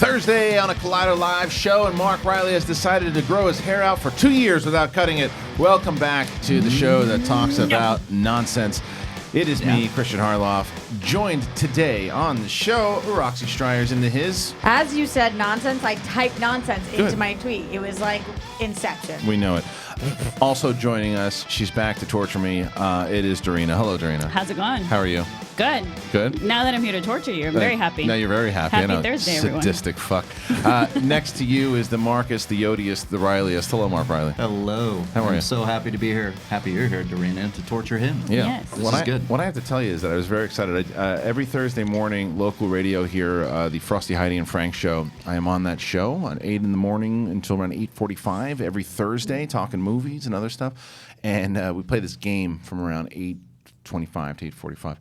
Thursday on a Collider Live show, and Mark Riley has decided to grow his hair out for 2 years without cutting it. Welcome back to the show that talks about nonsense. It is me, Christian Harloff, joined today on the show, Roxy Streyer's into his. As you said nonsense, I typed nonsense into my tweet. It was like Inception. We know it. Also joining us, she's back to torture me. It is Dorina. Hello, Dorina. How's it going? How are you? Good. Good? Now that I'm here to torture you, I'm very happy. Now you're very happy. Happy Thursday, everyone. Sadistic fuck. Next to you is the Marcus, the Odious, the Rileyest. Hello, Mark Riley. Hello. How are you? I'm so happy to be here. Happy you're here, Dorina, to torture him. Yeah. Yes. This is good. What I have to tell you is that I was very excited. Every Thursday morning, local radio here, the Frosty, Heidi, and Frank show. I am on that show at 8 in the morning until around 8:45 every Thursday, talking movies and other stuff. And we play this game from around 8:25 to 8:45.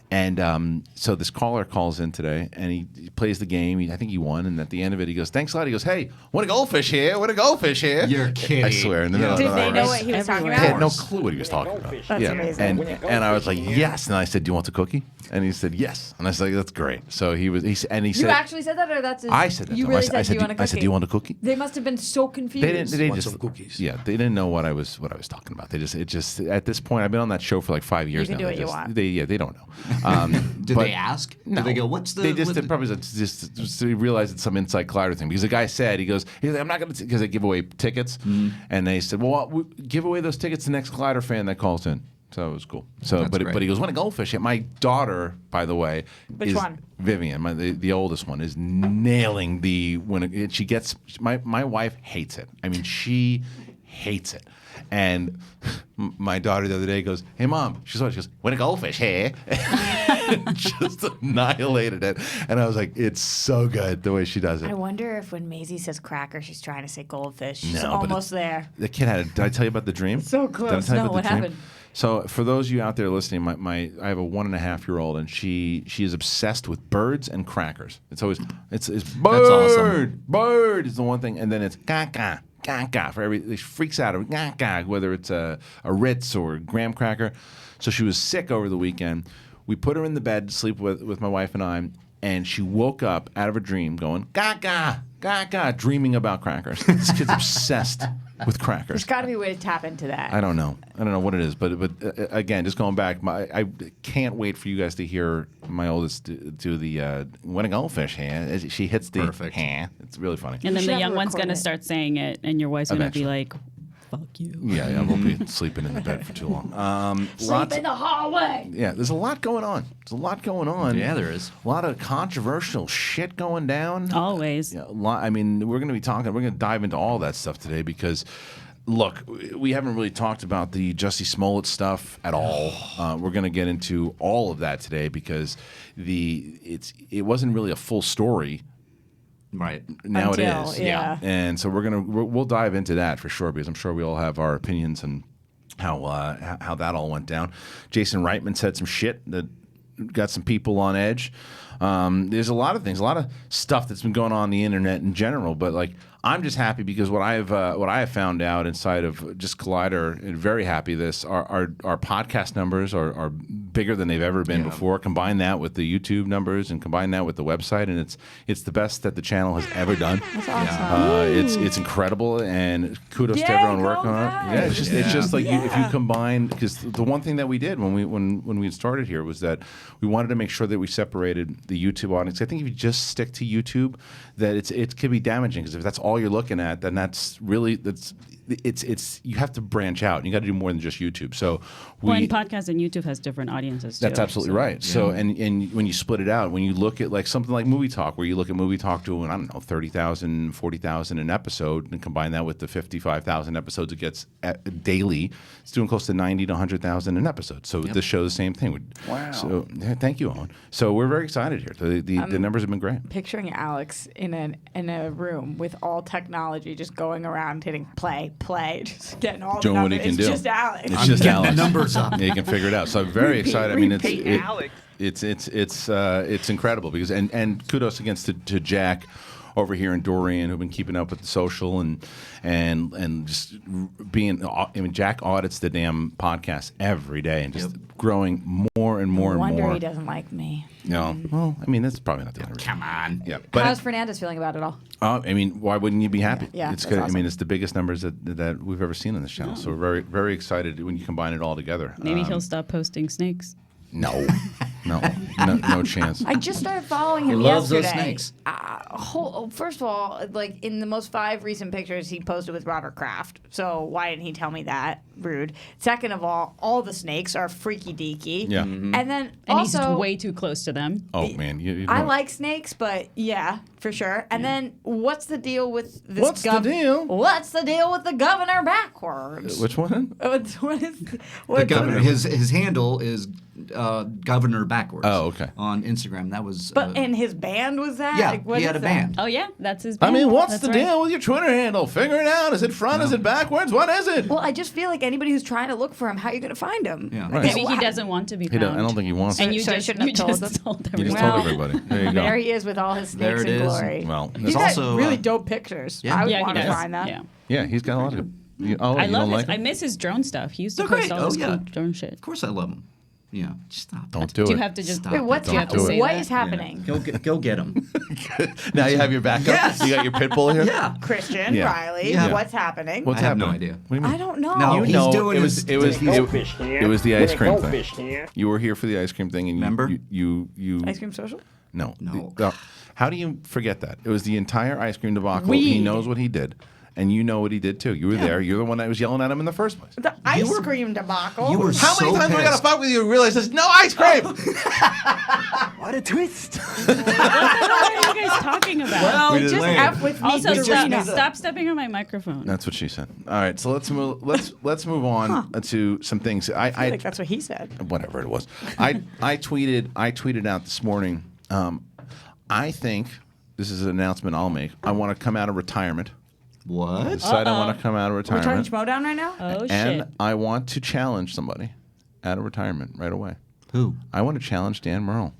And so this caller calls in today, and he plays the game. I think he won, and at the end of it, he goes, "Thanks a lot." He goes, "Hey, what a goldfish here! What a goldfish here!" You're kidding. I swear. Did they know what he was talking I about? had no clue what he was talking about. That's amazing. And I was like, "Yes," and I said, "Do you want the cookie?" And he said, "Yes," and I said, "That's great." So he said, You actually said that, or that's his, I said that. You to him. really said, "Do you want a cookie?" I said, "Do you want a cookie?" They must have been so confused. They Want just some cookies? Yeah, they didn't know what I was talking about. It just at this point, I've been on that show for like 5 years You now. can do They what just- you want. They don't know. Did they ask? No. Did they go, what's the... They just what they the-" probably just realized it's some inside Collider thing because the guy said he's like, I'm not going to because they give away tickets, and they said, well, we'll give away those tickets to the next Collider fan that calls in. So it was cool. So, That's but great. he goes, "Want a goldfish?" Yeah, my daughter, by the way, Which is one? Vivian, the oldest one, is nailing she gets. My wife hates it. I mean, she hates it. And my daughter the other day goes, "Hey, Mom," she goes, "Want a goldfish here?" Just annihilated it. And I was like, it's so good the way she does it. I wonder if when Maisie says cracker, she's trying to say goldfish. She's No, but almost there. The kid had. Did I tell you about the dream? So close. Did I tell you No, about what the dream? happened? So for those of you out there listening, I have a 1.5-year-old, and she is obsessed with birds and crackers. It's always it's bird, awesome. bird is the one thing, and then it's gaga. Gaga for every. She freaks out of gaga, whether it's a Ritz or a graham cracker. So she was sick over the weekend. We put her in the bed to sleep with my wife and I, and she woke up out of a dream going gaga, gaga, dreaming about crackers. This kid's obsessed with crackers. There's got to be a way to tap into that. I don't know what it is, but again, just going back, I can't wait for you guys to hear my oldest do the "When a goldfish here." She hits the Perfect. "Huh." It's really funny. And then should the have young one's recorded going to it. start saying it, and your wife's going to be Eventually. like, fuck you. Yeah, we'll be sleeping in the bed for too long. Sleep in the hallway. Yeah, there's a lot going on. Yeah, there is. A lot of controversial shit going down. Always. Yeah, I mean, we're going to dive into all that stuff today because, look, we haven't really talked about the Jussie Smollett stuff at all. We're going to get into all of that today because it wasn't really a full story. Right. Now it Until, is. yeah. And so we'll dive into that for sure because I'm sure we all have our opinions and how that all went down. Jason Reitman said some shit that got some people on edge. There's a lot of things, a lot of stuff that's been going on the internet in general. But like, I'm just happy because what I have found out inside of just Collider, and very happy our podcast numbers are bigger than they've ever been before. Combine that with the YouTube numbers and combine that with the website, and it's the best that the channel has ever done. That's awesome. It's incredible, and kudos to Yay, everyone go working on it. guys! Yeah, it's just like if you combine, because the one thing that we did when we started here was that we wanted to make sure that we separated the YouTube audience. I think if you just stick to YouTube, that it could be damaging because if that's all you're looking at, then it's you have to branch out. You got to do more than just YouTube. So And podcast and YouTube has different audiences, too. that's absolutely right. So and when you split it out, when you look at like something like Movie Talk, where you look at Movie Talk doing, I don't know, 30,000, 40,000 an episode, and combine that with the 55,000 episodes it gets daily, it's doing close to 90 to 100,000 an episode. So this show the same thing. Wow. So thank you, Owen. So we're very excited here. The numbers have been great. Picturing Alex in a room with all technology, just going around hitting play, just getting all Doing the what numbers. he can It's do. just Alex. It's just getting the Alex. numbers up. Yeah, you can figure it out. So I'm very excited. I mean, Alex. it's incredible because and kudos against to Jack over here in Dorian who've been keeping up with the social and just being. I mean, Jack audits the damn podcast every day and just growing more and more No and wonder more. he doesn't like me. No, well, I mean that's probably not the only reason. Come on. Yeah, but How's Fernandez feeling about it all? I mean, why wouldn't you be happy? Yeah, it's that's good. awesome. I mean, it's the biggest numbers that we've ever seen on this channel. So we're very, very excited when you combine it all together. Maybe he'll stop posting snakes. No, no chance. I just started following him He loves yesterday. those snakes. First of all, like in the most 5 recent pictures, he posted with Robert Kraft. So why didn't he tell me that? Rude. Second of all the snakes are freaky deaky. Yeah. And then And also, he's way too close to them. Oh man, you I don't- like snakes, but yeah, for sure. And then what's the deal with this? What's the deal? What's the deal with the governor backwards? Which one? What is The governor. His handle is Governor Backwards. Oh, okay. On Instagram, that was. But and his band was that? yeah, Like, what he had is a that? band. Oh yeah, that's his. I mean, band. what's That's the right. deal with your Twitter handle? Figure it out. Is it front? Is it backwards? What is it? Well, I just feel like anybody who's trying to look for him, how are you going to find him? Yeah. Right. Maybe he doesn't want to be He found. don't, I don't think he wants. And to. you So I just, shouldn't you have told just them. told You just everyone. told everybody. There you go. There he is with all his There snakes it in is. glory. Well, He's that's got also, really dope pictures. yeah. I would Yeah, he want to does. find that. Yeah. yeah, he's got a lot of. You I don't love like his. I him? miss his drone stuff. He used to They're post great. all this Oh, yeah. cool drone shit. Of course, I love him. Yeah, just stop. Don't do Do it. you have to just? Stop. Wait, what's Don't do it. What that. is happening? Go get him. Now you have your backup. Yes. You got your pit bull here. yeah. Christian, Yeah. Riley, Yeah. what's happening? What's I have no happening? idea. What do you mean? I don't know. No, You he's know, doing it his- was it was the ice cream thing. here. You were here for the ice cream thing, and Remember? you Ice cream social? no No. How do you forget that? It was the entire ice cream debacle. Weed. He knows what he did, and you know what he did too. You were there. You're the one that was yelling at him in the first place. The ice cream debacle. You were How so many times do I gotta pissed. fuck with you to realize there's no ice cream? What a twist. What are you guys talking about? Well, We just just landed. F with me. also, Serena. stop stepping on my microphone. That's what she said. All right, so let's move. Let's move on to some things. I think that's what he said. Whatever it was. I tweeted out this morning. I think this is an announcement I'll make. I want to come out of retirement. What? Decide I want to come out of We're talking retirement, Schmodown right now? Oh and shit! I want to challenge somebody out of retirement right away. Who? I want to challenge Dan Merle.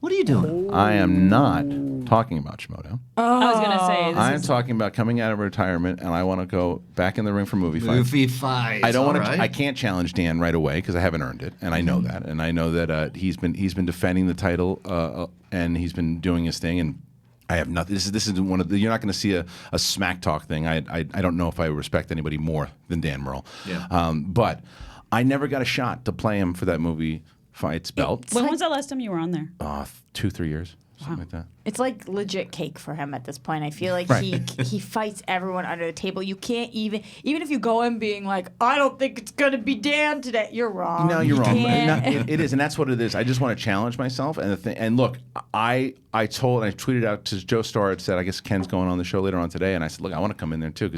What are you doing? I am not talking about Schmodown. I was gonna say I am this is talking about coming out of retirement, and I want to go back in the ring for movie fights. Goofy fights. I don't want to. all right. I can't challenge Dan right away because I haven't earned it, and I know that. And I know that he's been defending the title, and he's been doing his thing. And I have nothing. This is one of the. You're not going to see a smack talk thing. I don't know if I respect anybody more than Dan Merle. Yeah. But I never got a shot to play him for that movie fights belt. when was the last time you were on there? 2-3 years, something like that. It's like legit cake for him at this point. I feel like Right. he fights everyone under the table. You can't even if you go in being like, I don't think it's gonna be Dan today. You're wrong. No, you're You wrong. can't. No, it is, and that's what it is. I just want to challenge myself. And look, I tweeted out to Joe Starr. It said, I guess Ken's going on the show later on today, and I said, look, I want to come in there too,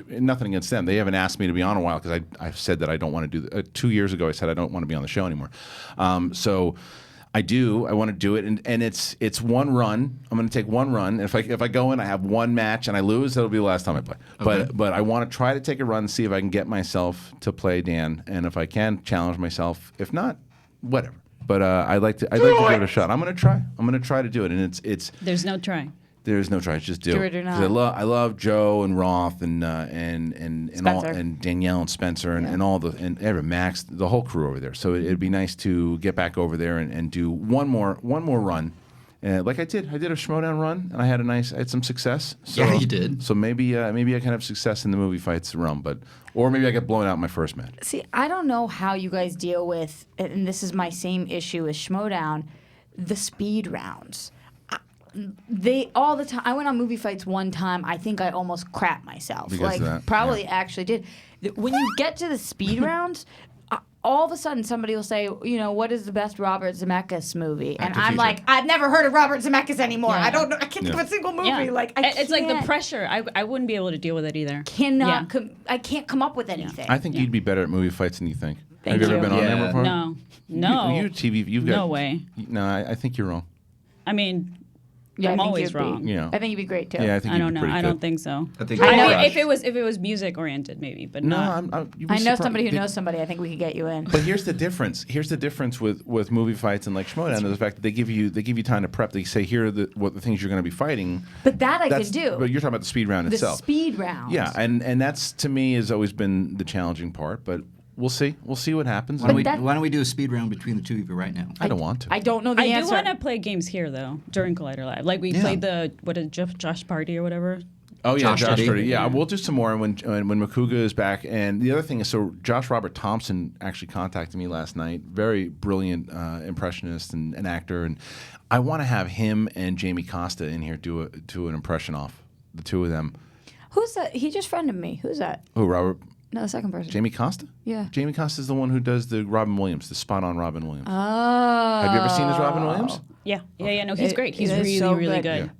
nothing against them. They haven't asked me to be on a while because I've said that I don't want to do. 2 years ago, I said I don't want to be on the show anymore. So I do. I want to do it, and it's one run. I'm going to take one run. If I go in, I have one match and I lose, that'll be the last time I play. Okay. But I want to try to take a run and see if I can get myself to play Dan, and if I can, challenge myself. If not, whatever. But I'd like to give it a shot. I'm going to try. I'm going to try to do it, and it's. There's no try. There's no try. Just do Do it or 'Cause not. I love Joe and Roth and all, Spencer. and Danielle and Spencer and all the and Max, the whole crew over there. So it'd be nice to get back over there and do one more run. Like I did a Schmodown run, and I had some success. So, Yeah, you did. So maybe I can have success in the movie fights realm, or maybe I get blown out in my first match. See, I don't know how you guys deal with, and this is my same issue as Schmodown, the speed rounds. They all the time. I went on movie fights one time. I think I almost crapped myself. Because of that, probably yeah. actually did. When you get to the speed rounds, all of a sudden somebody will say, what is the best Robert Zemeckis movie? And Active I'm feature. like, I've never heard of Robert Zemeckis anymore. Yeah. I don't know. I can't think of a single movie. Yeah. Like It's like the can't- pressure. I wouldn't be able to deal with it either. Cannot. Yeah. I can't come up with anything. I think you'd be better at movie fights than you think. Thank have you ever you. been on there Yeah. before? No. You're TV. You've got No way. No, I think you're wrong. I mean, Yeah, I'm I think always you'd be- wrong. Yeah. I think you'd be great too. Yeah, I think I you'd don't be know. pretty I good. don't think so. I think I I know mean, it. if it was music oriented, maybe, but No, not. you'd be I know surprised. somebody who knows somebody. I think we could get you in. But here's the difference. Here's the difference with movie fights and like Schmodown is the fact that they give you time to prep. They say here are what the things you're going to be fighting. But that I That's- can do. But you're talking about the speed round The itself. speed round. Yeah, and that's to me has always been the challenging part. But we'll see. We'll see what happens. Why that- don't we do a speed round between the two of you right now? I don't want to. I don't know the I answer. do want to play games here though during Collider Live. Like we Yeah. played the Josh Party or whatever. Oh yeah, Josh Josh. did. Brody. Yeah, we'll do some more when Makuga is back. And the other thing is, so Josh Robert Thompson actually contacted me last night. Very brilliant impressionist and actor, and I want to have him and Jamie Costa in here do an impression off the two of them. Who's that? He just friended me. Who's that? Oh, Robert. No, the second person. Jamie Costa? Yeah. Jamie Costa is the one who does the Robin Williams, the spot-on Robin Williams. Oh. Have you ever seen his Robin Williams? Yeah, yeah. No, he's great. He's It is really, so really good.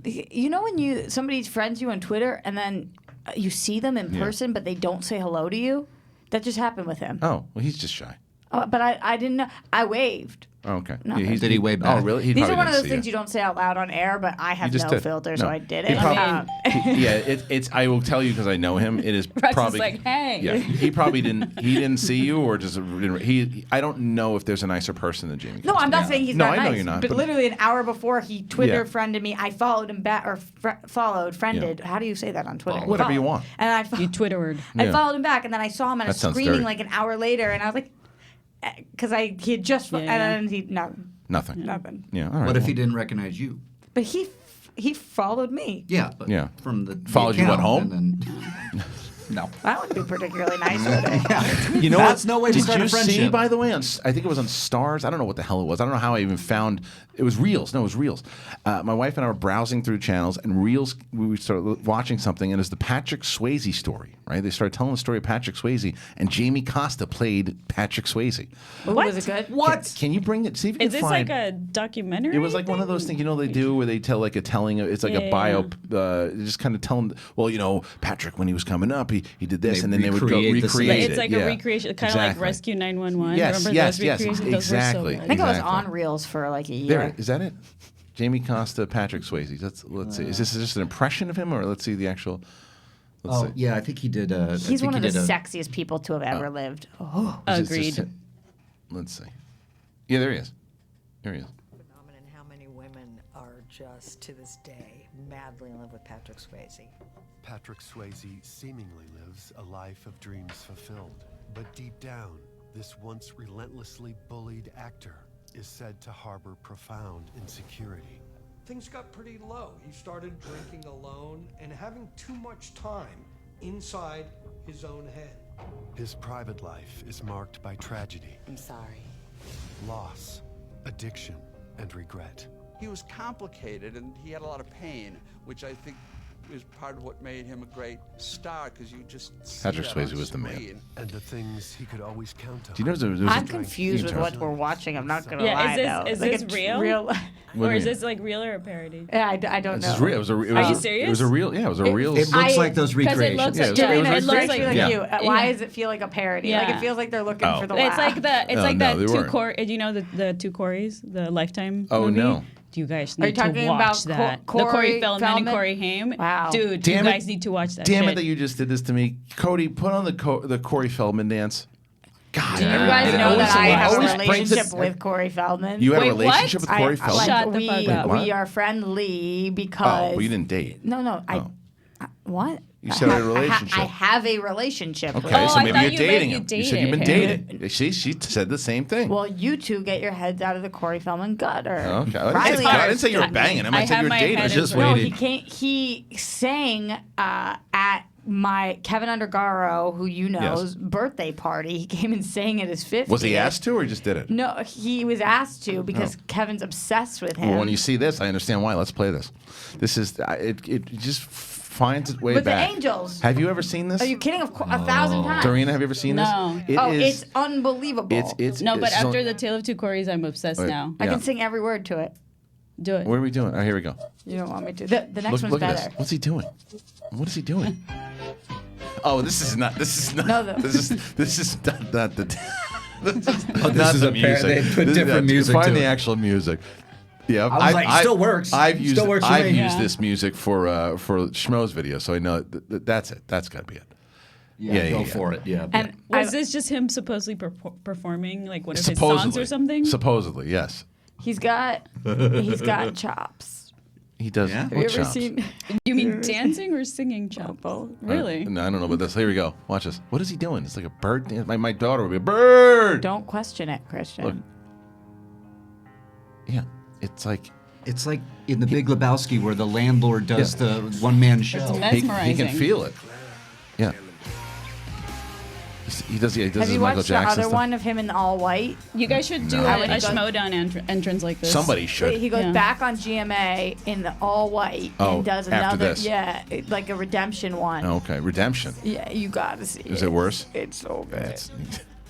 You know when somebody friends you on Twitter and then you see them in Yeah. person but they don't say hello to you? That just happened with him. Oh, well, he's just shy. But I didn't know. I waved. Oh, okay. Nothing. Did he wave back? Oh, really? He These probably are one of didn't those see things you don't say out loud on air, but I have just no did. filter, No. so I did He it. probably- it's. I will tell you because I know him. It is Rex is probably like, "Hey." Yeah, he probably didn't. He didn't see you, or just he. I don't know if there's a nicer person than Jamie. No, Costa. I'm not saying he's No, not I know nice. you're not, But but- literally an hour before he Twitter Yeah. friended me, I followed him back or friended. How do you say that on Twitter? Whatever you Followed. want. And I You Twittered. I Yeah. followed him back, and then I saw him, and I That was sounds screaming dirty. like an hour later, and I was like, because he had just, Yeah. and then he Nothing. nothing. Yeah. All right. What if well, he didn't recognize you? But he followed me. Yeah, but Yeah. from the Followed you, what, account, home? and then- no. That would be particularly nice, would it? You know That's what? no way to Did start you a see, friendship. by the way, I think it was on Stars. I don't know what the hell it was. I don't know how I even found. It was Reels. No, it was Reels. My wife and I were browsing through channels, and Reels. We started watching something, and it's the Patrick Swayze story. Right? They started telling the story of Patrick Swayze, and Jamie Costa played Patrick Swayze. Ooh, was it good? What? Can you bring it? See if you Is can this find. like a documentary? It was like one of those things, they do where they tell like a telling. It's like a bio. Just kind of telling. Well, Patrick when he was coming up, he did this, They and then they would go recreate the scene. recreate it. It's like yeah. a recreation, kind of like Exactly. Rescue 911. Yes, Remember yes, those yes, recreations? Those were so exactly. good. I think I was Exactly. on Reels for like a year. There, is that it? Jamie Costa, Patrick Swayze. Let's see. Is this just an impression of him, or let's see the actual? Let's Oh, see. yeah, I think he did. He's one of the sexiest people to have ever lived. Oh. Is it Agreed. just- let's see. Yeah, there he is. There he is. Phenomenon how many women are just to this day madly in love with Patrick Swayze. Patrick Swayze seemingly lives a life of dreams fulfilled. But deep down, this once relentlessly bullied actor is said to harbor profound insecurity. Things got pretty low. He started drinking alone and having too much time inside his own head. His private life is marked by tragedy, I'm sorry. loss, addiction, and regret. He was complicated and he had a lot of pain, which I think is part of what made him a great star, because you just see Patrick that Swayze on was the man. screen. And the things he could always count on. Do you know there was I'm a, confused with what Charles. we're watching. I'm not gonna Yeah, lie though. is Like this a real? What do Or you is mean? this like real or a parody? Yeah, I don't This know. is real. It was a, it Are was you a- serious? It was a real. Yeah, it was a real. It looks I- like those 'cause it recreations. looks Yeah, like it was- it was Darina, very it's looks actually like- like yeah. you. Why does it feel like a parody? Like Yeah. it feels like they're looking Oh. for the It's laugh. like the No, like no, that they two weren't. core. Do you know the two Corys, the Lifetime? Oh, movie? no. Do you guys Are you need to talking watch about that? Corey the Corey Feldman and Feldman? Corey Haim. Wow. Dude, Damn you it. guys need to watch that. Damn shit. it that you just did this to me, Cody. Put on the Corey Feldman dance. God, Do you everybody- guys it know always- that I it have a always brings relationship it- with Corey Feldman? You had a Wait, relationship what? with Corey I, Feldman. like, Shut the we, fuck up. What? we are friendly Oh, because. but you didn't date. No, Oh. what? You said I had a I relationship. I have a relationship. with Okay, Oh, so I maybe thought you're you meant dating you him. You said you've been dated dating. She said the same thing. Well, you two get your heads out of the Corey Feldman gutter. Okay. Riley, I didn't say you were banging him. I I said have you were my dating. head him. Just in- No, waited. he sang at my Kevin Undergaro, who you know's birthday party. He came and sang at his 50th. Was he asked to, or he just did it? No, he was asked to because Kevin's obsessed with him. Well, when you see this, I understand why. Let's play this. This is it. Just finds its way With the back. Angels. Have you ever seen this? Are you kidding? 1,000 times. Dorina, have you ever seen No. this? It's unbelievable. It's No, but it's so- after the Tale of Two Corys, I'm obsessed Wait. now. I Yeah. can sing every word to it. Do it. What are we doing? Oh, here we go. You don't want me to. The next one's Look at better. this. What's he doing? What is he doing? Oh, this is not. No, the- This is not the. Oh, this is the a pair. music. They put This is different not- music Find to the it. actual music. Yeah, I was like, still works. I've used Still works for me. used this music for Schmo's video, so I know that's it. That's got to be it. Go for it. Yeah. And Was this just him supposedly performing like one of his Supposedly. songs or something? Supposedly, yes. he's got chops. He does. Yeah? Have What you ever chops? seen? You mean dancing or singing chop? Really? No, I don't know about this. Here we go. Watch this. What is he doing? It's like a bird dance. My daughter would be a bird. Don't question it, Christian. Look. Yeah, it's like It's like in The Big Lebowski where the landlord does the one-man show. he Mesmerizing. can feel it. Yeah. He does. He does Have his you Michael watched the Jackson other stuff. one of him in all white? You guys should do No. a When he goes- Schmodown entrance like this. Somebody should. He goes Yeah. back on GMA in the all white Oh, and does after another, this. like a redemption one. Oh, okay, Redemption. Yeah, you gotta see it. Is it worse? It's so good.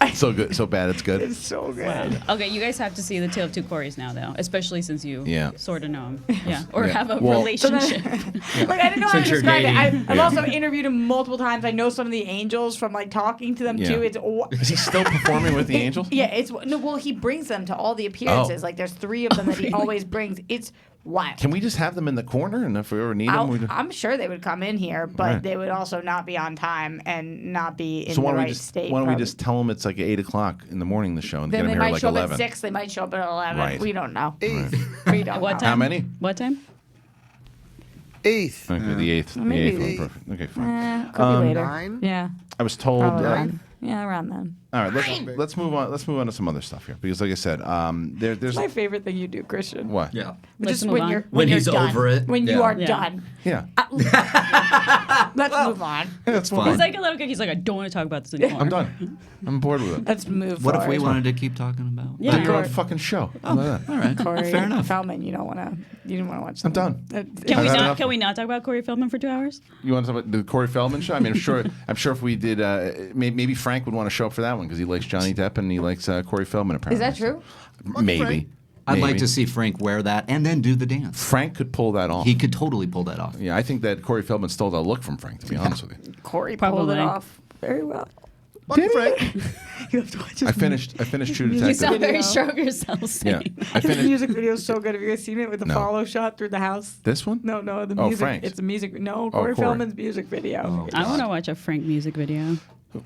It's so good, so bad. It's good. It's so good. Okay, you guys have to see the Tale of Two Corys now, though, especially since you Yeah. sort of know him. Yeah, or Yeah. have a Well- relationship. Like I didn't know how to Since you're describe it. dating. I've also interviewed him multiple times. I know some of the angels from like talking to them Yeah. too. It's Is he still performing with the Angels? yeah, it's no. Well, he brings them to all the appearances. Oh. Like there's 3 of them that he always brings. It's wild. Can we just have them in the corner, and if we ever need them, we just... I'm sure they would come in here, but Right. they would also not be on time and not be in So why the don't right we just state. why don't we probably. just tell them it's like 8:00 in the morning, the show, and Then get they them here might at show like up 11. at 6. They might show up at 11. Right. We don't know. Eighth. We don't. What know. time? How many? What time? Eighth. Okay, the 8th. Maybe the 8th. eighth. Perfect. Okay, fine. Could be later. 9? Yeah. I was told. Probably around. Yeah, around then. All right, let's move on. Let's move on to some other stuff here because, like I said, there's My favorite thing you do, Christian. what? Yeah. Let's Just move when on. you're When you're he's done. over it. When you Yeah. are Yeah. done. Yeah. Let's move on. That's fine. He's like a little kid. He's like, I don't want to talk about this anymore. I'm done. I'm bored with it. Let's move What if we forward. wanted to keep talking about? Yeah. Make your own fucking show. How about that? All right. Corey Fair enough. Feldman, you didn't want to watch I'm them. done. Can we I've had not? enough. Can we not talk about Corey Feldman for 2 hours? You want to talk about the Corey Feldman show? I mean, I'm sure if we did, maybe Frank would want to show up for that one because he likes Johnny Depp and he likes Corey Feldman. Apparently, Is that true? Maybe. Frank. I'd like Maybe. to see Frank wear that and then do the dance. Frank could pull that off. He could totally pull that off. Yeah, I think that Corey Feldman stole that look from Frank. To be honest with you, Corey pulled it Probably. off very well. Did Frank? You have to watch his I finished True You Detective. sound very Video. sure of yourself. Yeah, Saying. I His finished music video is so good. Have you guys seen it with the No. follow shot through the house? this one. No, the Oh, music. Frank's. It's a music. No, Corey Corey. Feldman's music video. I want to watch a Frank music video.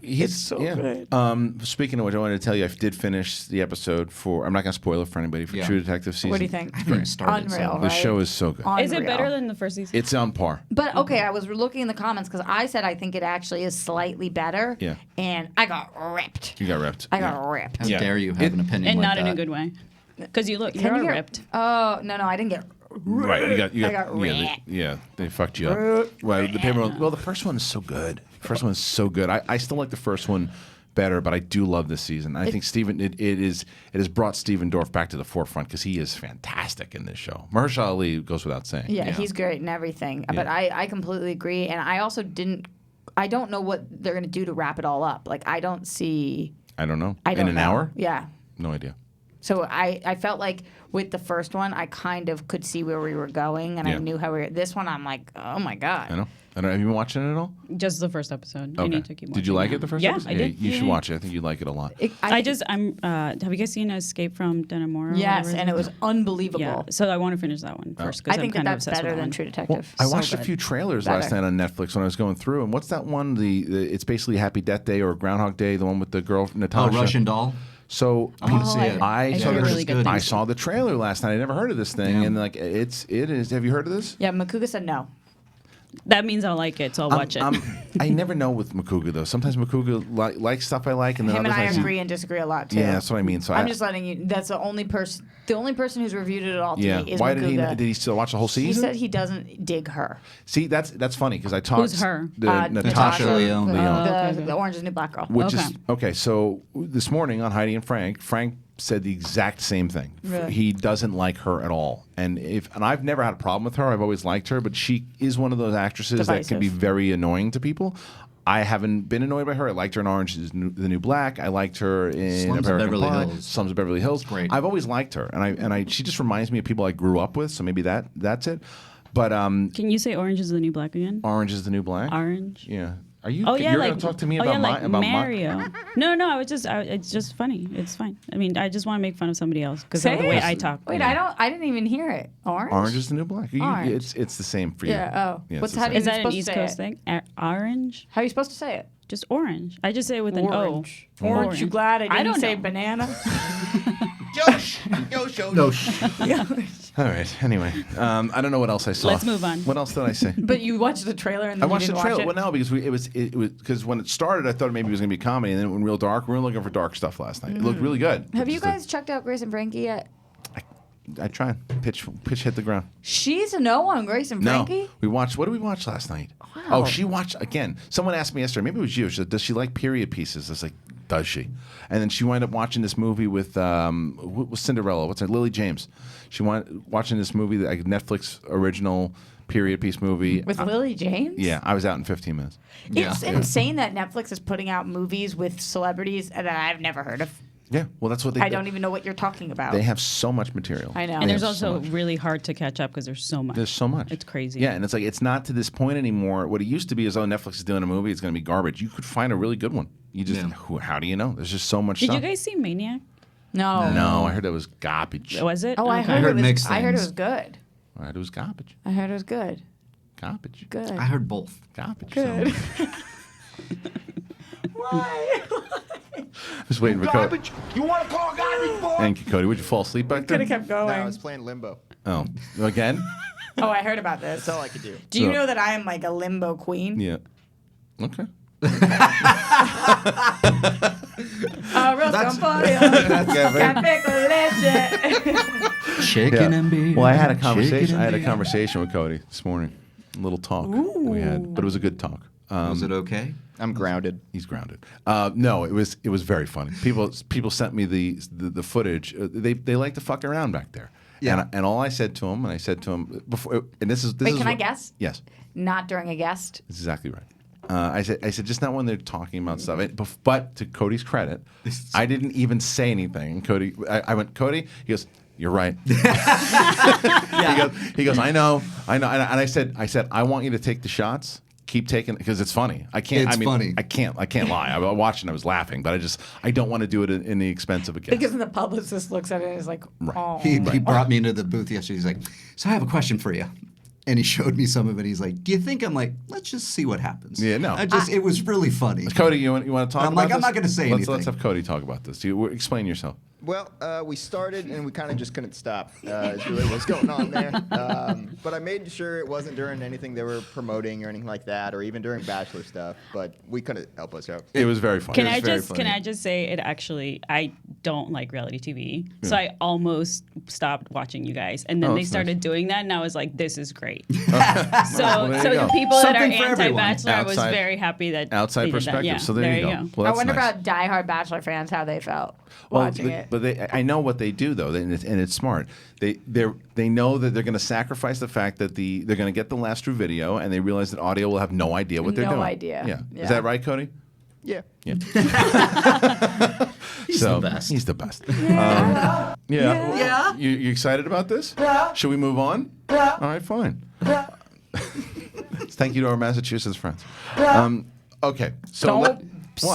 He's so good. Speaking of which, I wanted to tell you, I did finish the episode for. I'm not going to spoil it for anybody for Yeah. True Detective season. What do you think? I haven't even started. Unreal, So. The right? show is so good. Is it Unreal. better than the first season? It's on par. But okay, I was looking in the comments because I said I think it actually is slightly better. Yeah. And I got ripped. You got repped. I got ripped. How Yeah. dare you have an opinion and like not that? in a good way. Because you look, Can you're you get- ripped. Oh no, I didn't get. Right, you got I got ripped. they fucked you up. Right, the paper. Well, the first one is so good. The first one is so good. I still like the first one better, but I do love this season. I think Stephen it has brought Stephen Dorff back to the forefront because he is fantastic in this show. Mahershala Ali goes without saying. Yeah, he's great and everything. But I completely agree, and I also didn't. I don't know what they're gonna do to wrap it all up. Like I don't see. I don't know. I don't in an know. hour? Yeah. No idea. So I felt like with the first one, I kind of could see where we were going, and I Yeah. knew how we were. This one, I'm like, oh my god. I know. I don't. Have you been watching it at all? Just the first episode. Okay. You need to keep watching Did you like now. it the first yeah, episode? I did. You should Yeah. watch it. I think you'd like it a lot. Have you guys seen Escape from Dannemora? or Yes, whatever and it was is? unbelievable. Yeah, so I want to finish that one first because I think I'm kind of that's obsessed better with that than one. True Well, Detective. I So watched a good. few trailers Better. last night on Netflix when I was going through. And what's that one? It's basically Happy Death Day or Groundhog Day, the one with the girl Oh, Natasha. Russian Doll. So I want to see it. I saw heard the, really good I things. saw the trailer last night. I never heard of this thing, Yeah. and like it is. Have you heard of this? Yeah, Makuga said no. That means I'll like it, so I'll watch it. I never know with Makuga though. Sometimes Makuga likes stuff I like, and then Him and others I see- agree and disagree a lot too. Yeah, that's what I mean. So I'm just letting you. That's the only person. The only person who's reviewed it all to yeah. me is Why Makuga. did he still watch the whole He season? said he doesn't dig her. See, that's funny because I talked. Who's her? Natasha Leone. the, Leone. the Orange is the New Black Girl. Which Okay. is okay. So this morning on Heidi and Frank said the exact same thing. Really? He doesn't like her at all, and I've never had a problem with her. I've always liked her, but she is one of those actresses that can be Divisive. very annoying to people. I haven't been annoyed by her. I liked her in Orange is the New Black. I liked her in Slums of American Beverly Pie, Hills. Slums of Beverly Hills. Great. I've always liked her, and she just reminds me of people I grew up with. So maybe that's it. But Can you say Orange is the New Black again? Orange is the New Black. Orange. Yeah. Are you? Oh yeah, You're like gonna talk to me oh, about yeah, like about Mario. No, it's just funny. It's fine. I mean, I just want to make fun of somebody else because of the way I talk. Wait, I didn't even hear it. Orange. Orange is the new black. Orange. It's the same for you. Yeah. Oh. Yeah, What's it's the how same. do you Is that an supposed East to Coast say it? thing? Orange? How are you supposed to say it? Just orange. I just say it with an Orange. O. Orange. You glad I didn't don't say know. banana? No. All right. Anyway, I don't know what else I saw. Let's move on. What else did I say? But you watched the trailer and I then watched you the didn't trailer. watch Well, no, because it was because when it started, I thought maybe it was going to be comedy, and then it went real dark. We were looking for dark stuff last night. It looked really good. Have you guys checked out Grace and Frankie yet? I tried. Pitch hit the ground. She's a no on Grace and Frankie? No, we watched. What did we watch last night? Wow. Oh, she watched again. Someone asked me yesterday. Maybe it was you. She said, "Does she like period pieces?" I was like, "Does she?" And then she wound up watching this movie with what was Cinderella. What's her? Lily James. She wound watching this movie, like Netflix original period piece movie With Lily James? Yeah, I was out in 15 minutes. It's insane that Netflix is putting out movies with celebrities that I've never heard of. Yeah, well, that's what they. I don't even know what you're talking about. They have so much material. I know. And They there's have also so much. really hard to catch up because there's so much. There's so much. It's crazy. Yeah, and it's like it's not to this point anymore. What it used to be is, oh, Netflix is doing a movie, it's going to be garbage. You could find a really good one. You just, how do you know? There's just so much Did stuff. you guys see Maniac? No. No, I heard it was garbage. Was it? Oh, I Okay. heard, heard it mixed was. I heard it things. was good. I heard it was garbage. I heard it was good. Garbage. Good. I heard both. Garbage. Good. So, Why? just waiting for Cody. You want to call garbage, boy? Thank you, Cody. Would you fall asleep back Could there? have kept going. No, I was playing Limbo. Oh, again? Oh, I heard about this. That's all I could do. Do you So- know that I am like a limbo queen? Yeah. Okay. Arroz con pollo, café con leche. Chicken and beer. Well, I had a chicken conversation. and I had a beer. conversation with Cody this morning. A little talk we had, but it was a good talk. Was it okay? I'm grounded. He's grounded. No, it was very funny. People sent me the footage. They like to fuck around back there. Yeah. And all I said to him, before, and this is Wait, is can I what- guess? Yes, Not during a guest. that's exactly right. I said just not when they're talking about stuff. But to Cody's credit, I didn't even say anything. And Cody, I went, Cody. He goes, "You're right." He goes, I know. And I said, I want you to take the shots. Keep taking because it's funny. I can't. It's funny. I can't lie. I was watching. I was laughing, but I don't want to do it in the expense of a guest. Because the publicist looks at it and is like, oh. He brought me into the booth yesterday. He's like, "So I have a question for you." And he showed me some of it. He's like, "Do you think?" I'm like, "Let's just see what happens." Yeah, no. It was really funny. Cody, you want to talk? I'm about like, I'm this? not gonna say Let's anything. have Cody talk about this. Explain yourself. Well, we started and we kind of just couldn't stop. Is really what's going on there. But I made sure it wasn't during anything they were promoting or anything like that, or even during Bachelor stuff. But we couldn't help ourselves. It was very funny. Can It was I very just funny. can I just say it actually I don't like reality TV, so I almost stopped watching you guys, and then Oh, they that's started nice. doing that, and I was like, this is great. Well, so there you so go. the people that are Something for everyone. anti-Bachelor, I was Outside- very happy that outside they did perspective. That. Yeah, So there you go. Well, I that's wonder nice. about diehard Bachelor fans how they felt Well, watching it. But I know what they do though, and it's smart. They know that they're going to sacrifice the fact that they're going to get the last true video, and they realize that audio will have no idea what they're doing. No idea. Yeah. Yeah. Is that right, Cody? Yeah. Yeah. He's the best. He's the best. Yeah. You excited about this? Yeah. Should we move on? Yeah. All right, fine. Thank you to our Massachusetts friends. Okay. So Don't what?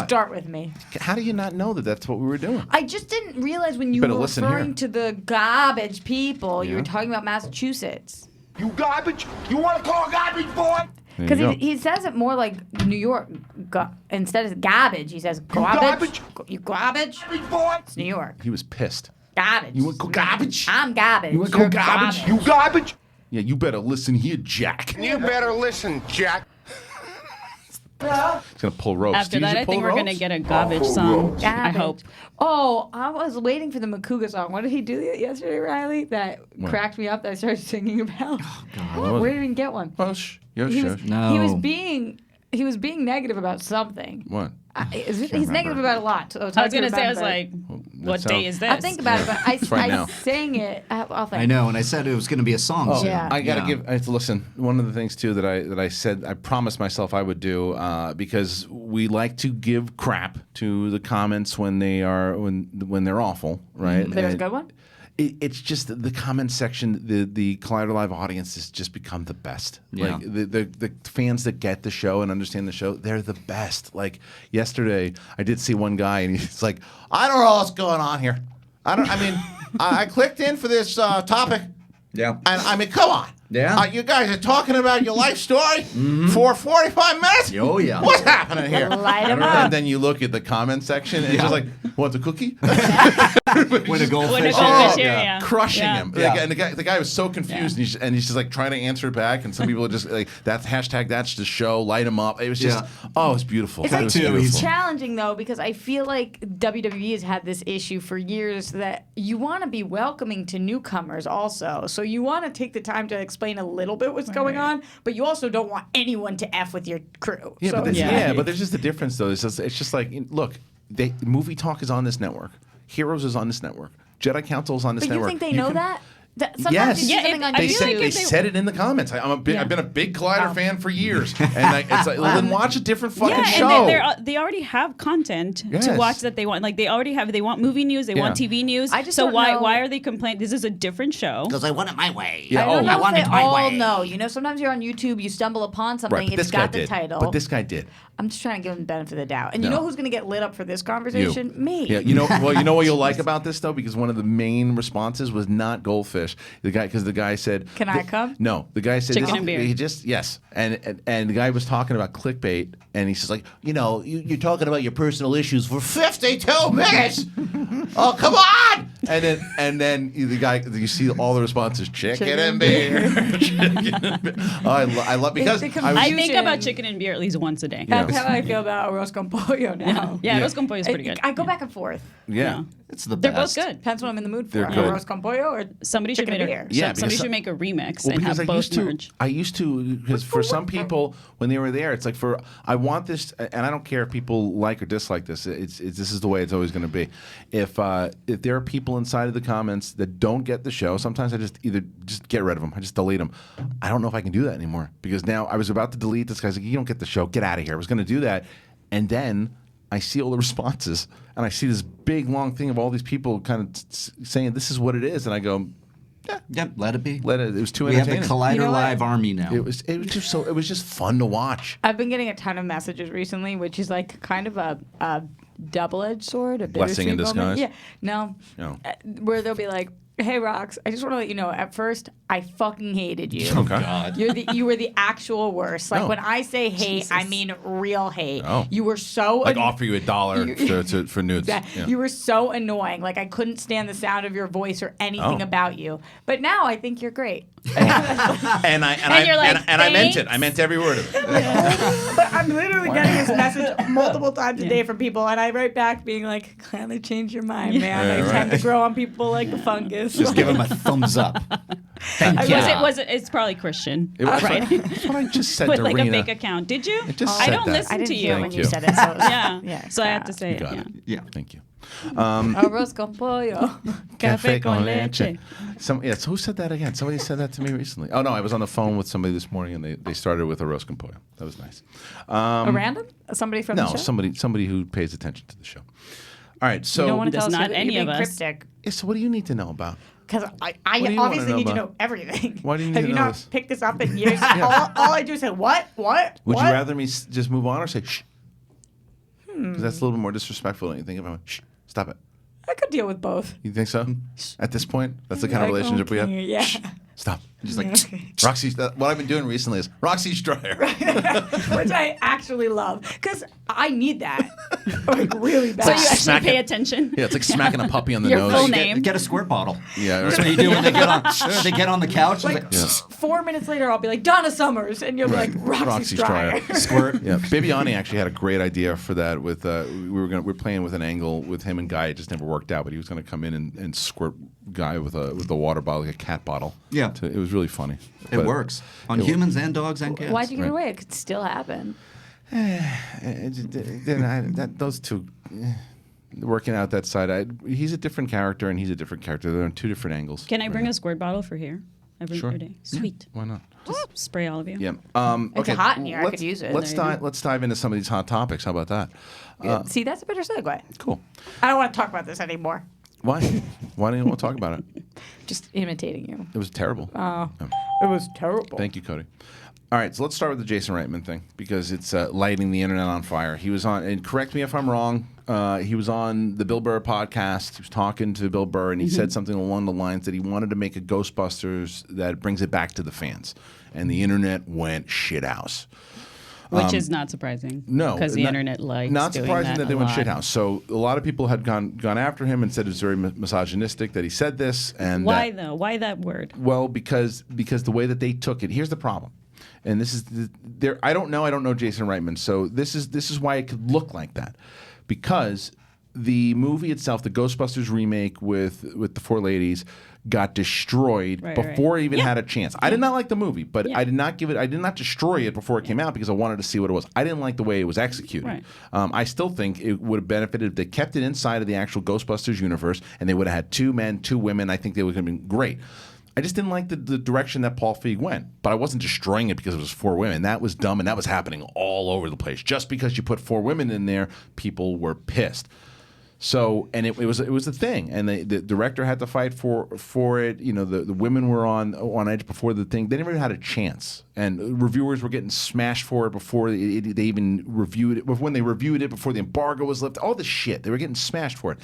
start with me. How do you not know that that's what we were doing? I just didn't realize when you Better were listen referring here. to the garbage people, you Yeah. were talking about Massachusetts. You garbage? You want to call garbage, boy? There Because you go. he says it more like New York. Instead of garbage, he says garbage. You garbage? Garbage, boy? It's New York. He was pissed. Garbage. You want to go garbage? I'm garbage. You want to You're go garbage? You garbage? Yeah, you better listen here, Jack. You better listen, Jack. He's gonna pull ropes. After Do you that, usually I pull think we're gonna ropes? get a garbage song. I Garbage. hope. Oh, I was waiting for the Makuga song. What did he do yesterday, Riley? That What? cracked me up. That I started singing about. What was Where it? did he get one? Oh, He was, No. he was being negative about something. What? He's negative about a lot. So it's I hard was to gonna say, I was remember. like, that what day sounds- is this? I'll think about it, but I right now. sang it. I'll think. I know, and I said it was going to be a song. Oh, soon. Yeah. I gotta Yeah. give. I have to listen. One of the things too that I said I promised myself I would do because we like to give crap to the comments when they're awful, right? There's a And good one. it's just the comment section, the Collider Live audience has just become the best. Yeah. Like the fans that get the show and understand the show, they're the best. Like yesterday, I did see one guy and he's like, I don't know what's going on here. I clicked in for this topic. Yeah. And I mean, come on. Yeah. You guys are talking about your life story for 45 minutes? Oh, yeah. What's happening here? Light 'em up. And then you look at the comment section and it's just like, want a cookie? When a goldfish. When a goldfish Oh, here, yeah. Crushing him. Yeah. Like, and the guy was so confused and he's just like trying to answer it back. And some people are just like, that's hashtag, that's the show, light him up. It was just, oh, it's beautiful. It's It like was too, beautiful. he's challenging though, because I feel like WWE has had this issue for years that you want to be welcoming to newcomers also. So you want to take the time to explain a little bit what's going on, but you also don't want anyone to F with your crew. Yeah, so but there's, Yeah. but there's just a difference though. It's just like, look, Movie Talk is on this network. Heroes is on this network. Jedi Council is on this But you network. think they know can- that? Sometimes Yes. you see Yeah, something on They YouTube. said, like they if they said it in the comments. I've been a big Collider Oh. fan for years, and it's like, well, then watch a different fucking Yeah, show. and they already have content Yes. to watch that they want. Like they already have. They want movie news. They want Yeah. TV news. I just so don't why know- why are they complaining? This is a different show. Because I want it my way. Yeah, I don't know want if it they my all way. know. You know, sometimes you're on YouTube, you stumble upon something, Right, but it's this guy got the did. title. But this guy did. I'm just trying to give him the benefit of the doubt. And No. you know who's going to get lit up for this You. conversation? Me. Yeah, you know what you'll like about this though, because one of the main responses was not goldfish. The guy said, Can I come? No, the guy said Chicken and beer. He just yes, and the guy was talking about clickbait, and he's just like, you're talking about your personal issues for 52 minutes. Oh, come on! And then the guy, you see all the responses: chicken and beer. Chicken and beer. Oh, I love because It's the I was, I think Confusion. about chicken and beer at least once a day. That's how I feel about arroz con pollo now. Yeah, arroz con pollo is pretty good. I go back and forth. yeah. It's the They're best. both good. Depends what I'm in the mood for. They're good. Arroz con pollo or Somebody should chicken make and beer. Yeah, because somebody some- should make a remix Well, and because have both merge. I used to, because for some people when they were there, it's like I want this, and I don't care if people like or dislike this. This is the way it's always going to be. If there are people inside of the comments that don't get the show, sometimes I just get rid of them. I just delete them. I don't know if I can do that anymore because now I was about to delete this guy's like, you don't get the show, get out of here. I was going to do that, and then I see all the responses, and I see this big long thing of all these people kind of saying this is what it is, and I go, Yep, let it be. it was too We have the entertaining. Collider You know what? Live army now. It was just fun to watch. I've been getting a ton of messages recently, which is like kind of a double-edged sword, a Blessing in bittersweet moment. disguise? Yeah, no. No. Where they'll be like, "Hey, Rox, I just want to let you know. At first, I fucking hated you. Okay. You were the actual worst. Like No. when I say hate, I mean real hate. Oh. You were so Like offer you $1 for nudes. Yeah. Yeah. You were so annoying. Like I couldn't stand the sound of your voice or anything Oh. about you. But now I think you're great. and I you're like, and I meant it. "Thanks." I meant every word of it. But I'm literally getting this message multiple times a day from people, and I write back being like, "Kindly change your mind, man. Yeah, I tend to grow on people like a fungus." Just give him a thumbs up. Thank you. It's probably Christian, It was right? That's what I just said With to like a Rena. fake account. Did you? It just I said don't that. listen I didn't to hear you. when Thank you you. said it. So Yeah. So I have to say it. Got Yeah. it. Yeah. Thank you. Arroz con pollo. Café con leche. So who said that again? Somebody said that to me recently. Oh no, I was on the phone with somebody this morning, and they started with a roast con pollo. That was nice. A random? Somebody from the No, show? somebody who pays attention to the show. All right, so You don't want to Does tell us not you're any being of us. cryptic. yeah, so what do you need to know about? Because What do I you wanna obviously know need to about? know everything. Why do you need Have to you know not this? picked this up in years? all I do is say, what? Would What? you rather me just move on or say shh? Because that's a little bit more disrespectful than you think about. Shh, stop it. I could deal with both. You think so? At this point, that's the kind of Like, relationship we have. okay, yeah. Shh, stop. Just like Okay. Roxy's. What I've been doing recently is Roxy's dryer. Which I actually love. Because I need that. Like, really bad. So you actually Smack pay it. attention. Yeah, it's like smacking a puppy on the Your nose. full You name. Get a squirt bottle. Yeah, That's right. what you do when they get on the couch. Like, It's like, 4 minutes later, I'll be like, Donna Summers. And you'll be like, Roxy's dryer. squirt. Yeah, Bibiani actually had a great idea for that. With we were playing with an angle with him and Guy. It just never worked out. But he was going to come in and squirt Guy with a water bottle, like a cat bottle. Yeah. It was really funny. It But works on humans and dogs and cats. Why'd you give it Right. away? It could still happen. Those two. Working out that side, he's a different character and he's a different character. They're on two different angles. Can I bring a squirt bottle for here every Sure. day? Sweet. Why not? Just spray all of you. Yeah. It's hot in here. I could use it. Let's There you dive. Let's dive into some of these hot topics. How about that? See, that's a better segue. Cool. I don't want to talk about this anymore. Why? Why do you want to talk about it? Just imitating you. It was terrible. It was terrible. Thank you, Cody. All right, so let's start with the Jason Reitman thing because it's lighting the internet on fire. He was on, and correct me if I'm wrong, he was on the Bill Burr podcast. He was talking to Bill Burr, and he said something along the lines that he wanted to make a Ghostbusters that brings it back to the fans. And the internet went shithouse. Which is not surprising. No, because the internet likes not doing surprising that they went a lot. shithouse. So a lot of people had gone after him and said it was very misogynistic that he said this. And Why though? Why that word? Well, because the way that they took it. Here's the problem, and this is there. I don't know Jason Reitman, so this is why it could look like that, because the movie itself, the Ghostbusters remake with the four ladies, got destroyed before it even had a chance. I did not like the movie, but I did not destroy it before it came out because I wanted to see what it was. I didn't like the way it was executed. Right. I still think it would have benefited if they kept it inside of the actual Ghostbusters universe and they would have had 2 men, 2 women. I think they would have been great. I just didn't like the direction that Paul Feig went. But I wasn't destroying it because it was 4 women. That was dumb, and that was happening all over the place. Just because you put 4 women in there, people were pissed. So, and it was a thing, and the director had to fight for it. You know, the women were on edge before the thing. They never even had a chance, and reviewers were getting smashed for it before they even reviewed it. When they reviewed it, before the embargo was lifted, all this shit, they were getting smashed for it.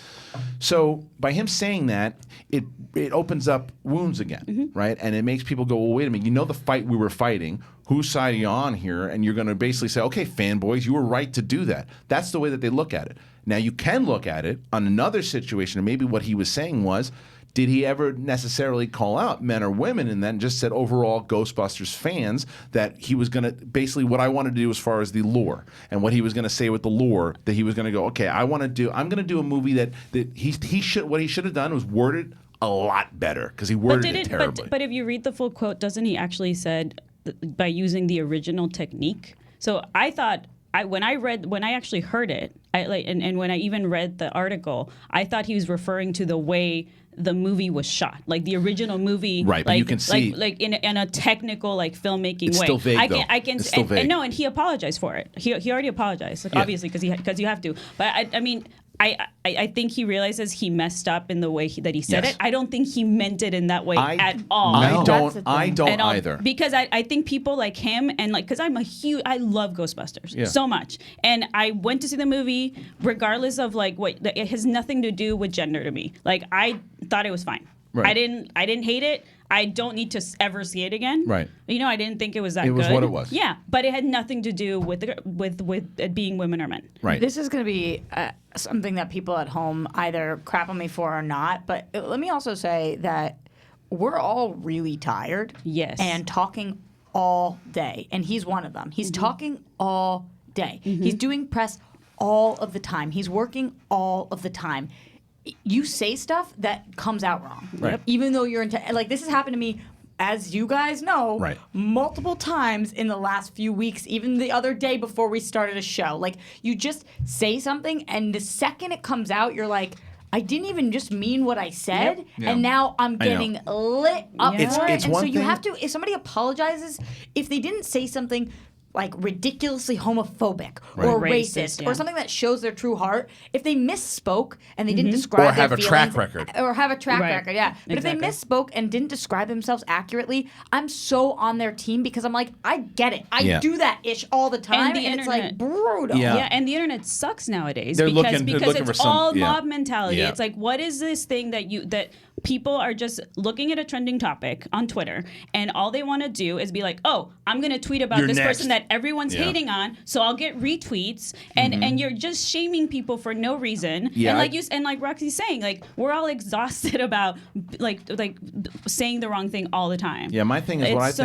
So, by him saying that, it opens up wounds again, right? And it makes people go, well, wait a minute, you know the fight we were fighting. Whose side are you on here? And you're going to basically say, okay, fanboys, you were right to do that. That's the way that they look at it. Now, you can look at it on another situation, and maybe what he was saying was, did he ever necessarily call out men or women and then just said overall Ghostbusters fans that he was going to basically what I wanted to do as far as the lore and what he was going to say with the lore, that he was going to go, okay, I'm going to do a movie that he should have done was worded a lot better because he worded it terribly. But if you read the full quote, doesn't he actually said by using the original technique? So I thought when I actually heard it, and when I even read the article, I thought he was referring to the way the movie was shot, like the original movie, right? But you can see, like in a technical filmmaking it's way. Still vague, I can, it's still vague. And he apologized for it. He already apologized, obviously, because you have to. But I mean. I think he realizes he messed up in the way that he said it. I don't think he meant it in that way at all. I don't either. Because I think people like him and because I love Ghostbusters so much. And I went to see the movie regardless of it has nothing to do with gender to me. I thought it was fine. Right. I didn't hate it. I don't need to ever see it again. Right. I didn't think it was that good. It was what it was. Yeah, but it had nothing to do with it being women or men. Right. This is going to be something that people at home either crap on me for or not. But let me also say that we're all really tired. Yes. And talking all day. And he's one of them. He's talking all day. He's doing press all of the time. He's working all of the time. You say stuff that comes out wrong. Right. Even though you're this has happened to me, as you guys know, multiple times in the last few weeks, even the other day before we started a show. You just say something, and the second it comes out, you're like, I didn't even just mean what I said, and now I'm getting lit up for it. And so you have to, if somebody apologizes, if they didn't say something ridiculously homophobic or racist or something that shows their true heart, if they misspoke and they didn't describe or have their a feelings, track record or have a track record, but if they Exactly. misspoke and didn't describe themselves accurately, I'm so on their team because I'm like, I get it, I do that ish all the time, and it's brutal. Yeah, and the internet sucks nowadays They're because looking for it's some- all yeah. mob mentality. Yeah. It's like, what is this thing that people are just looking at a trending topic on Twitter, and all they want to do is be like, oh, I'm going to tweet about You're this next. person that everyone's hating on, so I'll get retweets, and you're just shaming people for no reason. Yeah, And like Roxy's saying, we're all exhausted about like saying the wrong thing all the time. Yeah, my thing is it's what I so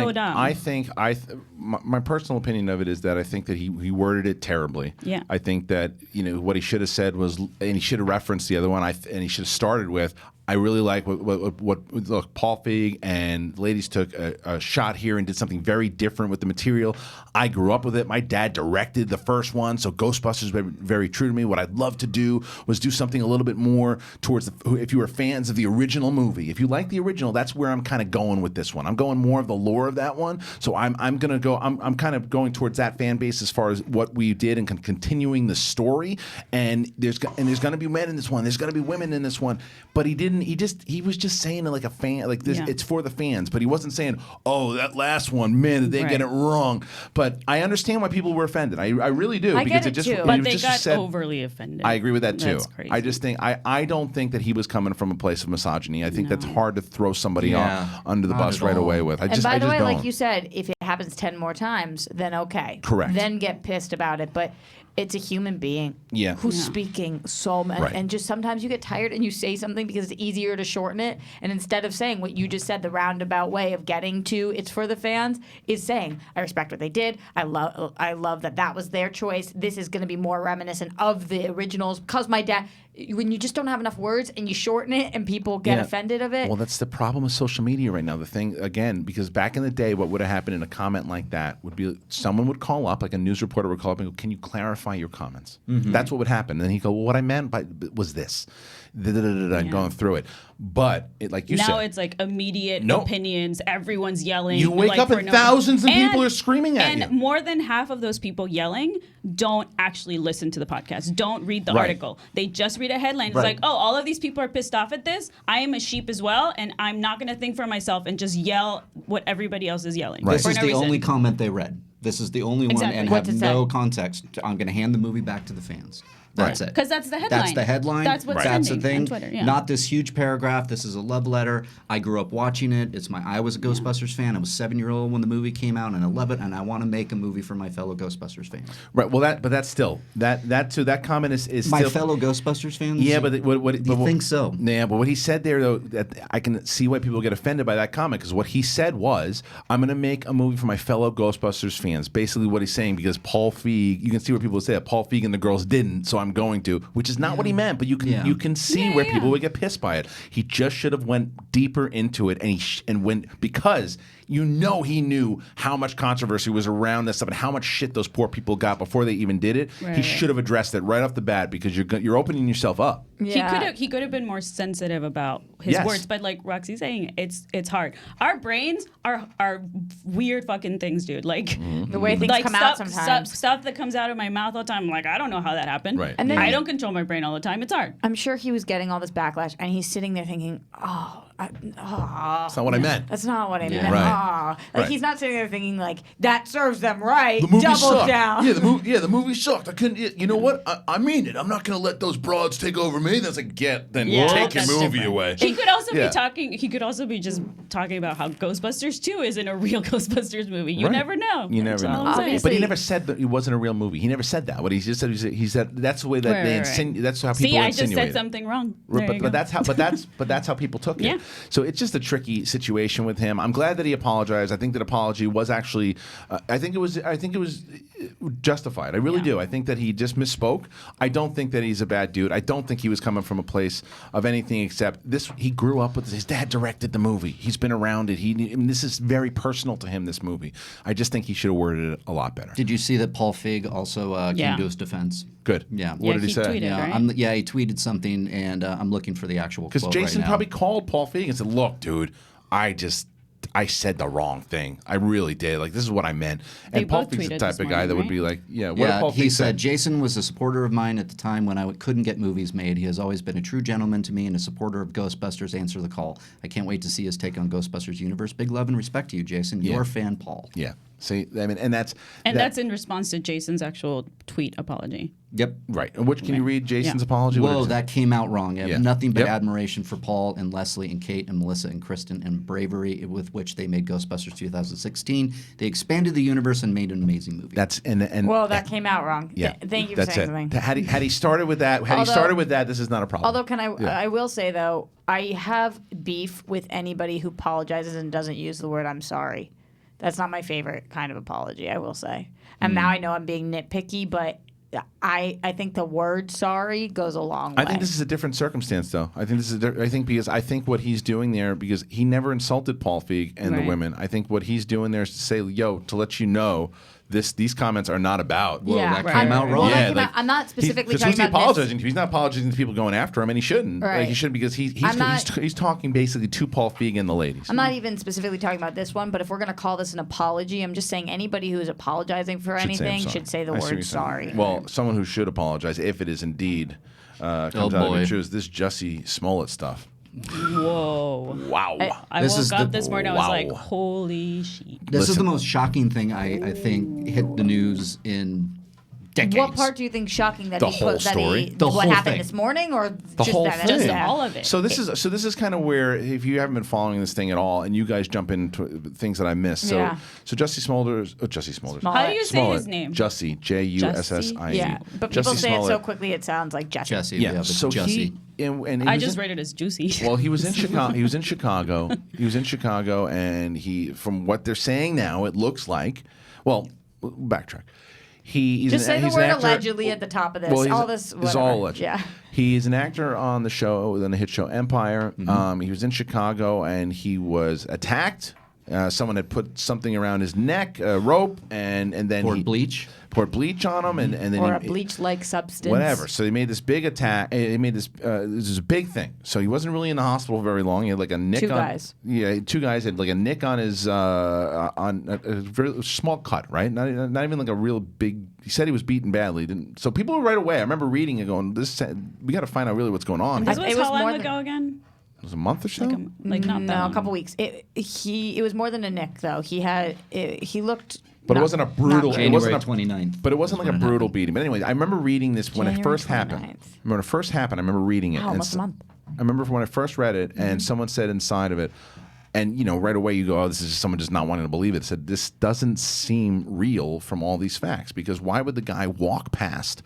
think. dumb. My personal opinion of it is that I think that he worded it terribly. Yeah. I think that what he should have said was, and he should have referenced the other one. And he should have started with, I really like what Paul Feig and ladies took a shot here and did something very different with the material. I grew up with it. My dad directed the first one, so Ghostbusters was very true to me. What I'd love to do was do something a little bit more towards if you were fans of the original movie. If you like the original, that's where I'm kind of going with this one. I'm going more of the lore of that one. So I'm kind of going towards that fan base as far as what we did and continuing the story. And there's going to be men in this one. There's going to be women in this one. But he didn't didn't. He was just saying it like a fan, like this. Yeah. It's for the fans, but he wasn't saying, "Oh, that last one, man, did they get it wrong?" But I understand why people were offended. I really do. I because get it just, too. But was they just got said, overly offended. I agree with that too. That's crazy. I just think I don't think that he was coming from a place of misogyny. I think that's hard to throw somebody under the bus right away with. And by the way, don't. like you said, if it happens 10 more times, then okay. Correct. Then get pissed about it. But it's a human being who's speaking so much. Right. And just sometimes you get tired and you say something because it's easier to shorten it. And instead of saying what you just said, the roundabout way of getting to it's for the fans, is saying, I respect what they did. I love that was their choice. This is going to be more reminiscent of the originals because my dad... When you just don't have enough words and you shorten it and people get offended of it. Well, that's the problem with social media right now. The thing, again, because back in the day, what would have happened in a comment like that would be someone would call up, like a news reporter would call up and go, "Can you clarify your comments?" That's what would happen. And then he'd go, "Well, what I meant was this." And going through it. But like you said. Now it's like immediate opinions. Everyone's yelling. You wake up and thousands of people are screaming at you. And more than half of those people yelling don't actually listen to the podcast, don't read the article. They just read a headline. It's like, oh, all of these people are pissed off at this. I am a sheep as well, and I'm not going to think for myself and just yell what everybody else is yelling. This is the only comment they read. This is the only one and have no context. I'm going to hand the movie back to the fans. That's it. Because that's the headline. That's the headline. That's what's That's the trending thing. on Twitter. Yeah. Not this huge paragraph. This is a love letter. I grew up watching it. I was a Ghostbusters fan. I was 7-year-old when the movie came out, and I love it. And I want to make a movie for my fellow Ghostbusters fans. Right. Well, that's still that comment is my still, fellow Ghostbusters fans. Yeah, but you think so? Yeah, but what he said there, though, I can see why people get offended by that comment because what he said was, "I'm going to make a movie for my fellow Ghostbusters fans." Basically, what he's saying because Paul Feig, you can see where people say that Paul Feig and the girls didn't, so I'm going to, which is not what he meant. But you can see where people would get pissed by it. He just should have went deeper into it, and went because he knew how much controversy was around this stuff and how much shit those poor people got before they even did it. He should have addressed it right off the bat because you're opening yourself up. Yeah. He could have been more sensitive about his words, but like Roxy's saying, it's hard. Our brains are weird fucking things, dude. Like the way things come out sometimes. Stuff that comes out of my mouth all the time. I'm like, I don't know how that happened. Right. And then I don't control my brain all the time. It's hard. I'm sure he was getting all this backlash, and he's sitting there thinking, that's not what I meant. That's not what I meant. Right. He's not sitting there thinking like that serves them right. The movie Double sucked. down. The movie sucked. I couldn't. You know what? I mean it. I'm not going to let those broads take over me. That's like take your movie away. He could also be talking. He could also be just talking about how Ghostbusters 2 isn't a real Ghostbusters movie. You never know. You never know. But he never said that it wasn't a real movie. He never said that. What he just said, he said that's the way that they insinuate. That's how people insinuate. See, I just said something wrong. But that's how people took it. Yeah. So it's just a tricky situation with him. I'm glad that he apologized. I think that apology was actually, I think it was justified. I really do. I think that he just misspoke. I don't think that he's a bad dude. I don't think he was coming from a place of anything except this. He grew up with this. His dad directed the movie. He's been around it. This is very personal to him. This movie. I just think he should have worded it a lot better. Did you see that Paul Feig also came to his defense? Good. Yeah. What did he say? Tweeted, right? He tweeted something, and I'm looking for the actual quote Because Jason right now. probably called Paul Feig and said, "Look, dude, I said the wrong thing. I really did. Like, this is what I meant." They And Paul both Feig's the tweeted type this of guy that morning, would be like, what did Paul he Feig said, say? "Jason was a supporter of mine at the time when I couldn't get movies made. He has always been a true gentleman to me and a supporter of Ghostbusters. Answer the call. I can't wait to see his take on Ghostbusters universe. Big love and respect to you, Jason. Your fan, Paul." Yeah. See, I mean, and that's in response to Jason's actual tweet apology. Yep. Right. And can you read Jason's apology? Whoa, that came out wrong. I have nothing but Yep. admiration for Paul and Leslie and Kate and Melissa and Kristen and bravery with which they made Ghostbusters 2016. They expanded the universe and made an amazing movie. That's and Well, that came out wrong. yeah. Thank you for That's saying it. something. Had he started with that, this is not a problem. Although, I will say though, I have beef with anybody who apologizes and doesn't use the word "I'm sorry." That's not my favorite kind of apology, I will say. And now I know I'm being nitpicky, but I think the word "sorry" goes a long way. I think this is a different circumstance, though. I think what he's doing there, because he never insulted Paul Feig and the women. I think what he's doing there is to say, to let you know, these comments are not about. Well, that came out wrong. Well, I'm not specifically talking about apologizing to. He's not apologizing to people going after him, and he shouldn't. Right. Like, he shouldn't, because he's talking basically to Paul Feig and the ladies. I'm not even specifically talking about this one, but if we're going to call this an apology, I'm just saying anybody who is apologizing for anything should say the word "sorry." Well, someone who should apologize if it is indeed comes out of the truth. This Jussie Smollett stuff. Whoa. Wow. I This woke is up the- this morning, I was like, wow. holy shit. This is the most shocking thing I think hit the news in decades. What part do you think shocking that The he whole put that story? he The what whole happened thing. this morning or The just whole that thing. Just all of it. So this is kind of where, if you haven't been following this thing at all, and you guys jump into things that I missed. So Yeah. so Jussie Smollett. How do you say his name? Jussie, Jussie. Yeah, but people Jussie say it so Smollett. quickly it sounds like Jesse. Jesse, Yeah. but So Jussie. he and he I was just in- read it as juicy. Well, he was in Chicago. He was in Chicago. He was in Chicago, and he, from what they're saying now, it looks like. Well, backtrack. He's Just say the he's word an actor. allegedly at the top of this. Well, all this, it's whatever. all alleged. Yeah. He's an actor on the show, on the hit show Empire. He was in Chicago, and he was attacked. Someone had put something around his neck, a rope, and then Poured bleach. poured bleach on him, and then Or a he, bleach-like substance. whatever. So they made this big attack. He made this. This is a big thing. So he wasn't really in the hospital very long. He had like a nick. Two on, guys. Yeah, two guys had like a nick on his on a very small cut, right? Not even like a real big. He said he was beaten badly. Didn't. So people were right away. I remember reading it, going, "This we got to find out really what's going on." This It was it was how more long than- ago again? was a month or so. Like not that No, long. a couple weeks. It was more than a nick though. He looked. But it not- wasn't a brutal. not It wasn't January a 29th. But it wasn't like a when it brutal happened. beating. But anyway, I remember reading this when it January first happened. 29th. When it first happened, I remember reading it. Wow, and almost a month. I remember when I first read it, and someone said inside of it, and right away you go, "Oh, this is just someone just not wanting to believe it." Said this doesn't seem real from all these facts, because why would the guy walk past?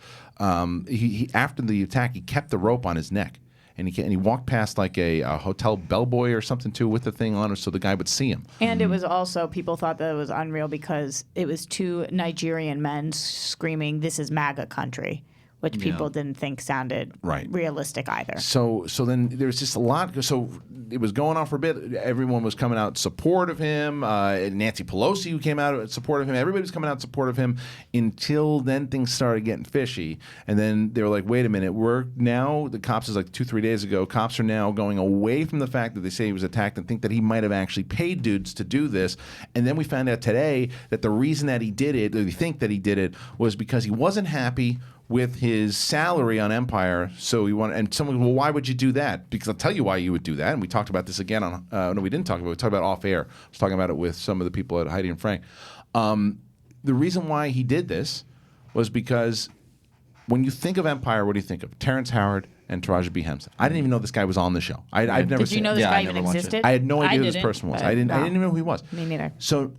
He after the attack, he kept the rope on his neck. And he walked past like a hotel bellboy or something too with the thing on it, so the guy would see him. And it was also, people thought that it was unreal because it was two Nigerian men screaming, "This is MAGA country," which people didn't think sounded Right. realistic either. So then there's just a lot. So it was going on for a bit. Everyone was coming out in support of him. Nancy Pelosi, who came out in support of him. Everybody was coming out in support of him until then things started getting fishy. And then they were like, wait a minute. The cops is like 2-3 days ago. Cops are now going away from the fact that they say he was attacked and think that he might have actually paid dudes to do this. And then we found out today that the reason that he did it, or they think that he did it, was because he wasn't happy with his salary on Empire, so he wanted. And someone, well, why would you do that? Because I'll tell you why you would do that. And we talked about this again on. No, we didn't talk about it. We talked about it off air. I was talking about it with some of the people at Heidi and Frank. The reason why he did this was because when you think of Empire, what do you think of? Terrence Howard and Taraji B. Henson. I didn't even know this guy was on the show. I've never Did seen. you know this Yeah, guy I even never watched it. existed? I had no I idea who this didn't. person was. But I didn't no. even know who he was. Me neither. So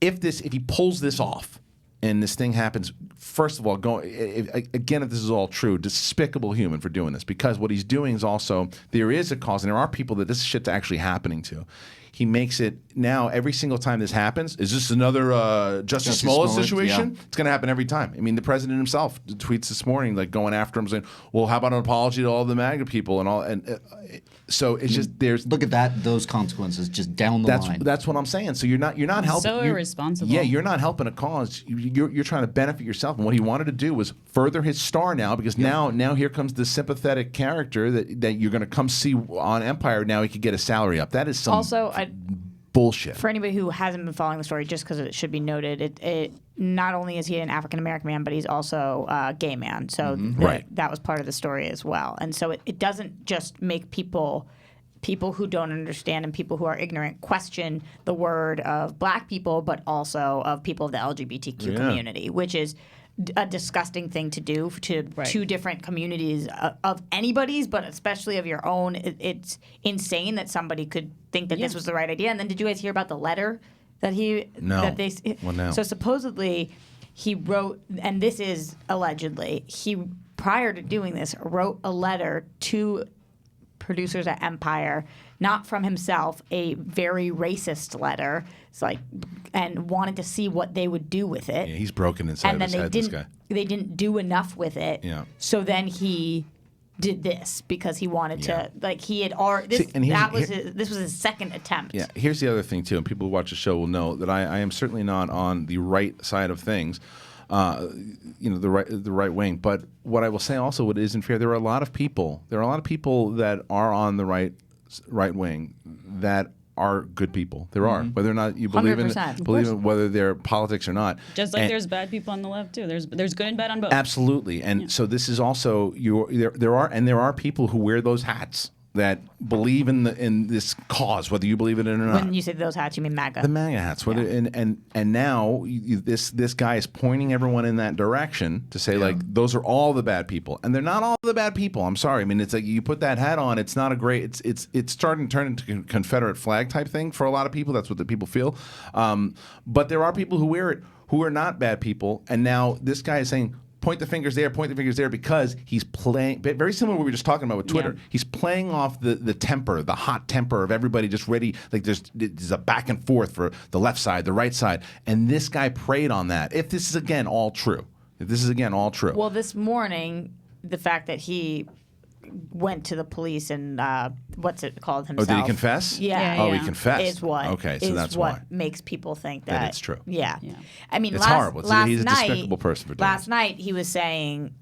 if he pulls this off and this thing happens, first of all, if this is all true, despicable human for doing this, because what he's doing is also, there is a cause, and there are people that this shit's actually happening to. He makes it now every single time this happens. Is this another Jussie Smollett situation? Yeah. It's going to happen every time. I mean, the president himself tweets this morning, like going after him, saying, "Well, how about an apology to all the MAGA people and all?" And so it's just there's Look at that; those consequences just down the line. that's what I'm saying. So you're not helping. So irresponsible. Yeah, you're not helping a cause. You're trying to benefit yourself. And what he wanted to do was further his star now, because now here comes the sympathetic character that you're going to come see on Empire. Now he could get a salary up. That is some Also, bullshit. for anybody who hasn't been following the story, just because it should be noted, it not only is he an African American man, but he's also a gay man. So Right. that was part of the story as well. And so it doesn't just make people who don't understand and people who are ignorant question the word of black people, but also of people of the LGBTQ community, which is a disgusting thing to do to two different communities of anybody's, but especially of your own. It's insane that somebody could think that this was the right idea. And then did you guys hear about the letter that Well, no. So supposedly he wrote, and this is allegedly, he, prior to doing this, wrote a letter to producers at Empire, not from himself, a very racist letter. It's like, and wanted to see what they would do with it. Yeah, he's broken inside And of then his head. This guy. they didn't do enough with it. Yeah. So then he did this because he wanted Yeah. to, like, he had already. See, and This was his second attempt. Yeah, here's the other thing too, and people who watch the show will know that I am certainly not on the right side of things, the right wing. But what I will say also, what isn't fair, there are a lot of people that are on the right wing that are good people. There are, whether or not you believe 100%. in whether they're politics or not. Just like And- there's bad people on the left too. There's good and bad on both. Absolutely, and so this is also there are people who wear those hats. that believe in this cause, whether you believe in it or not. When you say those hats, you mean MAGA? The MAGA hats. Whether and now this guy is pointing everyone in that direction to say like those are all the bad people, and they're not all the bad people. I'm sorry. I mean, it's like you put that hat on. It's not a great. It's starting to turn into a Confederate flag type thing for a lot of people. That's what the people feel. But there are people who wear it who are not bad people, and now this guy is saying, point the fingers there, because he's playing very similar to what we were just talking about with Twitter. Yeah. He's playing off the temper, the hot temper of everybody just ready. Like there's a back and forth for the left side, the right side, and this guy preyed on that. If this is again all true, Well, this morning, the fact that he went to the police and what's it called himself? Oh, did he confess? Yeah. Oh, he confessed. Is what? Okay, so that's what why. Makes people think that it's true. Yeah. I mean, it's horrible. He's a despicable person for doing last night he was saying,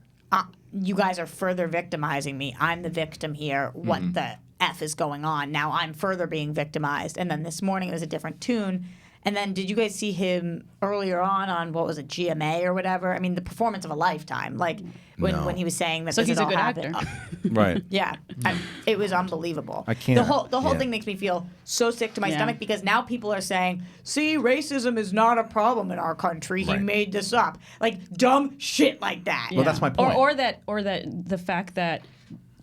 "You guys are further victimizing me. I'm the victim here. What the F is going on? Now I'm further being victimized." And then this morning it was a different tune. And then did you guys see him earlier on what was it, GMA or whatever? I mean, the performance of a lifetime. Like when he was saying that so this he's had a all good happened. actor. Right. Yeah. It was unbelievable. I can't. The whole thing makes me feel so sick to my stomach because now people are saying, "See, racism is not a problem in our country. He made this up." Like dumb shit like that. Well, that's my point. Or that the fact that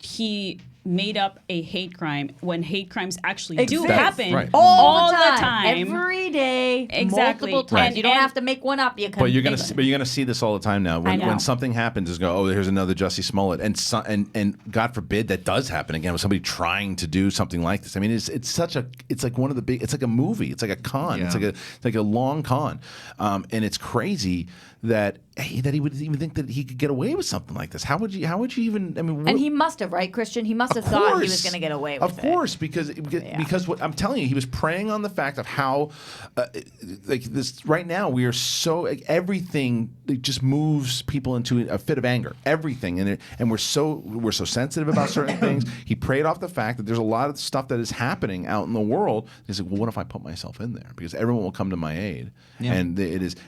he made up a hate crime when hate crimes actually do happen all the time, every day, multiple times. Right. You don't have to make one up. You can. But you're gonna see this all the time now. When something happens, is go, oh, here's another Jussie Smollett, and God forbid that does happen again with somebody trying to do something like this. I mean, it's like one of the big. It's like a movie. It's like a con. Yeah. It's like a long con, and it's crazy that he would even think that he could get away with something like this. How would you even? I mean, and he must have, right, Christian? He must have thought he was going to get away with it. Of course, because what I'm telling you, he was preying on the fact of how, like this right now, we are so everything just moves people into a fit of anger. Everything, and we're so sensitive about certain things. He preyed off the fact that there's a lot of stuff that is happening out in the world. He's like, well, what if I put myself in there? Because everyone will come to my aid, and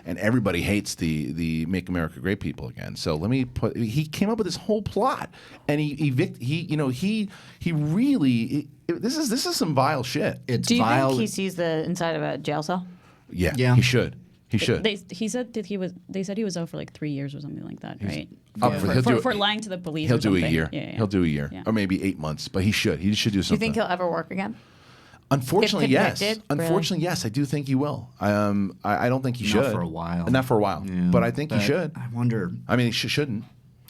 everybody hates the Make America Great people again. So let me put. He came up with this whole plot, and he really. This is some vile shit. Do you think he sees the inside of a jail cell? Yeah. He should. He should. They said he was out for like 3 years or something like that, right? For lying to the police. He'll or do a something. year. Yeah. He'll do a year, or maybe 8 months. But he should. He should do something. Do you think he'll ever work again? Unfortunately, yes. Really? Unfortunately, yes. I do think he will. I don't think he should. Not for a while. Not for a while. Yeah, but I think he should. I wonder. I mean, he shouldn't.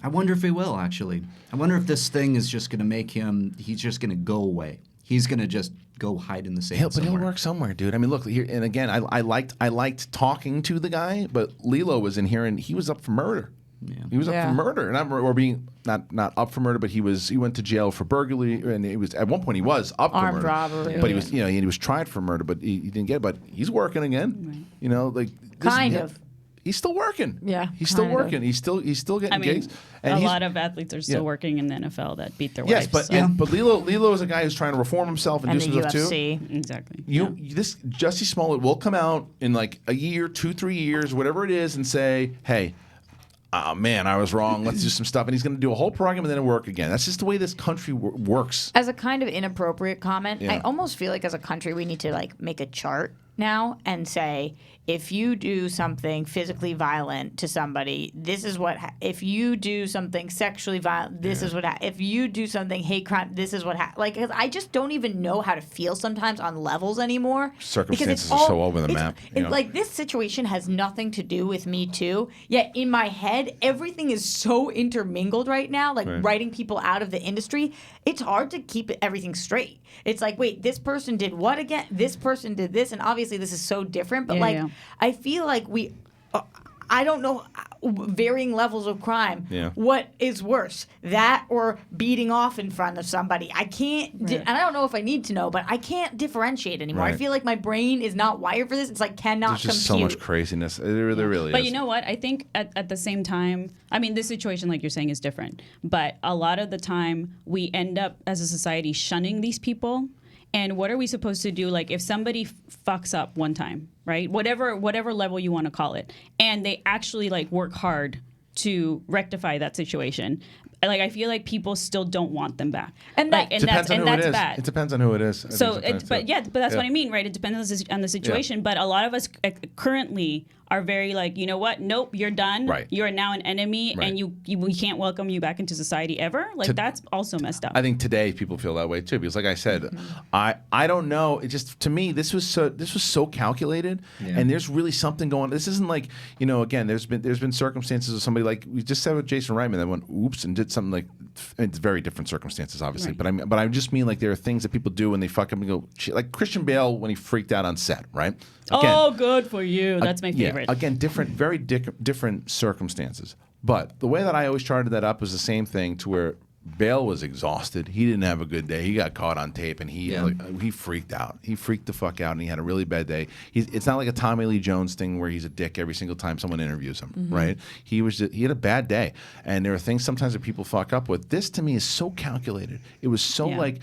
I wonder if he will, actually. I wonder if this thing is just going to make him, he's just going to go away. He's going to just go hide in the sand But he'll work somewhere, dude. I mean, look, here, and again, I liked talking to the guy, but Lilo was in here, and he was up for murder. Yeah. He was up for murder, or being not up for murder, but he went to jail for burglary, and he was at one point he was up for murder, robbery, but he was he was tried for murder, but he didn't get it. But he's working again, like kind of. He's still working. Yeah, he's still working. He's still getting gigs. And a lot of athletes are still working in the NFL that beat their wives. Yes, but Lilo is a guy who's trying to reform himself and do some stuff too. Exactly. This Jussie Smollett will come out in like a year, 2-3 years, whatever it is, and say, "Hey, oh man, I was wrong. Let's do some stuff." And he's going to do a whole program and then work again. That's just the way this country works. As a kind of inappropriate comment, I almost feel like as a country we need to like make a chart now and say, if you do something physically violent to somebody, this is what. If you do something sexually violent, this is what. If you do something hate crime, this is what. Like, cause I just don't even know how to feel sometimes on levels anymore. Circumstances are so over the map. Like this situation has nothing to do with Me Too. Yet in my head, everything is so intermingled right now. Like writing people out of the industry, it's hard to keep everything straight. It's like, wait, this person did what again? This person did this, and obviously this is so different. But I feel like I don't know, varying levels of crime. Yeah. What is worse, that or beating off in front of somebody? I can't, and I don't know if I need to know, but I can't differentiate anymore. I feel like my brain is not wired for this. It's like cannot compute. There's just so much craziness. There really is. But you know what? I think at the same time, I mean, this situation, like you're saying, is different. But a lot of the time, we end up as a society shunning these people. And what are we supposed to do? Like if somebody fucks up one time, right? Whatever level you want to call it, and they actually like work hard to rectify that situation. like I feel like people still don't want them back, and like, that depends on who that's it is. bad. It depends on who it is. So, but that's what I mean, right? It depends on the situation. But a lot of us currently are very like, you know what? Nope, you're done. Right. You are now an enemy, Right. and we can't welcome you back into society ever. Like that's also messed up. I think today people feel that way too, because like I said, I don't know. It just, to me, this was so calculated, and there's really something going. This isn't like, again, there's been circumstances of somebody like we just said with Jason Reitman that went oops and did something like, it's very different circumstances obviously, Right. but I just mean like there are things that people do when they fuck up and go shit, like Christian Bale when he freaked out on set, right? Again, oh, good for you. That's my favorite. Yeah, again, very different circumstances. But the way that I always charted that up was the same thing to where Bale was exhausted. He didn't have a good day. He got caught on tape, and he freaked out. He freaked the fuck out, and he had a really bad day. It's not like a Tommy Lee Jones thing where he's a dick every single time someone interviews him, right? He had a bad day, and there are things sometimes that people fuck up with. This to me is so calculated. It was so like.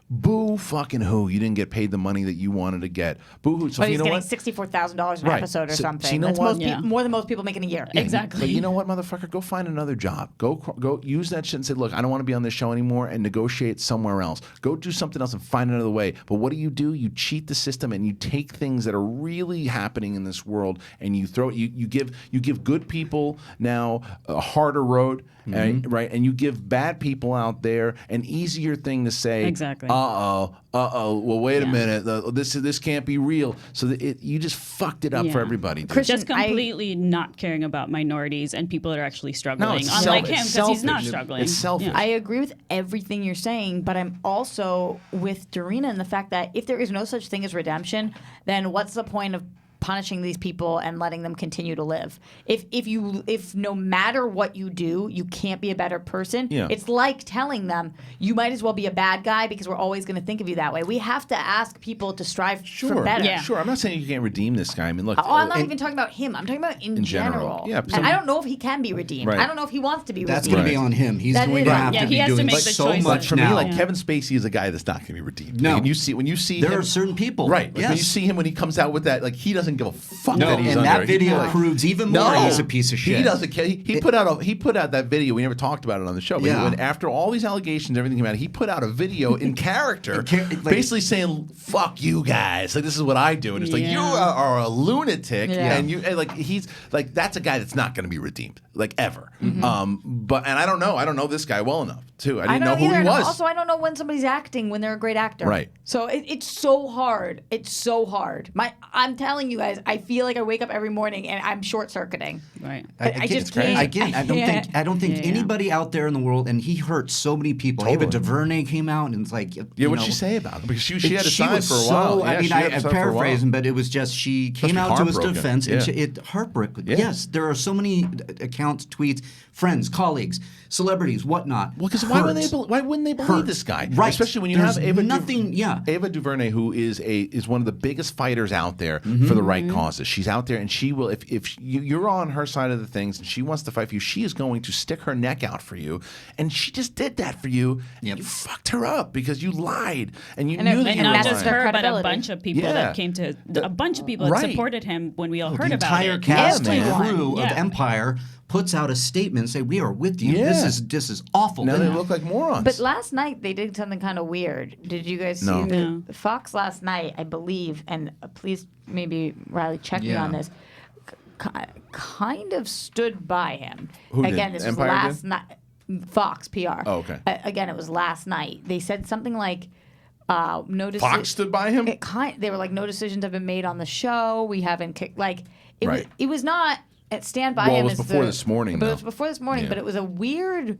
Boo fucking who. You didn't get paid the money that you wanted to get. Boo hoo. So but he's you know getting what? $64,000 an episode or something. So you know That's what? more than most people make in a year. Exactly. But you know what, motherfucker? Go find another job. Go use that shit and say, look, I don't want to be on this show anymore, and negotiate somewhere else. Go do something else and find another way. But what do? You cheat the system, and you take things that are really happening in this world, and you throw you give good people now a harder road, right? And you give bad people out there an easier thing to say. Exactly. Well, wait a minute. This can't be real. So you just fucked it up for everybody. Dude. Christian, Just completely not caring about minorities and people that are actually struggling. it's Unlike selfish. him, It's because he's not selfish. struggling. It's selfish. I agree with everything you're saying, but I'm also with Dorina in the fact that if there is no such thing as redemption, then what's the point of punishing these people and letting them continue to live? If no matter what you do, you can't be a better person, it's like telling them you might as well be a bad guy because we're always going to think of you that way. We have to ask people to strive for better. Sure. I'm not saying you can't redeem this guy. I mean, look. I'm not even talking about him. I'm talking about in general. Yeah, and I don't know if he can be redeemed. Right. I don't know if he wants to be That's redeemed. going to be on him. He's That going is- to have Yeah, to he be has to doing make the so choice. much For now. me, like Kevin Spacey is a guy that's not going to be redeemed. No. Like, when you see There him, are certain people. right? Like Yes. when you see him when he comes out with that, like he doesn't give a fuck No, that he's and under. that video proves even more he's a piece of shit. He doesn't care. He put out that video. We never talked about it on the show. But when after all these allegations, everything came out, he put out a video in character, basically saying "fuck you guys." Like this is what I do, and it's like you are a lunatic, and he's like that's a guy that's not going to be redeemed like ever. But I don't know this guy well enough too. I didn't know who either, he and was. Also, I don't know when somebody's acting when they're a great actor. Right. So it's so hard. It's so hard. I'm telling you guys, I feel like I wake up every morning and I'm short circuiting. Right. I just can't. I don't think anybody out there in the world, and he hurt so many people. Ava DuVernay came out and it's like, what'd she say about him? Because she had a she sign was for a while. I mean, I'm paraphrasing, but it was just she came out to his defense, and it heartbroken. Yeah. Yes, there are so many accounts, tweets, friends, colleagues, celebrities, whatnot. Well, because why wouldn't they believe this guy? Right. Especially when you There's have Ava Ava DuVernay, who is one of the biggest fighters out there for the right causes. She's out there, and she will. If you're on her side of the things, and she wants to fight for you, she is going to stick her neck out for you. And she just did that for you. You fucked her up because you lied, and you knew that and you were not lying. just her, but a bunch of people that came to a bunch of people that supported him when we all heard the about entire it. cast and crew of Empire puts out a statement and say, we are with you. Yeah. This is awful. Now they look like morons. But last night they did something kind of weird. Did you guys see the Fox last night? I believe, and please maybe Riley check me on this. Kind of stood by him. Who Again, did? this Empire was last did? night. Fox PR. Oh, okay. Again, it was last night. They said something like, "No decision." Fox stood by him. They were like, "No decisions have been made on the show. We haven't kicked." Like Right. it was not stand by Well, it him. was before this morning, But though. it was before this morning. Yeah. But it was a weird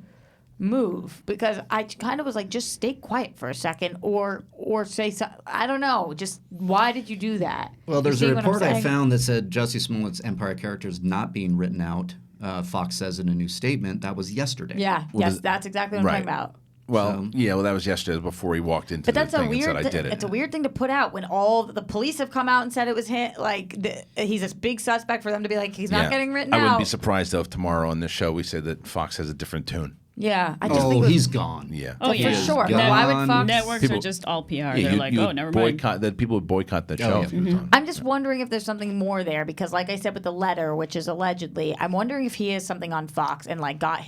move because I kind of was like, just stay quiet for a second, or say something. I don't know. Just why did you do that? Well, there's You a see what I'm report I saying? found that said Jussie Smollett's Empire character is not being written out. Fox says in a new statement that was yesterday. Yeah. Yes, that's exactly what I'm talking about. Well, that was yesterday before he walked into But the that's thing a and weird. said, I did it. It's a weird thing to put out when all the police have come out and said it was him. Like he's a big suspect for them to be like he's not getting written out. I wouldn't be surprised though if tomorrow on this show we say that Fox has a different tune. Yeah, I just think he's gone. Yeah. for sure. gone. Why would Fox? Networks are just all PR. Yeah, They're like, oh, never mind. That people would boycott that show. yeah. if it was on. I'm just wondering if there's something more there because, like I said, with the letter, which is allegedly, I'm wondering if he has something on Fox and like got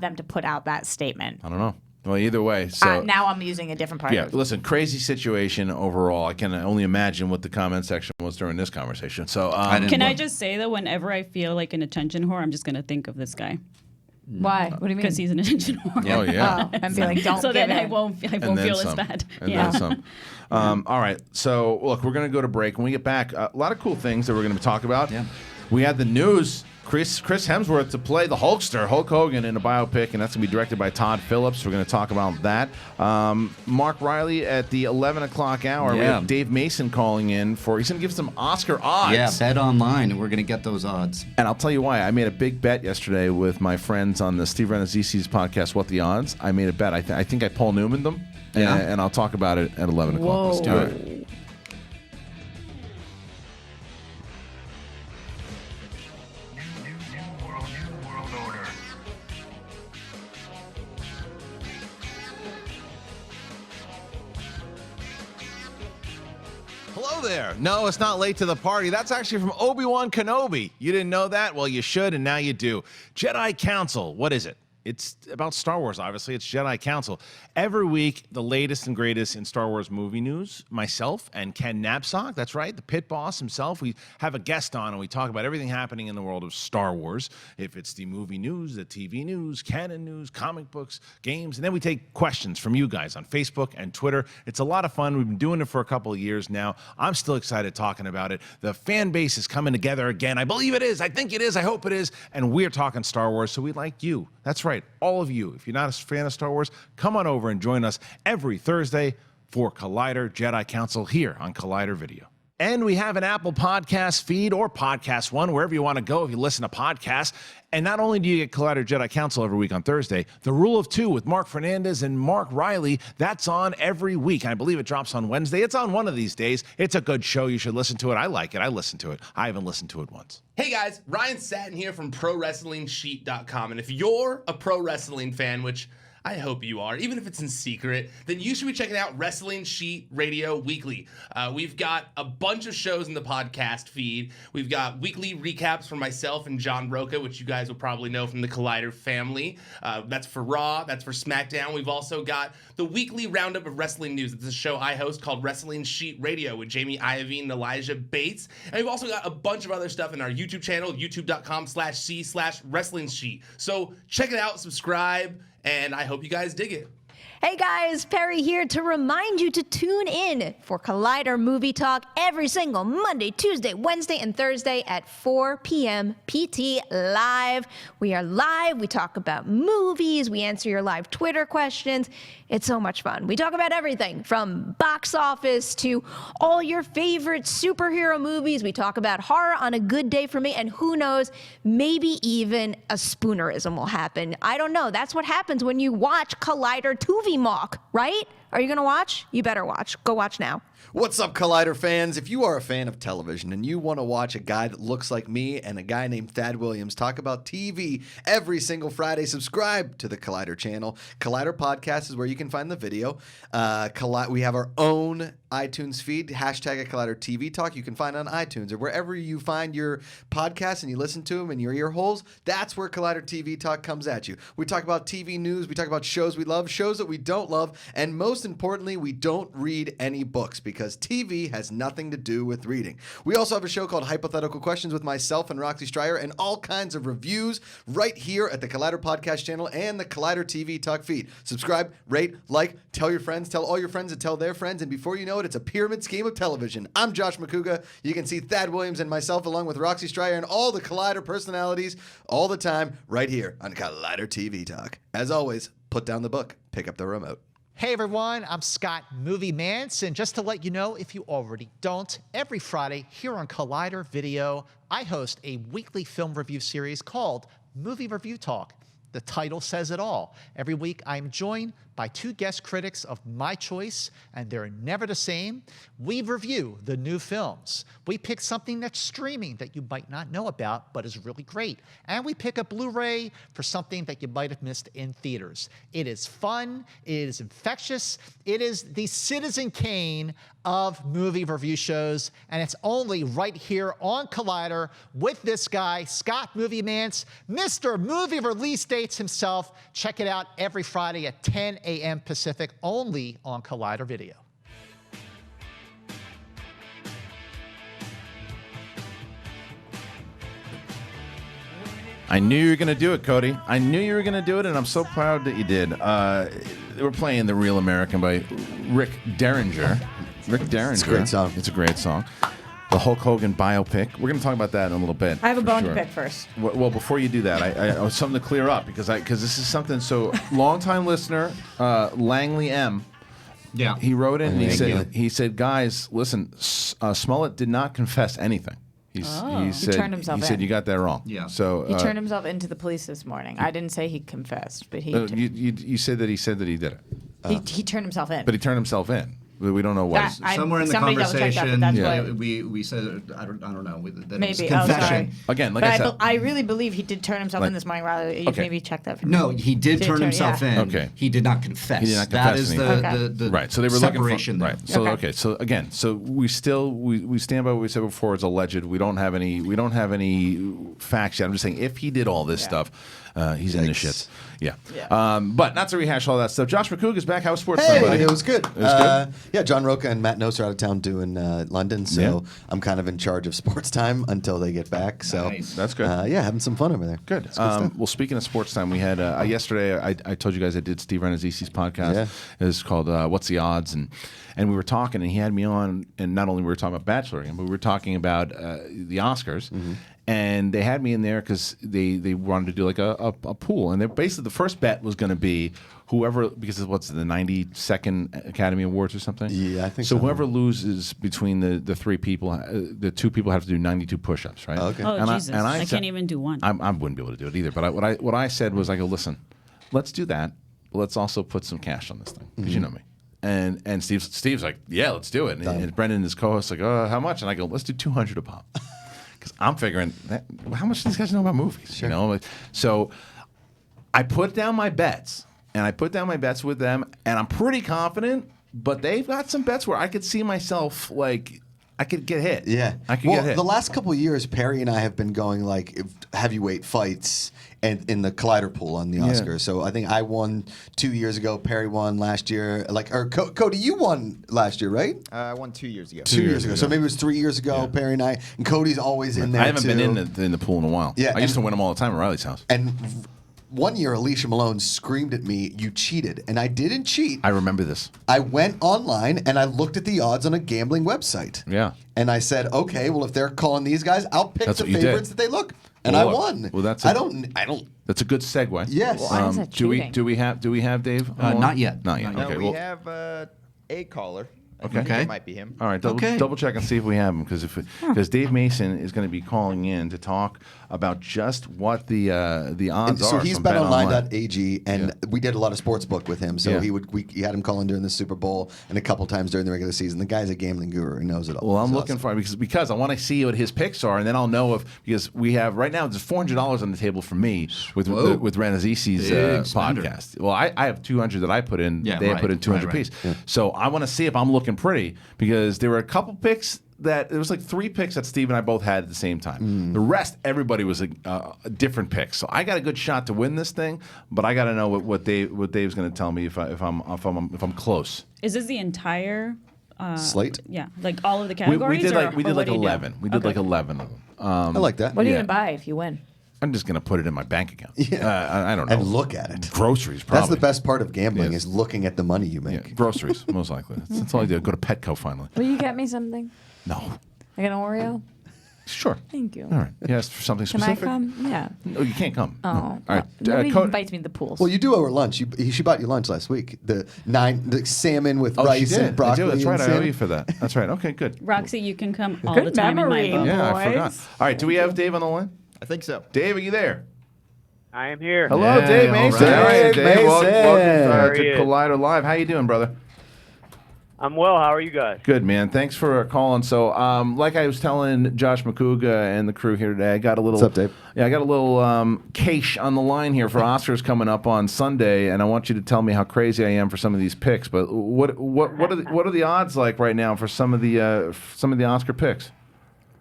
them to put out that statement. I don't know. Well, either way, so Now I'm using a different part. yeah. Listen, crazy situation overall. I can only imagine what the comment section was during this conversation. So Can I just say that whenever I feel like an attention whore, I'm just gonna think of this guy Why? What do you mean? because he's an attention whore. Oh yeah. And be like, don't. So give then I in. won't And feel then as some. bad. And Yeah. then some. All right. So, look, we're going to go to break. When we get back, a lot of cool things that we're going to talk about. Yeah. We had the news. Chris Hemsworth to play the Hulkster, Hulk Hogan, in a biopic, and that's going to be directed by Todd Phillips. We're going to talk about that. Mark Riley at the 11 o'clock hour. We Yeah. have Dave Mason calling in for, he's going to give some Oscar odds. Yeah, bet online, and we're going to get those odds. And I'll tell you why. I made a big bet yesterday with my friends on the Steve Renazzisi's podcast, What the Odds. I made a bet. I think I Paul Newman'd them. Yeah. And I'll talk about it at 11 o'clock. Let's do it. Hello there. No, it's not late to the party. That's actually from Obi-Wan Kenobi. You didn't know that? Well, you should, and now you do. Jedi Council. What is it? It's about Star Wars, obviously. It's Jedi Council. Every week, the latest and greatest in Star Wars movie news. Myself and Ken Knapsack, that's right, the pit boss himself. We have a guest on, and we talk about everything happening in the world of Star Wars. If it's the movie news, the TV news, canon news, comic books, games. And then we take questions from you guys on Facebook and Twitter. It's a lot of fun. We've been doing it for a couple of years now. I'm still excited talking about it. The fan base is coming together again. I believe it is. I think it is. I hope it is. And we're talking Star Wars, so we like you. That's right. All of you. If you're not a fan of Star Wars, come on over and join us every Thursday for Collider Jedi Council here on Collider Video. And we have an Apple Podcast feed or Podcast One, wherever you want to go if you listen to podcasts. And not only do you get Collider Jedi Council every week on Thursday, The Rule of Two with Mark Fernandez and Mark Riley, that's on every week. And I believe it drops on Wednesday. It's on one of these days. It's a good show. You should listen to it. I like it. I listen to it. I haven't listened to it once. Hey guys, Ryan Satin here from ProWrestlingSheet.com. And if you're a pro wrestling fan, which I hope you are, even if it's in secret, then you should be checking out Wrestling Sheet Radio Weekly. We've got a bunch of shows in the podcast feed. We've got weekly recaps from myself and John Roca, which you guys will probably know from the Collider family. That's for Raw, that's for SmackDown. We've also got the weekly roundup of wrestling news. It's a show I host called Wrestling Sheet Radio with Jamie Iovine and Elijah Bates. And we've also got a bunch of other stuff in our YouTube channel, youtube.com/c/wrestling sheet. So check it out, subscribe, and I hope you guys dig it. Hey guys, Perry here to remind you to tune in for Collider Movie Talk every single Monday, Tuesday, Wednesday, and Thursday at 4 p.m. PT Live. We are live. We talk about movies. We answer your live Twitter questions. It's so much fun. We talk about everything from box office to all your favorite superhero movies. We talk about horror on a good day for me, and who knows, maybe even a spoonerism will happen. I don't know. That's what happens when you watch Collider Tuvi Mock, right? Are you going to watch? You better watch. Go watch now. What's up, Collider fans? If you are a fan of television and you want to watch a guy that looks like me and a guy named Thad Williams talk about TV every single Friday, subscribe to the Collider channel. Collider Podcast is where you can find the video. We have our own iTunes feed, hashtag at Collider TV Talk. You can find on iTunes or wherever you find your podcasts and you listen to them in your ear holes. That's where Collider TV Talk comes at you. We talk about TV news. We talk about shows we love, shows that we don't love, and most importantly, we don't read any books because TV has nothing to do with reading. We also have a show called Hypothetical Questions with myself and Roxy Stryer and all kinds of reviews right here at the Collider Podcast channel and the Collider TV Talk feed. Subscribe, rate, like, tell your friends, tell all your friends to tell their friends, and before you know it, it's a pyramid scheme of television. I'm Josh Makuga. You can see Thad Williams and myself along with Roxy Stryer and all the Collider personalities all the time right here on Collider TV Talk. As always, put down the book, pick up the remote. Hey everyone, I'm Scott Movie Mance, and just to let you know, if you already don't, every Friday here on Collider Video, I host a weekly film review series called Movie Review Talk. The title says it all. Every week I'm joined by two guest critics of my choice, and they're never the same. We review the new films. We pick something that's streaming that you might not know about, but is really great. And we pick a Blu-ray for something that you might have missed in theaters. It is fun. It is infectious. It is the Citizen Kane of movie review shows, and it's only right here on Collider with this guy, Scott Movie Mance, Mr. Movie Release Dates himself. Check it out every Friday at 10 a.m. Pacific, only on Collider Video. I knew you were going to do it, Cody. I knew you were going to do it, and I'm so proud that you did. We're playing The Real American by Rick Derringer. Rick Derringer. It's a great song. It's a great song. The Hulk Hogan biopic. We're going to talk about that in a little bit. I have a for bone sure. to pick first. Well, before you do that, I have something to clear up because this is something. So, longtime listener, Langley M. Yeah. He wrote in and Thank he said, guys, listen, Smollett did not confess anything. He turned himself He said in. you got that wrong. Yeah. So He turned himself into the police this morning. I didn't say he confessed, but he you said that he did it, he turned himself in. but he turned himself in. We don't know what. Somewhere in the somebody double-checked that, conversation, but that's what- we said I don't know that it was Maybe. confession. Again, like but I said, I really believe he did turn himself in this morning. Rather, you Okay. maybe check that for me. No, he did turn himself in. Okay. He did not confess. He did not That confess is anything. the right. So they were separation looking for, there. right. So okay. So again, we stand by what we said before. It's alleged. We don't have any facts yet. I'm just saying if he did all this stuff, he's in the shits. Yeah. But not to rehash all that stuff. Josh McCoog is back. How was sports? Hey, buddy? it was good. It was good. Yeah, John Roca and Matt Noce are out of town doing London, so I'm kind of in charge of sports time until they get back. So That's good. Yeah, having some fun over there. Good. Stuff. Well, speaking of sports time, we had yesterday. I told you guys I did Steve Renazzisi's podcast. Yeah. It's called "What's the Odds?" and we were talking, and he had me on, and not only were we talking about Bachelor, but we were talking about the Oscars. Mm-hmm. And they had me in there because they wanted to do like a pool, and basically the first bet was going to be whoever, because what's the 92nd Academy Awards or something. Yeah, I think so. So whoever loses between the three people, the two people have to do 92 push-ups, right? Okay. Oh, And Jesus. I said- can't even do one. I wouldn't be able to do it either. But what I said was, I go, listen, let's do that. But let's also put some cash on this thing because you know me. And Steve's like, yeah, let's do it. And Brendan, his co-host, like, oh, how much? And I go, let's do 200 a pop. Because I'm figuring, how much do these guys know about movies? Sure. You know, so I put down my bets, and I put down my bets with them, and I'm pretty confident. But they've got some bets where I could see myself like I could get hit. Yeah, I could get hit. The last couple of years, Perry and I have been going like heavyweight fights and in the Collider pool on the Oscars. So I think I won 2 years ago. Perry won last year. Cody, you won last year, right? I won 2 years ago. 2 years ago. So maybe it was 3 years ago. Perry and I, and Cody's always in there. I haven't too. been in the pool in a while. Yeah, I used to win them all the time at Riley's house. And one year, Alicia Malone screamed at me, "You cheated," and I didn't cheat. I remember this. I went online and I looked at the odds on a gambling website. Yeah. And I said, okay, well, if they're calling these guys, I'll pick That's the what you did. favorites that they look. And Well, I look, won. well, that's I don't. That's a good segue. Yes. Why is that do we cheating? have Dave? Not yet. Not yet. No, Okay. we Well, have a caller. I Okay. think it might be him. all right. Double check and see if we have him because Dave Mason is going to be calling in to talk about just what the odds So are. he's from betonline.ag, and we did a lot of sports book with him. So Yeah. he had him calling during the Super Bowl and a couple times during the regular season. The guy's a gambling guru. He knows it all. Well, I'm It's looking awesome. for because I want to see what his picks are, and then I'll know because we have right now there's $400 on the table for me with Renazzisi's Big spender. podcast. Well, I have 200 that I put in. Yeah, they right, put in 200 right. piece. So I want to see if I'm looking pretty because there were a couple picks that there was like 3 picks that Steve and I both had at the same time. The rest, everybody was a different pick. So I got a good shot to win this thing, but I got to know what Dave's going to tell me if I'm close. Is this the entire Slate? Yeah, like all of the categories. We did like or what do you do? 11. We did like 11 of them. I like that. What are you Yeah. gonna buy if you win? I'm just going to put it in my bank account. Yeah. I don't know. And look at it. Groceries, probably. That's the best part of gambling Yes. is looking at the money you make. Yeah, groceries, most likely. That's all I do. Go to Petco finally. Will you get me something? No. Like an Oreo? Sure. Thank you. All right. Yes, for something Can specific. I come? Yeah. No, you can't come. Oh. No. All right. Nobody Cody- invites me to the pools. Well, you do owe her lunch. She bought you lunch last week. The salmon with Oh, she rice did. and broccoli. I do. That's right. and I owe salmon. you for that. That's right. Okay, good. Roxy, you can come all Good the time memory. in my book. Yeah, I boys. forgot. All right. Do we have Dave on the line? I think so. Dave, are you there? I am here. Hello, Dave Mason. right. How are you, Dave Dave? Welcome Mason. How are to you? Collider Live. How you doing, brother? I'm well. How are you guys? Good, man. Thanks for calling. So, like I was telling Josh McCouga and the crew here today, I got a little. What's up, Dave? Yeah, I got a little cache on the line here for Oscars coming up on Sunday, and I want you to tell me how crazy I am for some of these picks. But what are the odds like right now for some of the Oscar picks?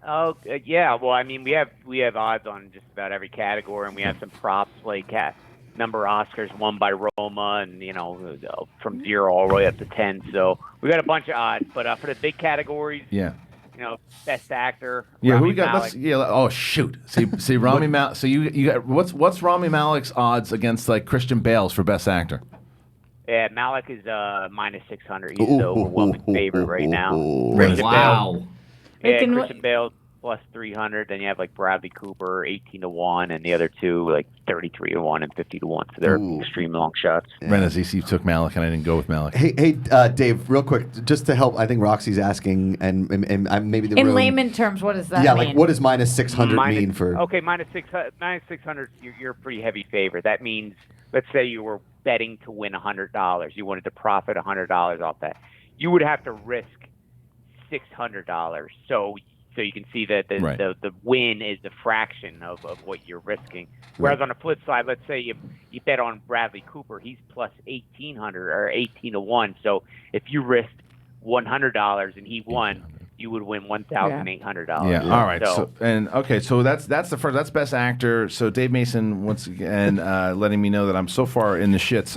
Oh, yeah. Well, I mean, we have odds on just about every category, and we have some props like number of Oscars won by Roma, and from 0 all the way up to 10. So we got a bunch of odds. But for the big categories, Yeah. Best actor. Yeah, Rami who we got? Malek. Oh shoot! See, Rami Malek. So you got what's Rami Malek's odds against like Christian Bale's for Best Actor? Yeah, Malek is minus 600. He's the overwhelming favorite right now. Wow. Yeah, Christian Bale plus 300. Then you have like Bradley Cooper 18-1, and the other two like 33-1 and 50-1. So they're extreme long shots. Renazizi took Malek, and I didn't go with Malek. Hey, Dave, real quick, just to help, I think Roxy's asking, and maybe the In room. layman terms, what does that Yeah, mean? like what does minus 600 mean for? Okay, minus 600. You're a pretty heavy favorite. That means, let's say you were betting to win $100. You wanted to profit $100 off that. You would have to risk $600. So you can see that the win is the fraction of what you're risking. Whereas on the flip side, let's say you bet on Bradley Cooper, he's plus 1,800 or 18-1. So if you risked $100 and he won, you would win $1,800. Yeah. All right. So that's the first. That's Best Actor. So Dave Mason once again letting me know that I'm so far in the shits.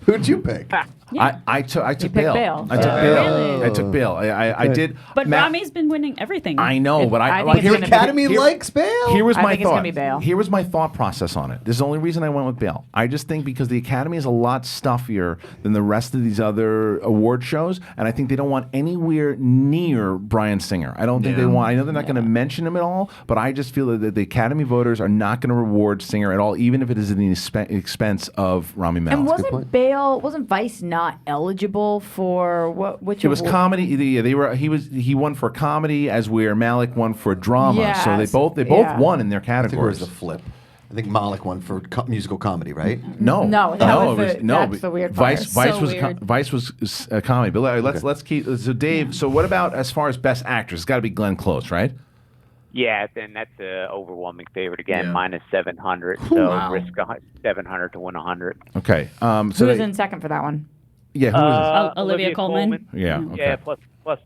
Who'd you pick? I took Bale. Bale. I took Bale. I took Bale. I did. But Rami's been winning everything. I know, but I think Your Academy likes Bale. Here was I my think it's thought. gonna be Bale. Here was my thought process on it. This is the only reason I went with Bale. I just think because the Academy is a lot stuffier than the rest of these other award shows, and I think they don't want anywhere near Bryan Singer. I don't think they want. I know they're not going to mention him at all, but I just feel that the Academy voters are not going to reward Singer at all, even if it is at the expense of Rami Malek. And wasn't Vice not eligible for which It was award? comedy. Yeah, he won for comedy, as where Malik won for drama. Yes, So they both yeah. won in their I think it categories. was the flip. I think Malik won for musical comedy, right? No, that's the weird part. Vice was a comedy. But let's keep. So Dave, so what about as far as Best Actress? It's got to be Glenn Close, right? Yeah, then that's an overwhelming favorite again, minus 700. So risk 700 to win 100. Okay. Who was in second for that one? Yeah, who was it? Olivia Colman. Yeah. Okay. Yeah, plus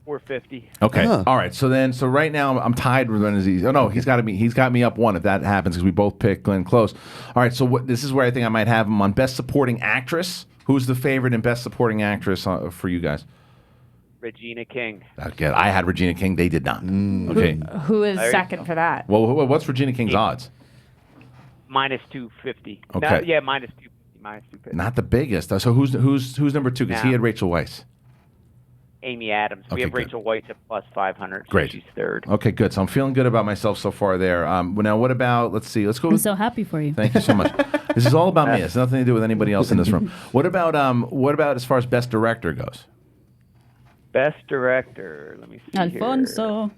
450. Okay. All right. So right now I'm tied with Renazizi. Oh no, he's got me up one if that happens because we both picked Glenn Close. All right. So this is where I think I might have him on Best Supporting Actress. Who's the favorite in Best Supporting Actress for you guys? Regina King. Okay, I had Regina King. They did not. Okay. Who is second for that? Well, what's Regina King's odds? Minus 250. Okay. No, yeah, minus 250. Not the biggest. So who's number two? Because he had Rachel Weisz. Amy Adams. We Okay, have good. Rachel Weisz at plus 500. So Great. she's third. Okay, good. So I'm feeling good about myself so far there. Now, what about? Let's see. Let's go. I'm With, so happy for you. Thank you so much. This is all about me. It's nothing to do with anybody else in this room. What about as far as Best Director goes? Best Director. Let me see Alfonso.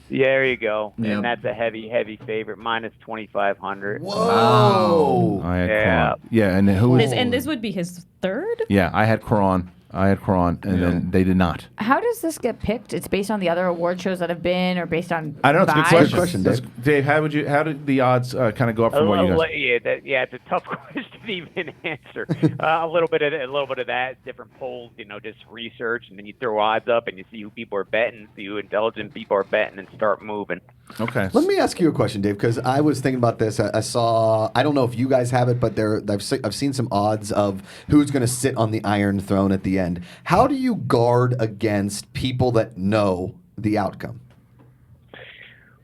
here. There you go. Yep. And that's a heavy favorite. Minus 2,500. Whoa. I had Cron. Yeah, and who was? And this would be his third? Yeah, I had Cron, and then they did not. How does this get picked? It's based on the other award shows that have been, or based on I don't know. It's a vibes? good question. Dave, how did the odds kind of go up from what you guys? Yeah, it's a tough question to even answer. A little bit of that, different polls, just research, and then you throw odds up and you see who people are betting, see who intelligent people are betting, and start moving. Okay. Let me ask you a question, Dave, because I was thinking about this. I saw. I don't know if you guys have it, but I've seen some odds of who's going to sit on the Iron Throne at the end. How do you guard against people that know the outcome?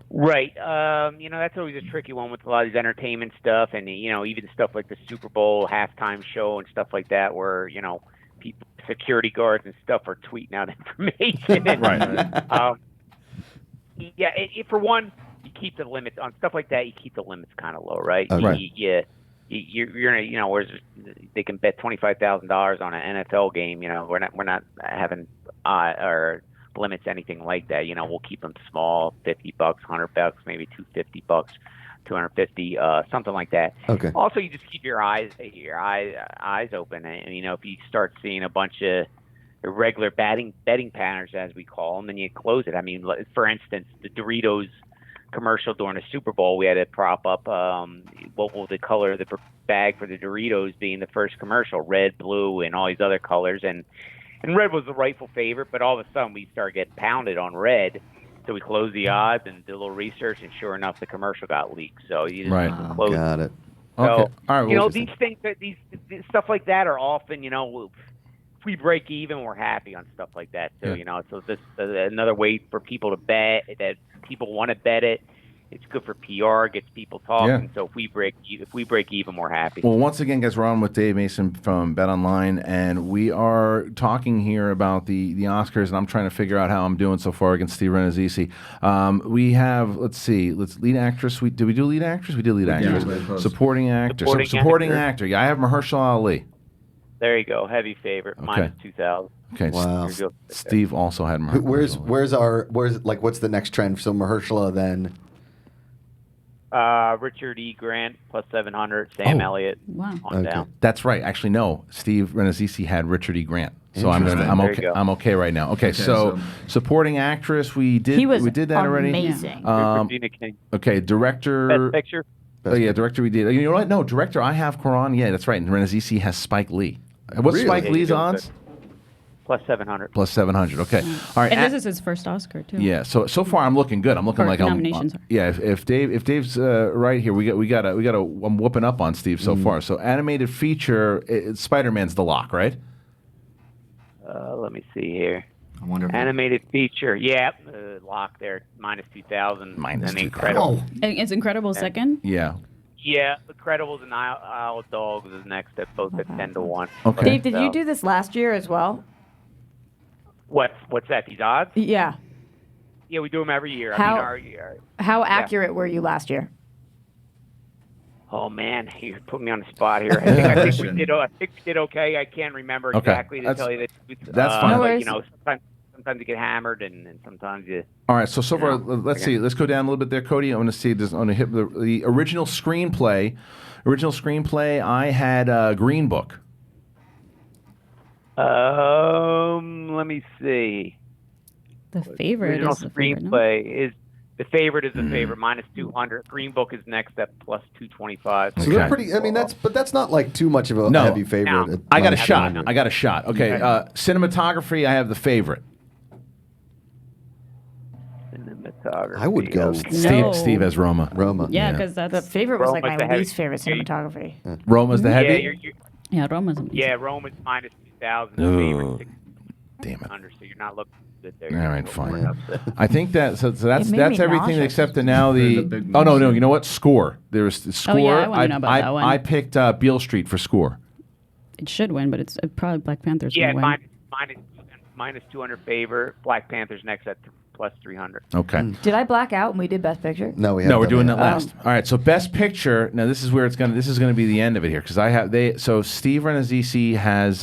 Right. That's always a tricky one with a lot of these entertainment stuff, and even stuff like the Super Bowl halftime show and stuff like that, where people, security guards and stuff are tweeting out information. Right. Yeah. For one, you keep the limits on stuff like that. You keep the limits kind of low, right? Right. You're gonna, whereas they can bet $25,000 on an NFL game. We're not having or limits anything like that. We'll keep them small, $50, $100, maybe $250. 250, something like that. Okay. Also, you just keep your eyes open, and if you start seeing a bunch of irregular betting patterns, as we call them, then you close it. I mean, for instance, the Doritos commercial during the Super Bowl, we had to prop up what will the color of the bag for the Doritos being the first commercial, red, blue, and all these other colors, and red was the rightful favorite, but all of a sudden we started getting pounded on red. So we closed the odds and did a little research, and sure enough, the commercial got leaked. So you just close. Got it. So, Okay. All right. these things, these stuff like that are often, if we break even, we're happy on stuff like that too. So this another way for people to bet, that people want to bet it. It's good for PR, gets people talking. Yeah. So if we break even, we're happy. Well, once again, guys, we're on with Dave Mason from Bet Online, and we are talking here about the Oscars, and I'm trying to figure out how I'm doing so far against Steve Renazzisi. We have, let's lead actress. Did we do lead actress? We did lead actress. Supporting actor. Supporting actor. Yeah, I have Mahershala Ali. There you go. Heavy favorite. Minus 2,000. Okay. Wow. Steve also had Mahershala. What's the next trend? So Mahershala then. Richard E. Grant plus 700. Sam Elliott. Wow. Down. That's right. Actually, no. Steve Renazzisi had Richard E. Grant. So I'm okay. I'm okay right now. Okay, so supporting actress, we did that already. Amazing. Okay, director. Best picture. Director we did. You know what? No, director I have Quran. Yeah, that's right. And Renazzisi has Spike Lee. What's Spike Lee's odds? Plus 700. Plus 700. Okay. All right. And this is his first Oscar too. Yeah. So far I'm looking good. I'm looking like nominations. Yeah. If Dave's right here, we got I'm whooping up on Steve so far. So animated feature, Spider-Man's the lock, right? Let me see here. I wonder if animated feature. Yeah, lock there. Minus 2,000. Minus 2,000. Incredible. And it's Incredible second. Yeah. Yeah, Incredibles and Isle of Dogs is next at both at 10 to 1. Okay. Dave, did you do this last year as well? What's that? These odds? Yeah. Yeah, we do them every year. How accurate were you last year? Oh man, you put me on the spot here. I think we did okay. I can't remember exactly to tell you the truth. That's fine. But, sometimes you get hammered, and sometimes you. All right, so far, let's see. Let's go down a little bit there, Cody. I want to see this. I want to hit the original screenplay. I had Green Book. Let me see. The favorite original is the favorite, screenplay is the favorite is the favorite. Minus 200. Green Book is next at plus 225. So they're pretty. I mean, that's not like too much of a heavy favorite. No. I got a shot. Okay. Cinematography. I have the favorite. Cinematography. I would go. Steve has Roma. Yeah, because the favorite was like my least favorite cinematography. Roma's the heavy. Yeah, Roma's amazing. Yeah, Roma's minus 2,000. Damn it. So you're not looking good there. All right, fine. I think that's everything nauseous. except that now the. Oh no, you know what? Score. There's the Score. Oh, yeah, I wanna know about that one. I picked Beale Street for Score. It should win, but it's probably Black Panther's Yeah, gonna win. minus 200 favor. Black Panther's next at plus 300. Okay. Did I black out when we did Best Picture? No, we're doing that last. All right, so Best Picture. Now this is where this is gonna be the end of it here because So Steve Renazzisi has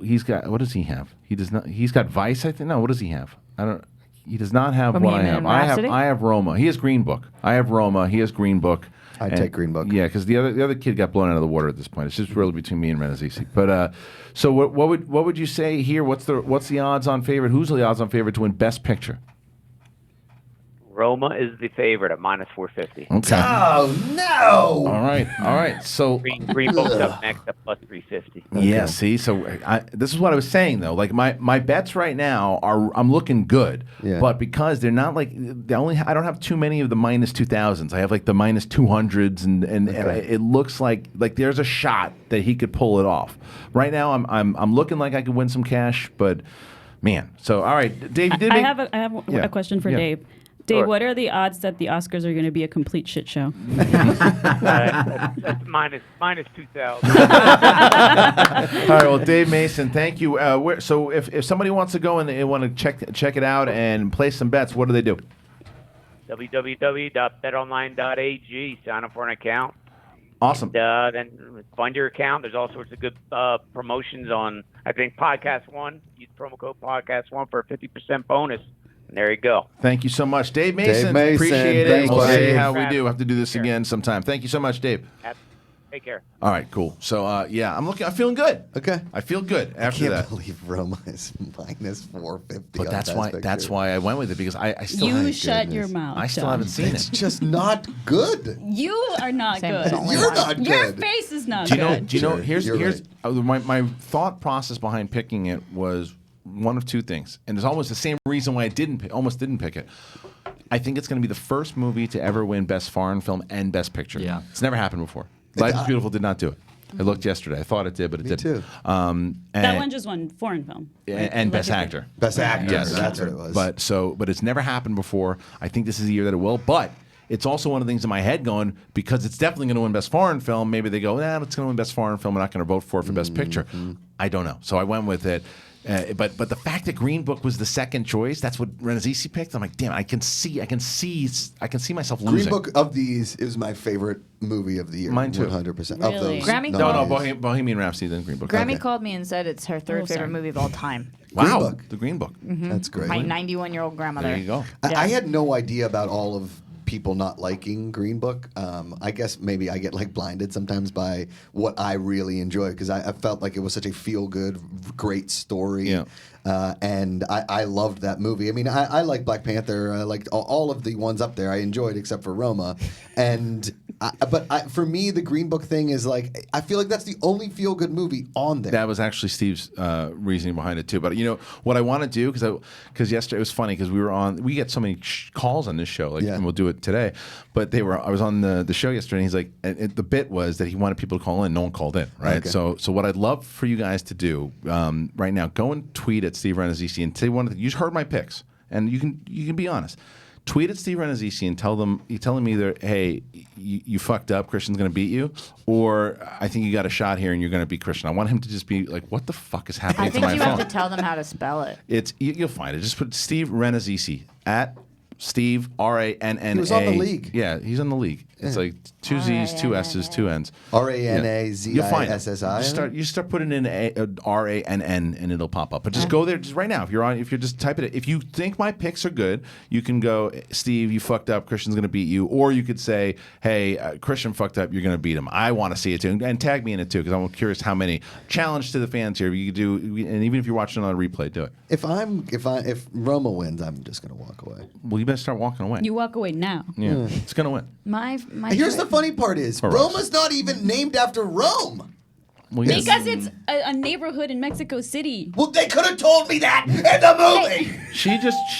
he's got, what does he have? He does not. He's got Vice, I think. No, what does he have? I don't. He does not have what I have. I have Roma. He has Green Book. I have Roma. He has Green Book. I take Green Book. Yeah, because the other kid got blown out of the water at this point. It's just really between me and Renazzisi. But so what would you say here? What's the odds-on favorite? Who's the odds-on favorite to win Best Picture? Roma is the favorite at minus 450. Okay. Oh no! All right. So Green Book's up next at plus 350. Yeah. See, so this is what I was saying though. Like my bets right now I'm looking good, but because they're not like I don't have too many of the minus 2000s. I have like the minus 200s, and it looks like there's a shot that he could pull it off. Right now I'm looking like I could win some cash, but man. So all right, Dave. I have a question for Dave. Dave, what are the odds that the Oscars are going to be a complete shit show? That's minus 2,000. All right, well, Dave Mason, thank you. So if somebody wants to go and they want to check it out and place some bets, what do they do? www.betonline.ag. Sign up for an account. Awesome. And, then fund your account. There's all sorts of good promotions on, I think, Podcast One. Use promo code Podcast One for a 50% bonus. There you go. Thank you so much, Dave Mason. Dave Mason, Appreciate thanks, it. We'll see Dave. how we do. We'll have to do this again sometime. Thank you so much, Dave. Take care. All right, cool. So yeah, I'm feeling good. Okay. I feel good I after can't that. believe Roma is minus 450. But on that's Best why Picture. I went with it because I still You haven't. shut your mouth. I still John. haven't seen It's it. just not good. You are not Same good. as only You're one. not Your good. face is not Do you know? good. Do you know? Sure, Here's you're my thought process behind picking it was one of two things, and it's almost the same reason why I almost didn't pick it. I think it's going to be the first movie to ever win Best Foreign Film and Best Picture. Yeah. It's never happened before. Life is Beautiful did not do it. I looked yesterday. I thought it did, but it didn't. too. That one just won foreign film. And Best Actor. Best Actor. Yes, That's what it was. But it's never happened before. I think this is the year that it will. But it's also one of the things in my head going, because it's definitely going to win Best Foreign Film. Maybe they go, it's going to win Best Foreign Film. We're not going to vote for it for Best Picture. I don't know. So I went with it. But the fact that Green Book was the second choice, that's what Renazzisi picked. I'm like, damn, I can see myself losing. Green Book of these is my favorite movie of the year. Mine too. 100%. Of Really? those. Grammy? No, nominees. Bohemian Rhapsody, then Green Book. Grammy Okay. called me and said it's her third favorite movie of all time. Wow, Green Book. the Green Book. That's great. My 91-year-old grandmother. There you go. I had no idea about all of people not liking Green Book. I guess maybe I get like blinded sometimes by what I really enjoy because I felt like it was such a feel-good, great story. Yeah. And I loved that movie. I mean, I like Black Panther. I liked all of the ones up there. I enjoyed except for Roma. And for me, the Green Book thing is like I feel like that's the only feel-good movie on there. That was actually Steve's reasoning behind it too. But you know what I want to do because yesterday it was funny because we get so many calls on this show, and we'll do it today. But I was on the show yesterday, and he's like, the bit was that he wanted people to call in. No one called in, right? Okay. So what I'd love for you guys to do right now, go and tweet at Steve Renazzisi and say you just heard my picks, and you can be honest. Tweet at Steve Renazzisi and tell him either, hey, you fucked up, Christian's going to beat you, or I think you got a shot here and you're going to beat Christian. I want him to just be like, what the fuck is happening I to think my you phone? have to tell them how to spell it. You'll find it. Just put Steve Renazzisi at Steve RANNA. He was on the league. Yeah, he's on the league. It's like two Z's, two S's, two N's. RANAZISSI. You'll find it. You start putting in RANN and it'll pop up. But just go there just right now. If you're just typing it. If you think my picks are good, you can go, Steve, you fucked up. Christian's going to beat you. Or you could say, hey, Christian fucked up. You're going to beat him. I want to see it too, and tag me in it too because I'm curious how many. Challenge to the fans here. You could do, and even if you're watching on a replay, do it. If Roma wins, I'm just gonna walk away. Well, you better start walking away. You walk away now. Yeah, it's going to win. My Here's the funny part is For us. Roma's not even named after Rome. Well, yes. Because it's a neighborhood in Mexico City. Well, they could have told me that in the movie. She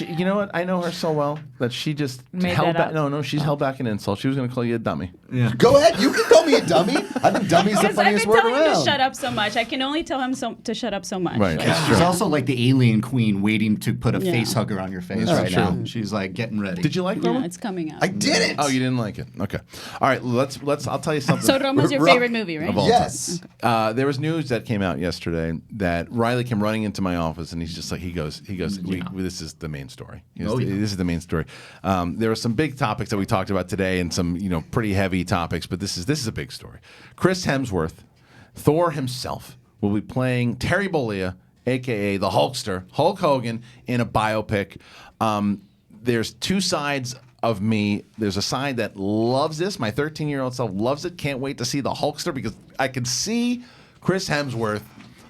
you know what? I know her so well that she just Made held that back. up. No, she's held back an insult. She was going to call you a dummy. Yeah. Go ahead. You can call me a dummy. I think dummy's the Because I've funniest been word telling him around. to shut up so much. I can only tell him to shut up so much. Right. Like, That's She's true. also like the alien queen waiting to put a Yeah. face hugger on your face That's right true. now. She's like getting ready. Did you like yeah, Roma? it's coming out. I didn't. Oh, you didn't like it. Okay. All right. Let's. I'll tell you something. So Roma's your Rock- favorite movie, right? Of all Yes. There was news that came out yesterday that Riley came running into my office and he's just like, he goes, this is the main story. This is the main story. There were some big topics that we talked about today and some, pretty heavy topics, but this is a big story. Chris Hemsworth, Thor himself, will be playing Terry Bollea, aka the Hulkster, Hulk Hogan, in a biopic. There's two sides of me. There's a side that loves this. My 13-year-old self loves it. Can't wait to see the Hulkster because I can see Chris Hemsworth.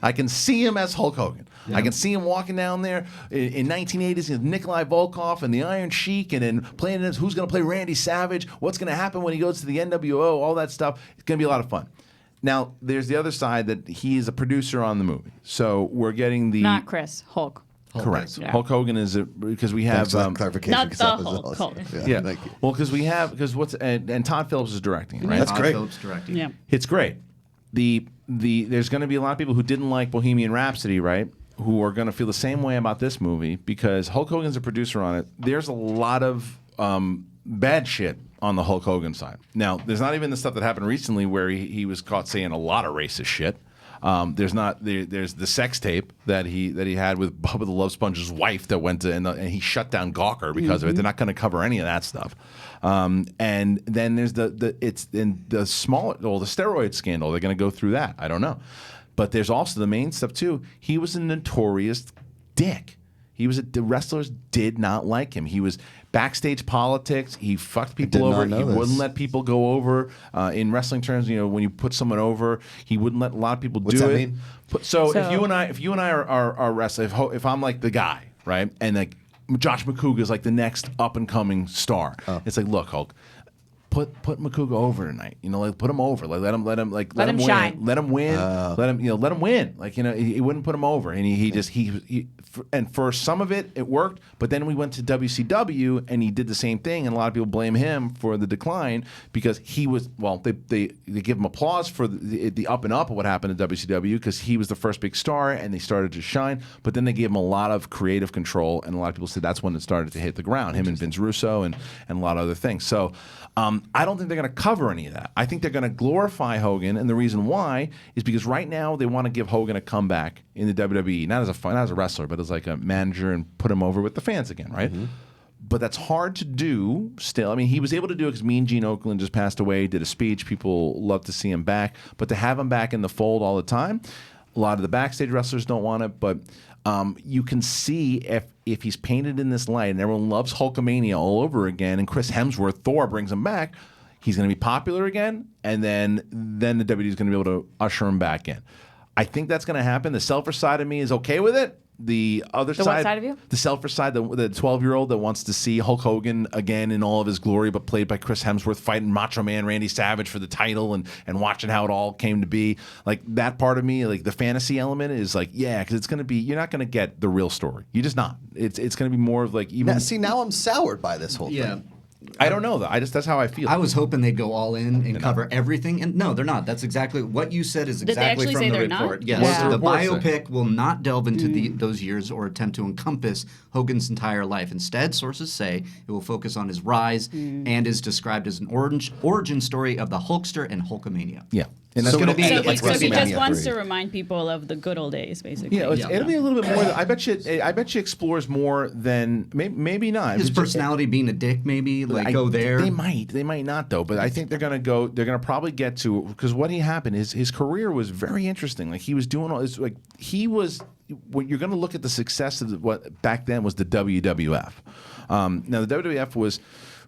I can see him as Hulk Hogan. Yeah. I can see him walking down there in 1980s with Nikolai Volkov and the Iron Sheik and then playing as who's going to play Randy Savage, what's going to happen when he goes to the NWO, all that stuff. It's going to be a lot of fun. Now, there's the other side that he is a producer on the movie. So we're getting the... Not Chris, Hulk. Correct. Yeah. Hulk Hogan is because we have Thanks for that clarification. Not 'cause the that was Hulk awesome. Hogan. yeah. Thank you. Well, because what's and Todd Phillips is directing it, right? That's Todd great. Phillips directing. Yeah. It's great. There's going to be a lot of people who didn't like Bohemian Rhapsody, right? Who are going to feel the same way about this movie because Hulk Hogan's a producer on it. There's a lot of bad shit on the Hulk Hogan side. Now, there's not even the stuff that happened recently where he was caught saying a lot of racist shit. There's the sex tape that he had with Bubba the Love Sponge's wife that went to and he shut down Gawker because of it. They're not going to cover any of that stuff. And then there's the steroid scandal. They're going to go through that. I don't know, but there's also the main stuff too. He was a notorious dick. The wrestlers did not like him. He was backstage politics. He fucked people did not over. know He this. wouldn't let people go over. In wrestling terms, when you put someone over, he wouldn't let a lot of people What's do that it. mean? So if you and I are wrestling, if I'm like the guy, right, and like Josh McCouga is like the next up and coming star, it's like, look, Hulk. Put McCouga over tonight. Put him over. Like let him win. shine. Let him win. Let him win. Like he wouldn't put him over. And and for some of it worked. But then we went to WCW and he did the same thing. And a lot of people blame him for the decline because he was they give him applause for the up and up of what happened at WCW because he was the first big star and they started to shine. But then they gave him a lot of creative control and a lot of people said that's when it started to hit the ground. Him and Vince Russo and a lot of other things. So. I don't think they're going to cover any of that. I think they're going to glorify Hogan, and the reason why is because right now they want to give Hogan a comeback in the WWE, not as a wrestler, but as like a manager, and put him over with the fans again, right? Mm-hmm. But that's hard to do still. I mean, he was able to do it because Mean Gene Okerlund just passed away, did a speech. People love to see him back. But to have him back in the fold all the time, a lot of the backstage wrestlers don't want it, but you can see if he's painted in this light and everyone loves Hulkamania all over again and Chris Hemsworth, Thor, brings him back, he's going to be popular again, and then the WWE is going to be able to usher him back in. I think that's going to happen. The selfish side of me is okay with it. The other The what side of you? The selfish side, the 12-year-old that wants to see Hulk Hogan again in all of his glory, but played by Chris Hemsworth fighting Macho Man Randy Savage for the title and watching how it all came to be. Like that part of me, like the fantasy element is like, yeah, because it's going to be, you're not going to get the real story. You're just not. It's going to be more of like even. Now I'm soured by this whole thing. I don't know though. That's how I feel. I was hoping they'd go all in and cover everything, and no, they're not. That's exactly what you said. Is Did they exactly actually from say the they're not? report. Yes, Yeah. the What's the report biopic will not delve into those years or attempt to encompass Hogan's entire life. Instead, sources say it will focus on his rise and is described as an origin story of the Hulkster and Hulkamania. Yeah. And that's going to be So like he just WrestleMania wants 3. to remind people of the good old days, basically. Yeah, it'll be a little bit more. I bet you explores more than maybe not. His personality being a dick, maybe go there. They might not though. But I think they're going to go. They're going to probably get to because what happened is his career was very interesting. Like he was doing all this. Like he was. When you're going to look at the success of what back then was the WWF. Now the WWF was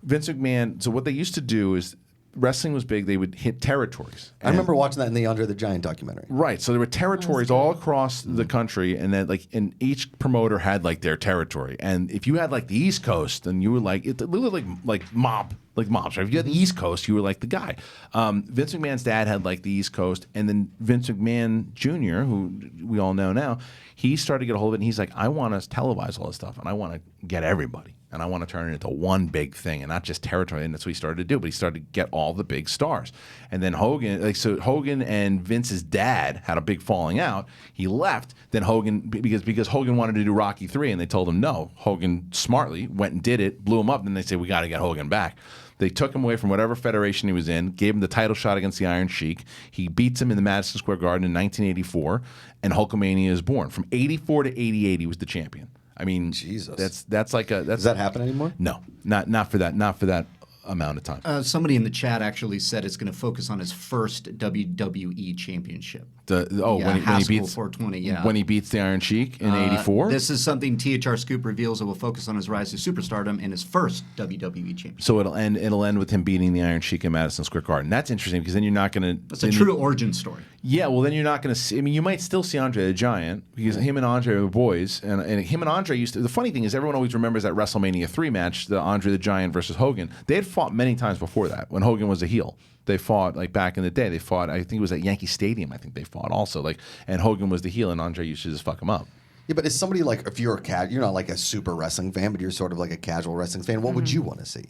Vince McMahon. So what they used to do is. Wrestling was big. They would hit territories. I remember watching that in the Andre the Giant documentary. Right. So there were territories all across the country, and then and each promoter had like their territory. And if you had like the East Coast, then you were like it literally like mobs. Right? If you had the East Coast, you were like the guy. Vince McMahon's dad had like the East Coast, and then Vince McMahon Jr., who we all know now, he started to get a hold of it, and he's like, I want to televise all this stuff, and I want to get everybody. And I want to turn it into one big thing and not just territory. And that's what he started to do. But he started to get all the big stars. And then Hogan and Vince's dad had a big falling out. He left. Then Hogan, because Hogan wanted to do Rocky III, and they told him no. Hogan smartly went and did it, blew him up. Then they said, we got to get Hogan back. They took him away from whatever federation he was in, gave him the title shot against the Iron Sheik. He beats him in the Madison Square Garden in 1984, and Hulkamania is born. From 84 to 88, he was the champion. I mean, Jesus, that's like a. Does that happen anymore? No, not for that amount of time. Somebody in the chat actually said it's going to focus on his first WWE championship. When he beats 420, yeah. When he beats the Iron Sheik in '84. This is something THR Scoop reveals it will focus on his rise to superstardom and his first WWE championship. So it'll end with him beating the Iron Sheik in Madison Square Garden. That's interesting because then you're not going to. It's a true origin story. Yeah, well then you're not going to see. I mean, you might still see Andre the Giant because him and Andre were boys, and him and Andre used to. The funny thing is, everyone always remembers that WrestleMania 3 match, the Andre the Giant versus Hogan. They had fought many times before that when Hogan was a heel. They fought like back in the day. They fought. I think it was at Yankee Stadium. I think they fought also. And Hogan was the heel, and Andre used to just fuck him up. Yeah, but as somebody like if you're you're not like a super wrestling fan, but you're sort of like a casual wrestling fan. What would you want to see?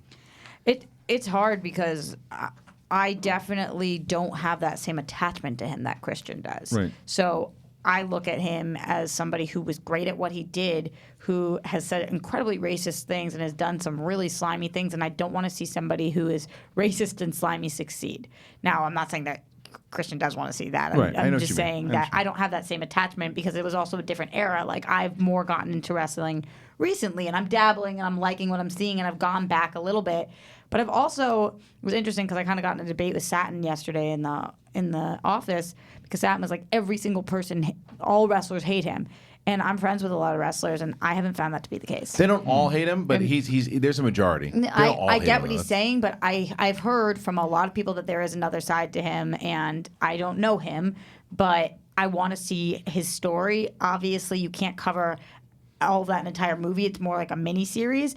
It's hard because I definitely don't have that same attachment to him that Christian does. Right. So I look at him as somebody who was great at what he did, who has said incredibly racist things and has done some really slimy things, and I don't want to see somebody who is racist and slimy succeed. Now, I'm not saying that Christian does want to see that. Right. I'm just saying that I don't have that same attachment because it was also a different era. Like, I've more gotten into wrestling recently, and I'm dabbling, and I'm liking what I'm seeing, and I've gone back a little bit. But I've also, it was interesting because I kind of got in a debate with Satin yesterday in the office because Satin was like, every single person, all wrestlers hate him. And I'm friends with a lot of wrestlers, and I haven't found that to be the case. They don't all hate him, but there's a majority. They don't all I hate get him, what though. he's saying, but I've heard from a lot of people that there is another side to him, and I don't know him, but I want to see his story. Obviously, you can't cover all of that in an entire movie. It's more like a mini series.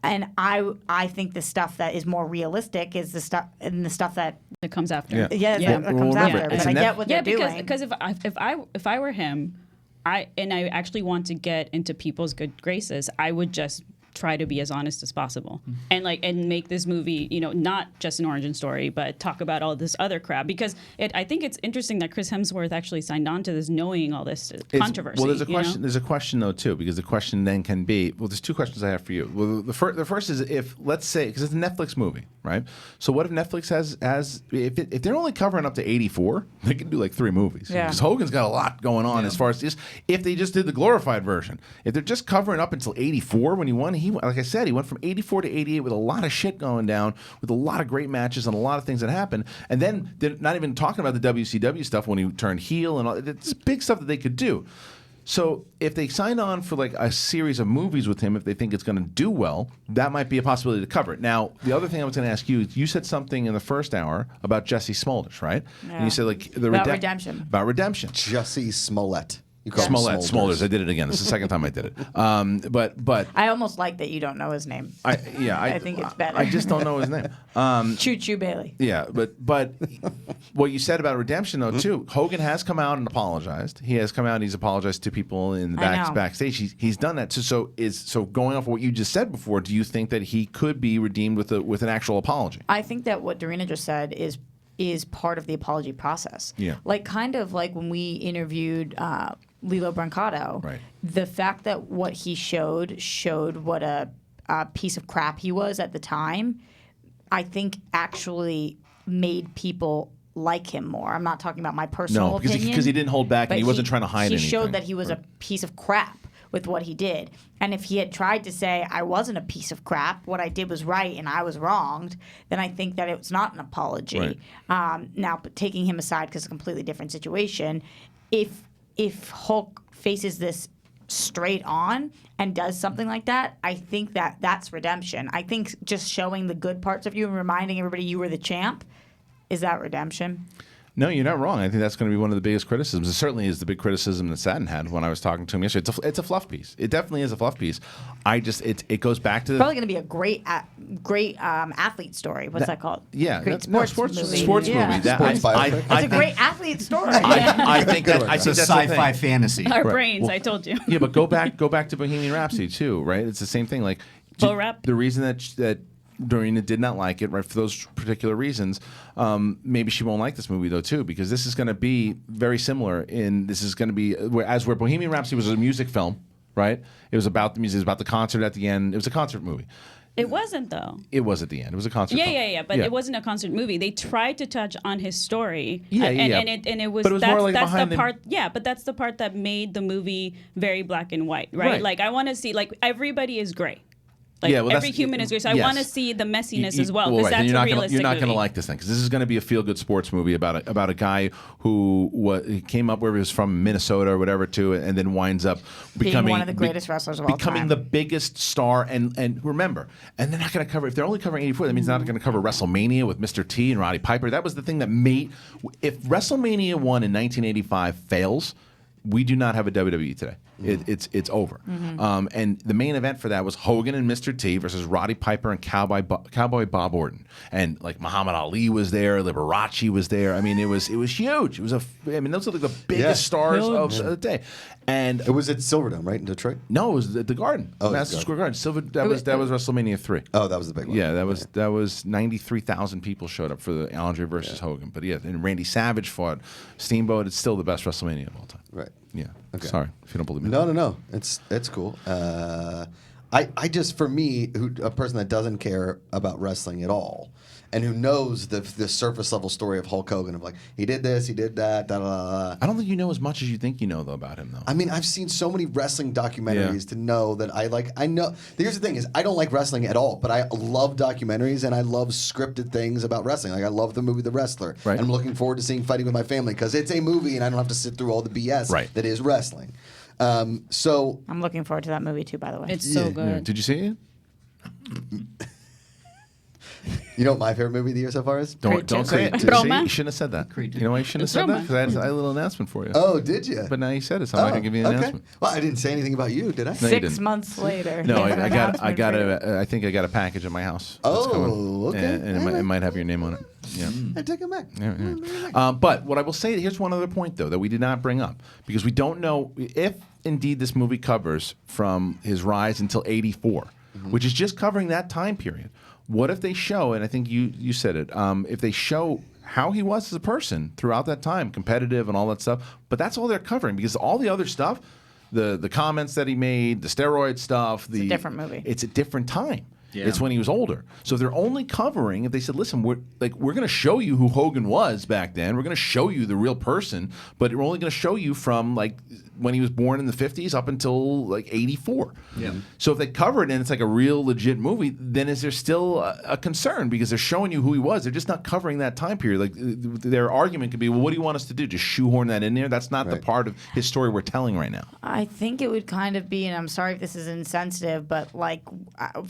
And I think the stuff that is more realistic is the stuff that comes after. Yeah, that comes after. But I get what they're doing. Because if I were him, I actually want to get into people's good graces, I would just try to be as honest as possible and make this movie, not just an origin story, but talk about all this other crap, because I think it's interesting that Chris Hemsworth actually signed on to this knowing all this controversy. Well, there's a question though too, because the question then can be, well, there's two questions I have for you. Well, the first is, if, let's say, because it's a Netflix movie, right? So what if Netflix has if they're only covering up to 84, they can do like 3 movies. Yeah. Because Hogan's got a lot going on as far as just, if they just did the glorified version, if they're just covering up until 84 when he won, like I said, he went from 84 to 88 with a lot of shit going down, with a lot of great matches and a lot of things that happened. And then they're not even talking about the WCW stuff when he turned heel and all. It's big stuff that they could do. So if they sign on for like a series of movies with him, if they think it's going to do well, that might be a possibility to cover it. Now, the other thing I was going to ask you, you said something in the first hour about Jussie Smollett, right? Yeah. And you said like About redemption. About redemption. Jussie Smollett. You call him Smollett. I did it again. This is the second time I did it. But I almost like that you don't know his name. I think it's better. I just don't know his name. Choo Choo Bailey. Yeah, but what you said about redemption though too, Hogan has come out and apologized. He has come out and he's apologized to people in the backstage. He's done that. So going off of what you just said before, do you think that he could be redeemed with an actual apology? I think that what Dorina just said is part of the apology process. Yeah. Like kind of like when we interviewed Lilo Brancato, right. The fact that what he showed what a piece of crap he was at the time, I think actually made people like him more. I'm not talking about my personal opinion. Because he didn't hold back and he wasn't trying to hide anything. He showed that he was a piece of crap with what he did. And if he had tried to say, I wasn't a piece of crap, what I did was right and I was wronged, then I think that it's not an apology. Right. Now, but taking him aside because it's a completely different situation, if Hulk faces this straight on and does something like that, I think that that's redemption. I think just showing the good parts of you and reminding everybody you were the champ, is that redemption? No, you're not wrong. I think that's going to be one of the biggest criticisms. It certainly is the big criticism that Satin had when I was talking to him yesterday. It's a fluff piece. It definitely is a fluff piece. It goes back to probably going to be a great athlete story. What's that called? Yeah, great sports movie. Sports movie. It's a great athlete story. I think that's a sci-fi fantasy. Our brains, I told you. Yeah, but go back to Bohemian Rhapsody too, right? It's the same thing. Like the reason that Dorina did not like it, right, for those particular reasons. Maybe she won't like this movie though too, because this is going to be very similar. This is going to be where Bohemian Rhapsody was a music film, right? It was about the music, it was about the concert at the end. It was a concert movie. It wasn't though. It was at the end. It was a concert. film. Yeah. But it wasn't a concert movie. They tried to touch on his story. And it was. But it was more like that's behind the part. Yeah, but that's the part that made the movie very black and white, right? Like I want to see everybody is great. Like every human is great. So I want to see the messiness as well, because that's a realistic You're not going to movie. like this thing, because this is going to be a feel-good sports movie about a guy who he came up where he was from, Minnesota or whatever, too, and then winds up becoming one of the greatest wrestlers of all time. Becoming the biggest star. And remember, and they're not going to cover, if they're only covering 84, that means they're not going to cover WrestleMania with Mr. T and Roddy Piper. That was the thing that made, if WrestleMania 1 in 1985 fails, we do not have a WWE today. It's over. Mm-hmm. And the main event for that was Hogan and Mr. T versus Roddy Piper and Cowboy Bob Orton. And like Muhammad Ali was there, Liberace was there. I mean, it was huge. It was those are like the biggest stars of the day. And it was at Silverdome, right, in Detroit? No, it was at the Garden, Madison Square Garden. That was WrestleMania 3. Oh, that was the big one. Yeah, that was 93,000 people showed up for the Andre versus Hogan. But yeah, and Randy Savage fought Steamboat. It's still the best WrestleMania of all time. Right. Yeah. Okay. Sorry if you don't believe me. No. It's cool. I just, for me, a person that doesn't care about wrestling at all, and who knows the surface level story of Hulk Hogan of like, he did this, he did that, da da da. I don't think you know as much as you think you know though about him though. I mean, I've seen so many wrestling documentaries to know that I know. Here's the thing: is I don't like wrestling at all, but I love documentaries and I love scripted things about wrestling. Like I love the movie The Wrestler, and I'm looking forward to seeing Fighting with My Family because it's a movie and I don't have to sit through all the BS that is wrestling. So I'm looking forward to that movie too. By the way, It's so good. Yeah. Did you see it? you know what my favorite movie of the year so far is? Don't say it. See, you shouldn't have said that. You know why you shouldn't have said that? Because I had a little announcement for you. Oh, did you? But now you said it, so I can give you an announcement. Well, I didn't say anything about you, did I? No, you 6 months later. No, he has an I announcement for you. I think I got a package at my house. Oh, that's coming. okay. And it might have your name on it. Yeah. I take it back. Yeah. But what I will say, here's one other point, though, that we did not bring up. Because we don't know if, indeed, this movie covers from his rise until 84, which is just covering that time period. What if they show, and I think you said it, if they show how he was as a person throughout that time, competitive and all that stuff, but that's all they're covering because all the other stuff, the comments that he made, the steroid stuff, It's a different movie. It's a different time. Yeah. It's when he was older. So if they're only covering, if they said, listen, we're going to show you who Hogan was back then. We're going to show you the real person, but we're only going to show you from like when he was born in the 50s up until like 84. Yeah. So if they cover it and it's like a real legit movie, then is there still a concern because they're showing you who he was? They're just not covering that time period. Like their argument could be, well, what do you want us to do? Just shoehorn that in there? That's not the part of his story we're telling right now. I think it would kind of be, and I'm sorry if this is insensitive, but like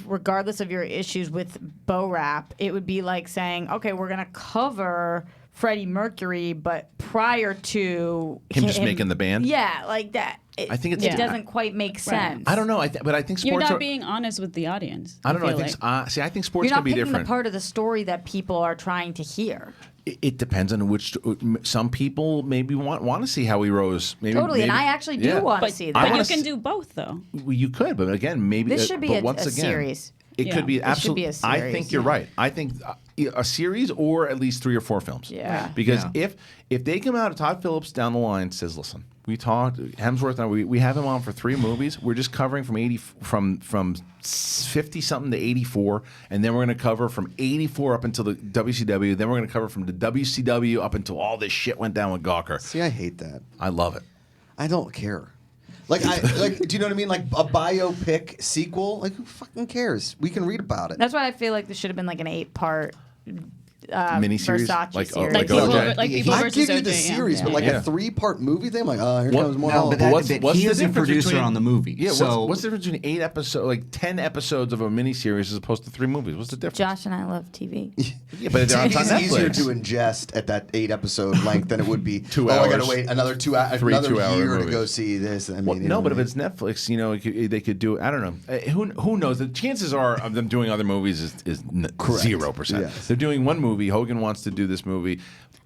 regardless of your issues with Bo Rap, it would be like saying, okay, we're going to cover Freddie Mercury, but prior to Him just making the band? Yeah, like that. I think it doesn't quite make sense. I don't know, but I think sports You're not are... being honest with the audience. I don't know. I feel think like. I think sports You're can not be picking different. the part of the story that people are trying to hear. It depends on which. Some people maybe want to see how he rose. Maybe, Totally, and maybe- I actually do want to see that. But you can do both, though. Well, you could, but again, maybe This should be but a once again, series. It Yeah. could be This should absolutely. be a I series, think you're right. I think a series or at least 3 or 4 films. Yeah. Because if they come out, Todd Phillips down the line says, "Listen, we talked Hemsworth and I, we have him on for 3 movies. We're just covering from 50 something to 84, and then we're going to cover from 84 up until the WCW. Then we're going to cover from the WCW up until all this shit went down with Gawker." See, I hate that. I love it. I don't care. Like, do you know what I mean? Like a biopic sequel. Like, who fucking cares? We can read about it. That's why I feel like this should have been like an 8-part miniseries, Versace like series. like OJ. I'd give you the series, but like a 3-part movie thing, I'm like, oh, here comes more. No, but What's he the is a difference producer between- on the movie. Yeah, so what's the difference between 8 episodes, like 10 episodes of a miniseries as opposed to 3 movies? What's the difference? Josh and I love TV. Yeah, but they're on It's Netflix. easier to ingest at that 8-episode length than it would be. 2 I got hours. to wait another 2 hours, 3 another 2-hour year to movies. go see this. I mean, Well, you no, know but if what it's Netflix, you know, they could do. I don't know. Who knows? The chances are of them doing other movies is 0%. Yes. They're doing one movie. Hogan wants to do this movie.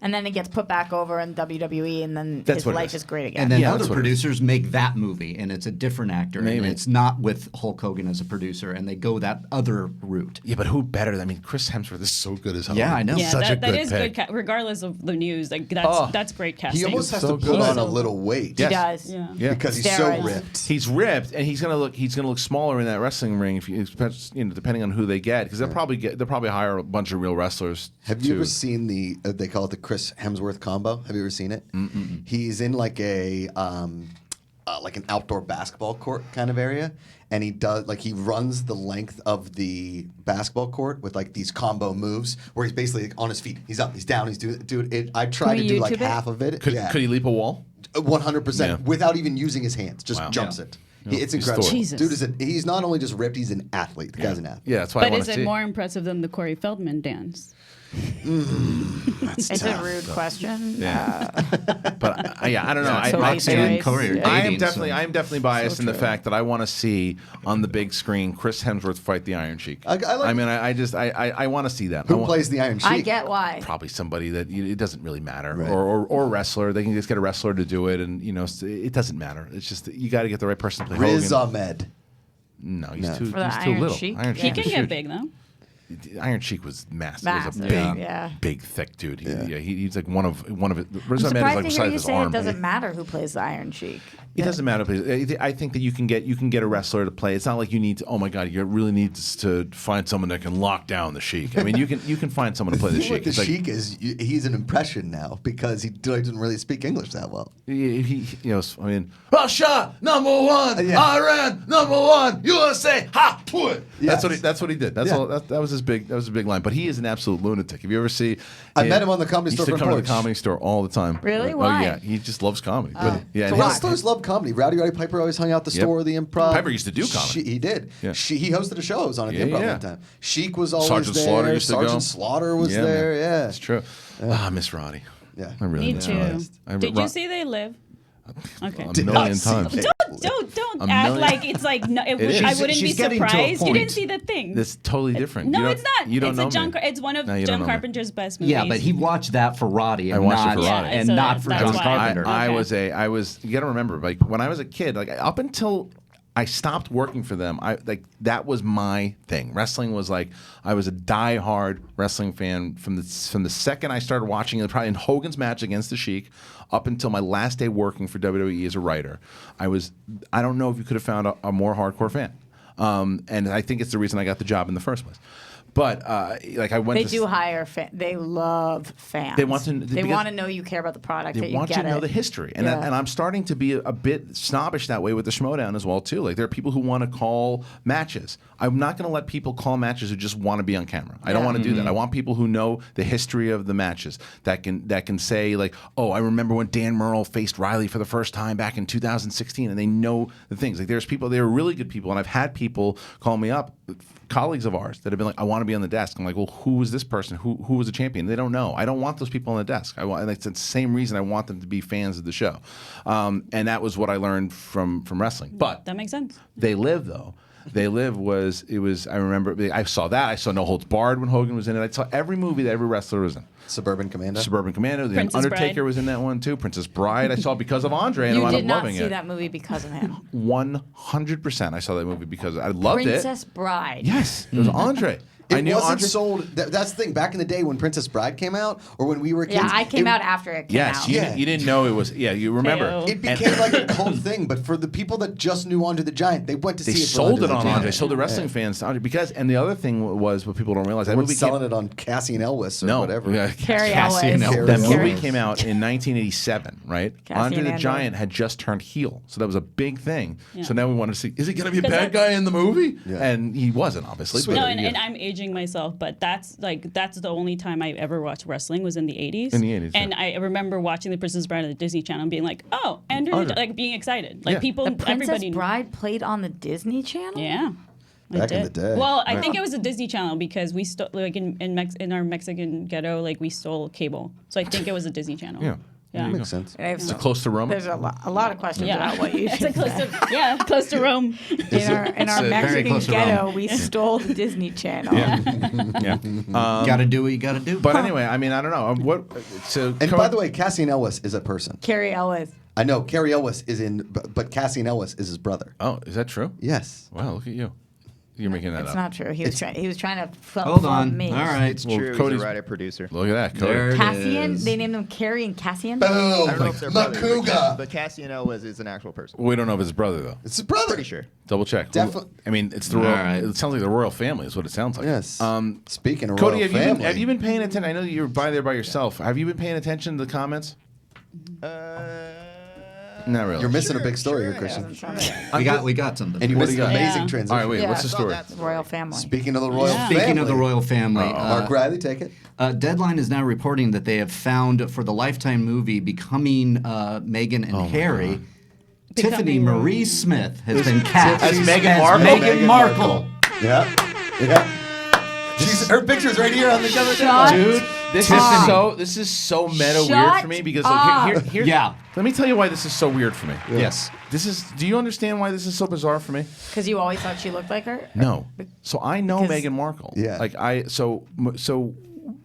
And then it gets put back over in WWE, and then That's his what it life is. is great again. And then Yeah, other that's what it producers make that movie, and it's a different actor. Maybe. And it's not with Hulk Hogan as a producer, and they go that other route. Yeah, but who better? I mean, Chris Hemsworth is so good as Hogan. Yeah, I know. Yeah, Such a that good is pick. good, regardless of the news. Like that's great casting. He almost has so to put good. on a little weight. He Yes. does. Yeah. Because he's Steroids. so ripped. He's ripped, and he's gonna look smaller in that wrestling ring. If you know, depending on who they get, because they'll probably hire a bunch of real wrestlers. Have you ever seen the? They call it the Chris Hemsworth combo. Have you ever seen it? He's in like like an outdoor basketball court kind of area, and he runs the length of the basketball court with like these combo moves where he's basically like on his feet. He's up, he's down, he's doing it. I tried to we do like YouTube it? half of it. Could he leap a wall? 100% without even using his hands. Just jumps it. It's He's incredible. Thor. Jesus. He's not only just ripped, he's an athlete. The guy's an athlete. Yeah, that's why I But want is to it see. more impressive than the Corey Feldman dance? It's a rude question. Yeah. But I don't know. So I Ace and Corey are I am dating, definitely, so- I am definitely biased in the true. fact that I want to see on the big screen Chris Hemsworth fight the Iron Sheik. I mean, I want to see that. Who plays the Iron Sheik? I get why. Probably somebody that it doesn't really matter, Right. or a wrestler. They can just get a wrestler to do it, and it doesn't matter. It's just you got to get the right person to play Riz Hogan. Ahmed. No, he's No. too For the he's too Iron little. Sheik? Iron Yeah. He Sheik can is get huge. big though. Iron Sheik was massive. He was a Massive, big, yeah. big, thick dude. He's like one of it. I'm Riz Ahmed is surprised like to the hear size of you his say arm. it doesn't matter who plays the Iron Sheik. It doesn't matter. I think that you can get a wrestler to play. It's not like you need to. Oh my God, you really need to find someone that can lock down the Sheik. I mean, you can find someone to play the Sheik. The It's like, Sheik he's an impression now because he doesn't really speak English that well. I mean, Russia #1, Yeah. Iran #1, USA, ha, put. Yes. That's what he did. That's Yeah. all. That was his his big line. But he is an absolute lunatic. Have you ever see? I met him on the Comedy he Store used to front come to porch. the Comedy Store all the time. Really? Oh Why? yeah, he just loves comedy. But yeah, So and his- wrestlers love comedy. Rowdy Piper always hung out the Yep. store, the Improv. Piper used to do comedy. He did. Yeah. He hosted a show. I was on at the Yeah, Improv yeah. one time. Sheik was always Sergeant there. Slaughter used to go. Sergeant Slaughter was Yeah, there. man. Yeah, It's true. I miss Roddy. Yeah, I really Me miss too. Roddy. Did you see They Live? Okay. A million times. Don't A act million- like it's like no, It is. I wouldn't be She's getting to a surprised. You point. didn't see the thing. That's totally different. No, You don't- it's not. You don't It's know a John. me. It's one of No, you don't John know me. Carpenter's best movies. Yeah, but he watched that for Roddy I and watched not, it for Roddy. and so not for that's John why. Carpenter. I was. You got to remember, like when I was a kid, like up until I stopped working for them, that was my thing. Wrestling was like I was a diehard wrestling fan from the second I started watching it, probably in Hogan's match against the Sheik, up until my last day working for WWE as a writer. I don't know if you could have found a more hardcore fan, and I think it's the reason I got the job in the first place. But like I went. They to do hire they love fans. They want to. They want to know you care about the product. They that want you you get to know it. the history, and Yeah. and I'm starting to be a bit snobbish that way with the Schmodown as well too. Like there are people who want to call matches. I'm not going to let people call matches who just want to be on camera. I don't want to do that. I want people who know the history of the matches that can say like, oh, I remember when Dan Murrell faced Riley for the first time back in 2016, and they know the things. Like there's people, they're really good people, and I've had people call me up, colleagues of ours that have been like, I want to be on the desk. I'm like, well, who was this person? Who was a champion? They don't know. I don't want those people on the desk. And it's the same reason I want them to be fans of the show. And that was what I learned from wrestling. But that makes sense. They Live though. They Live I remember I saw that. I saw No Holds Barred when Hogan was in it. I saw every movie that every wrestler was in. Suburban Commando. The Princess Undertaker Bride. was in that one too. Princess Bride. I saw because of Andre, and I You wound did up not loving see it. that movie because of him. 100%. I saw that movie because I loved Princess it. Bride. Yes, it was Andre. It I knew wasn't Andre. sold. That's the thing. Back in the day when Princess Bride came out, or when we were kids. Yeah, I came out after it came Yes, out. you didn't know it was. Yeah, you remember. It became like a cult thing, but for the people that just knew Andre the Giant, they went to They see it. for sold it the on Giant. Andre. Sold the wrestling fans to Andre because. And the other thing was what people don't realize. They That weren't movie selling it on Cassie and Elwes or whatever. Yeah, Carrie Cassie and Elwes. Elwes. That Carrie movie Elwes. came out in 1987, right? Cassie Andre and the Elwes. Giant had just turned heel, so that was a big thing. Yeah. So now we want to see: is he going to be a 'Cause bad that- guy in the movie? Yeah. And he wasn't, obviously. No, but, and I'm aging myself, but that's the only time I ever watched wrestling was in the 80s. In the 80s, And I remember watching The Princess Bride on the Disney Channel and being like, oh, Andrew, Andre. like being excited. Like Yeah. people, The Princess everybody. Bride played on the Disney Channel? Yeah. I Back in did. the day. Well, I think it was a Disney Channel because we stole, like in our Mexican ghetto, like we stole cable. So I think it was a Disney Channel. Yeah. Yeah. Makes sense. Is it close to Rome? There's a lot of questions Yeah. about what you It's should like close say. to, close to Rome. In our very Mexican close to ghetto, Rome. we stole the Disney Channel. Yeah. You got to do what you got to do. But anyway, I mean, I don't know. And by the way, Cassie and Elwes is a person. Carrie Elwes. I know Carrie Elwes is in, but Cassie and Elwes is his brother. Oh, is that true? Yes. Wow, look at you. You're making that It's up. not true. He was trying to Hold flub on. me. All right. It's Well, true. Cody's- He's a writer producer. Look at that, Cody. There it Cassian? is. They named him Carrie and Cassian? Boom. I don't know if they're brothers, Makuga. but Cassian Elwes is an actual person. We don't know if it's his brother though. It's his brother. Pretty sure. Double check. Defi- I mean, it's the All royal. right. It sounds like the royal family is what it sounds like. Yes. Speaking of Cody, royal have family, you been paying attention? I know you were by there by yourself. Have you been paying attention to the comments? Not really. You're missing a big story here, Christian. We got something. And you What do missed you an got? amazing Yeah. transition. All right, wait. Yeah. What's the story? Royal family. Speaking of the royal family. Speaking of the royal family, Mark Riley, take it. Deadline is now reporting that they have found for the Lifetime movie Becoming Meghan and Harry, Tiffany Becoming- Marie Smith has been cast As Meghan Markle? Meghan Markle. Yeah. Yeah. Her picture's right here on the cover. Shut Dude, this Tiffany. is so meta weird Shut for me because up. look, here, Yeah. Let me tell you why this is so weird for me. Yes. Do you understand why this is so bizarre for me? Because you always thought she looked like her? No. So I know Because- Meghan Markle. Yeah. Like so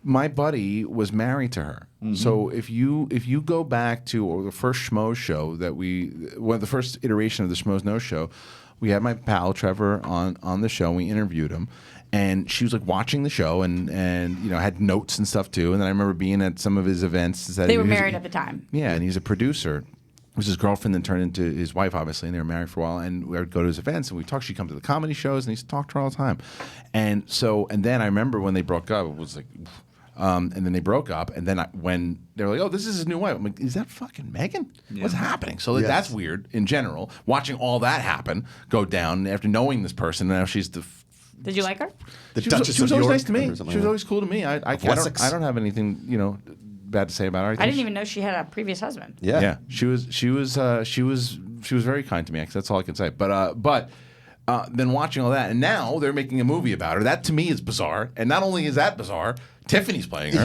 my buddy was married to her. So if you go back to the first Schmoes show that the first iteration of the Schmoes No show, we had my pal Trevor on the show. And we interviewed him, and she was like watching the show and had notes and stuff too. And then I remember being at some of his events. They were married at the time. Yeah, and he's a producer. It was his girlfriend, then turned into his wife, obviously, and they were married for a while. And we would go to his events, and we talk. She'd come to the comedy shows, and he used to talk to her all the time. And then I remember when they broke up, it was like, and then they broke up, and then when they were like, "Oh, this is his new wife," I'm like, "Is that fucking Meghan? What's happening?" So Yes. that's weird in general. Watching all that happen, go down after knowing this person, and now she's the Did you like her? She was always nice to me. She was always cool to me. I don't have anything bad to say about her. I didn't even know she had a previous husband. Yeah. She was very kind to me. That's all I can say. But then watching all that, and now they're making a movie about her. That to me is bizarre. And not only is that bizarre, Tiffany's playing her.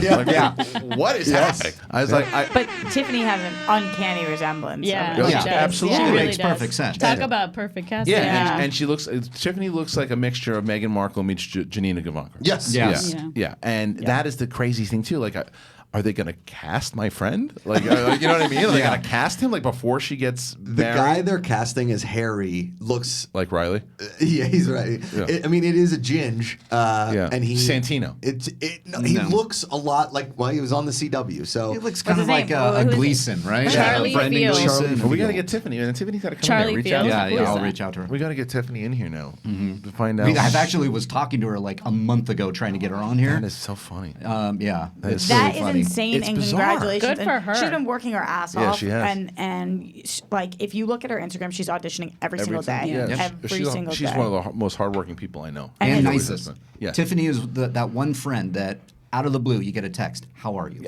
What is happening? I was but Tiffany has an uncanny resemblance. Yeah, of her. she does. absolutely. She really Makes does. perfect sense. Talk about perfect casting. Yeah, and she looks. Tiffany looks like a mixture of Meghan Markle meets Janina Gavankar. Yes. Yeah. And that is the crazy thing too. Like, are they going to cast my friend? Like, you know what I mean? Are they going to cast him like before she gets The married? guy they're casting as Harry looks like Riley. Yeah, he's right. Yeah. I mean, it is a ginge. And he Santino. He looks a lot like he was on the CW. So He looks kind of like a Gleason, right? Charlie Brendan Fields. Gleason. Well, we got to get Tiffany, and Tiffany's got to come Charlie in here. Reach Fields? out. Yeah, I'll reach out to her. We got to get Tiffany in here now to find out. I actually was talking to her like a month ago trying to get her on here. That is so funny. Yeah, it's That really is funny. insane, It's and bizarre. congratulations. Good for And her. She's been working her ass Yeah, off. she has. And like, if you look at her Instagram, she's auditioning every single day. Every single she's day. one of the most hardworking people I know. And Always nicest. has been. Yeah. Tiffany is that one friend that out of the blue you get a text. How are you?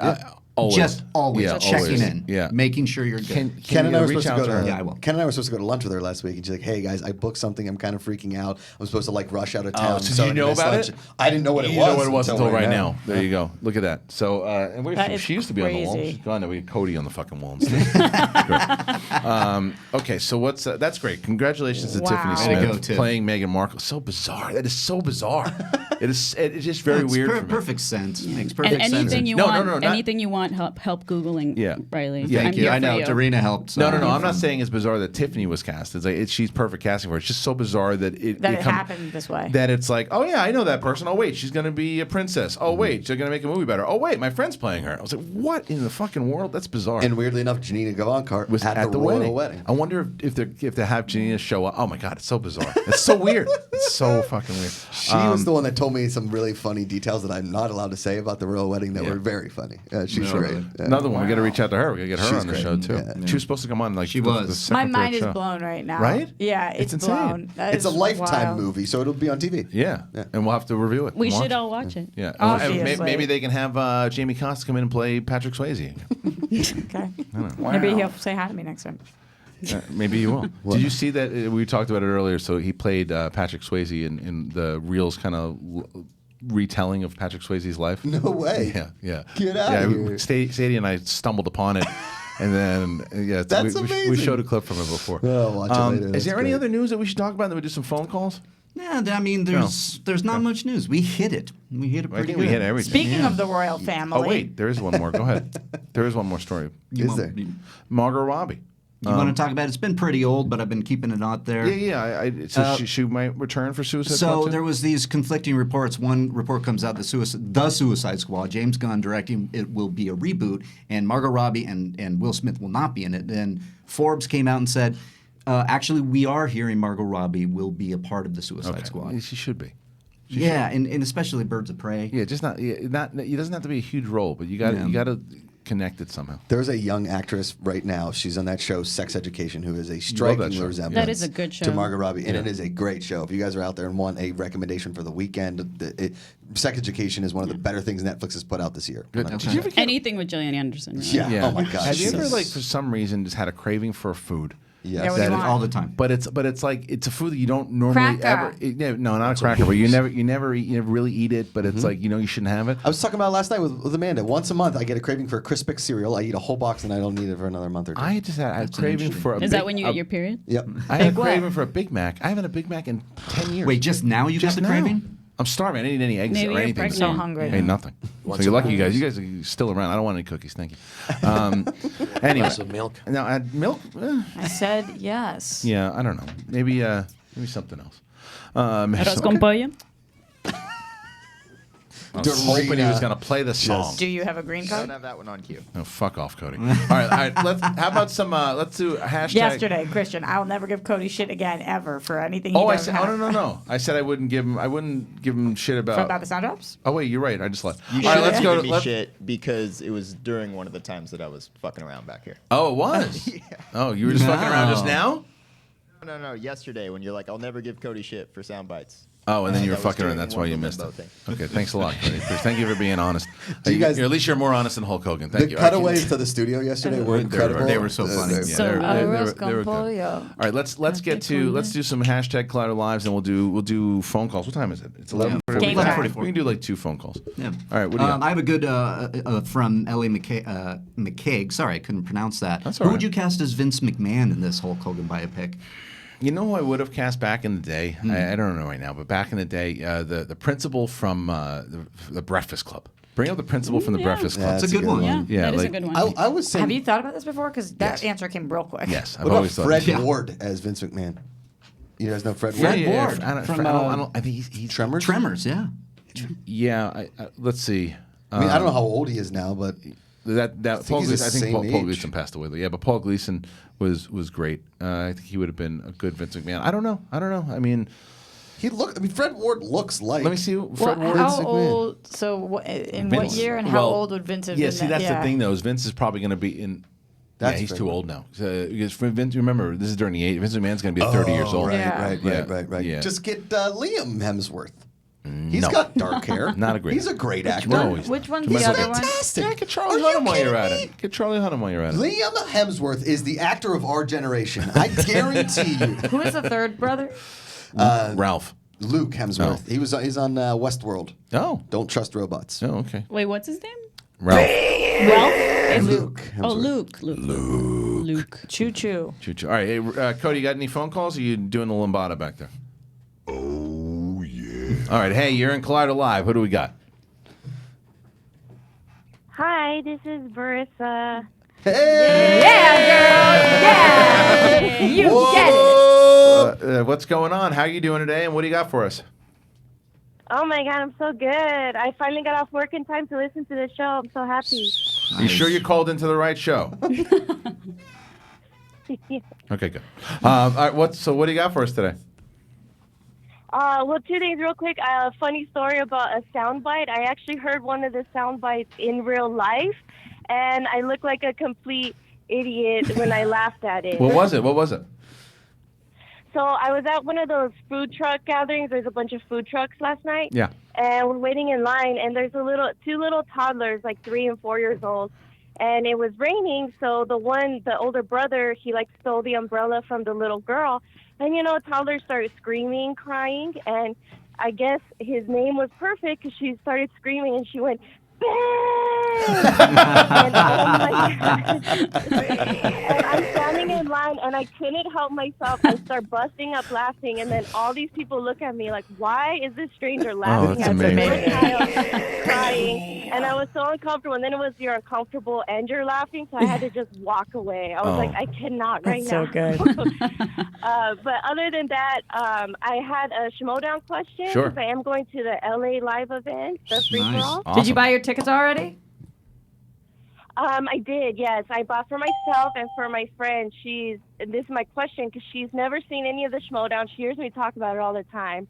Always. Just always Yeah, checking always. in. Yeah. Making sure you're good. Ken and I were reach supposed to out go to her? to. Yeah, I will. Ken and I were supposed to go to lunch with her last week, and she's like, "Hey guys, I booked something. I'm kind of freaking out. I'm supposed to like rush out of town." So did you know miss about lunch." it? I didn't know what it You was. know what it was until right now. There you go. Look at that. So, and where That she, is she used to be on the wall. crazy. She's gone now. We got Cody on the fucking wall instead. Great. Okay, so what's that's great. Congratulations to Wow. Tiffany Way to Smith go, Tiff. playing Meghan Markle. So bizarre. That is so bizarre. It's just very It's weird. for me. perfect sense. Makes And perfect sense. anything you No, want, no, no, not- anything you want, help googling. Yeah. Riley. Yeah. I'm Thank you. here I for know. you. Tarina helped. No. I'm not saying it's bizarre that Tiffany was cast. It's like she's perfect casting for it. It's just so bizarre that it happened this way. That it's like, oh yeah, I know that person. Oh wait, she's gonna be a princess. Oh wait, they're gonna make a movie about her. Oh wait, my friend's playing her. I was like, what in the fucking world? That's bizarre. And weirdly enough, Janina Gavankar was at the royal wedding. I wonder if they have Janina show up. Oh my god, it's so bizarre. It's so weird. It's so fucking weird. She was the one that told me some really funny details that I'm not allowed to say about the royal wedding that were very funny. She's great. really? Yeah. Another one. We got to reach out to her. We got to get her She's on the great. show too. Yeah. She was supposed to come on like She the was. second, My third mind is show. blown right now. Right? Yeah, it's insane. blown. That It's a is Lifetime wild. movie, so it'll be on TV. Yeah. And we'll have to review it. We and should watch it. all watch it. Yeah. Obviously. Maybe they can have Jamie Costa come in and play Patrick Swayze. Okay. I don't know. Maybe he'll say hi to me next time. Maybe you will. Did you see that? We talked about it earlier. So he played Patrick Swayze in the Reels kind of retelling of Patrick Swayze's life. No way. Yeah. Get out of here. Sadie and I stumbled upon it. And then, That's we amazing. showed a clip from it before. Oh, watch it later. Is That's there any great. other news that we should talk about? That we do some phone calls? Yeah, I mean, there's not much news. We hit it. We hit it I pretty think good. we hit everything. Speaking of the royal family. Oh wait, there is one more. Go ahead. There is one more story. Is there? Margot Robbie. You want to talk about it? It's been pretty old, but I've been keeping it out there. Yeah. So she might return for Suicide Squad So too? there was these conflicting reports. One report comes out the Suicide Squad, James Gunn directing, it will be a reboot, and Margot Robbie and Will Smith will not be in it. Then Forbes came out and said, actually, we are hearing Margot Robbie will be a part of the Suicide Squad. She should be. And especially Birds of Prey. Yeah, just not. Yeah, not. It doesn't have to be a huge role, but you got to connect it somehow. There's a young actress right now. She's on that show, Sex Education, who is a that striking show. resemblance That is a good show. to Margot Robbie, and it is a great show. If you guys are out there and want a recommendation for the weekend, Sex Education is one of the better things Netflix has put out this year. Good. Did you ever get? Anything with Gillian Anderson. Really. Yeah. Oh my gosh. Have you ever, she's- like, for some reason, just had a craving for food? Yes. Yeah, what do you want? All the time. But it's like it's a food that you don't normally Cracker. ever. No, not a cracker. But you never really eat it. But it's like you shouldn't have it. I was talking about it last night with Amanda. Once a month, I get a craving for a Crispix cereal. I eat a whole box, and I don't need it for another month or two. I just had a craving for a. Is that when you get your period? Yep. I had a Big what? craving for a Big Mac. I haven't had a Big Mac in 10 years. Wait, just now you Just got the now. craving? I'm starving. I didn't eat any eggs Maybe or you're anything. pregnant. So hungry. Hey, nothing. So you're lucky, you guys. You guys are still around. I don't want any cookies. Thank you. Anyway, Some milk. Now, milk. I said yes. Yeah, I don't know. Maybe something else. Arroz con pollo. I was hoping he was going to play the song. Do you have a green I card? don't have that one on cue. Oh, fuck off, Cody. all right. How about some? Let's do a hashtag. Yesterday, Christian, I'll never give Cody shit again ever for anything he Oh, I does. said. Oh no. I said I wouldn't give him shit about. About the sound drops? Oh wait, you're right. I just left. You All should right, let's have go. given me shit because it was during one of the times that I was fucking around back here. Oh, it was. Oh, you were just fucking around just now. No, yesterday when you're like, I'll never give Cody shit for sound bites. Oh, and then you were that was fucking around. doing That's one why you from missed it. Limbo thing. Okay, thanks a lot, Cody. Thank you for being honest. Do you guys- At least you're more honest than Hulk Hogan. The Thank you. cutaways to the studio yesterday were incredible. They were so funny. They're- Yeah, So they were arroz con good. pollo. All right, let's do some hashtag Collider Lives, and we'll do phone calls. What time is it? It's 11:44. Game time. We can do like 2 phone calls. Yeah. All right. What do you got? I have a good from Ellie McCaig. Sorry, I couldn't pronounce that. That's Who all would right. you cast as Vince McMahon in this Hulk Hogan biopic? You know who I would have cast back in the day? I don't know right now, but back in the day, the principal from the Breakfast Club. Bring up the principal from the Breakfast Club. Yeah, that's a good one. Yeah, that is like, a good one. I was saying. Have you thought about this before? Because that answer came real quick. Yes, I've What about always thought. Fred Ward as Vince McMahon? You guys know Fred Ward? Ward I don't, from, I think he's Tremors. Tremors, yeah. Yeah. Let's see. I mean, I don't know how old he is now, but That Paul he's Gleason, I the think same Paul age. Gleason passed away. Yeah, but Paul Gleason was great. I think he would have been a good Vince McMahon. I don't know. I mean, Fred Ward looks like. let me see. Fred Well, Ward. how old? So, in what Vince- year and how well, old would Vince have Yeah, been? see, that's the thing though. Is Vince is probably going to be in. That's yeah, he's Fred too Ward. old now. Because Vince, remember, this is during the 80s. Vince McMahon's going to be 30 years old. Right, Yeah. right. Yeah. Just get Liam Hemsworth. He's No. got dark hair. Not a great. He's a great actor. No, Which one's He's the other one? fantastic. Yeah, get Charlie Are you Hunnam while you're at kidding it. Get Charlie Hunnam while you're at it. Liam Hemsworth is the actor of our generation. I guarantee you. Who is the third brother? Ralph. Luke Hemsworth. He's on Westworld. Oh. Don't trust robots. Oh, okay. Wait, what's his name? Ralph. Ralph? Luke. Oh, Hemsworth. Luke. Choo choo. Choo-choo. All right, hey, Cody, you got any phone calls? Or are you doing the lambada back there? Oh yeah. All right, hey, you're in Collider Live. Who do we got? Hi, this is Marissa. Hey. Yeah, girl. Yeah. You get it. What's going on? How are you doing today, and what do you got for us? Oh my god, I'm so good. I finally got off work in time to listen to the show. I'm so happy. You sure you called into the right show? Okay, good. All right, what do you got for us today? Well, 2 things real quick. A funny story about a soundbite. I actually heard one of the sound bites in real life, and I looked like a complete idiot when I laughed at it. What was it? So I was at one of those food truck gatherings. There's a bunch of food trucks last night. Yeah. And we're waiting in line, and there's two little toddlers, like 3 and 4 years old. And it was raining, so the older brother, he like stole the umbrella from the little girl. And toddler started screaming, crying, and I guess his name was perfect because she started screaming and she went, "Ben!" And oh my God. And I'm standing in line and I couldn't help myself. I start busting up laughing, and then all these people look at me like, why is this stranger laughing that's at the amazing. little child crying? And I was so uncomfortable. And then it was you're uncomfortable and you're laughing, so I had to just walk away. I was like, I cannot right now. So good. But other than that, I had a Schmodown question. Sure. 'Cause I am going to the LA live event, the free for all. Awesome. Did you buy your tickets already? I did, yes. I bought for myself and for my friend. This is my question because she's never seen any of the Schmodown. She hears me talk about it all the time.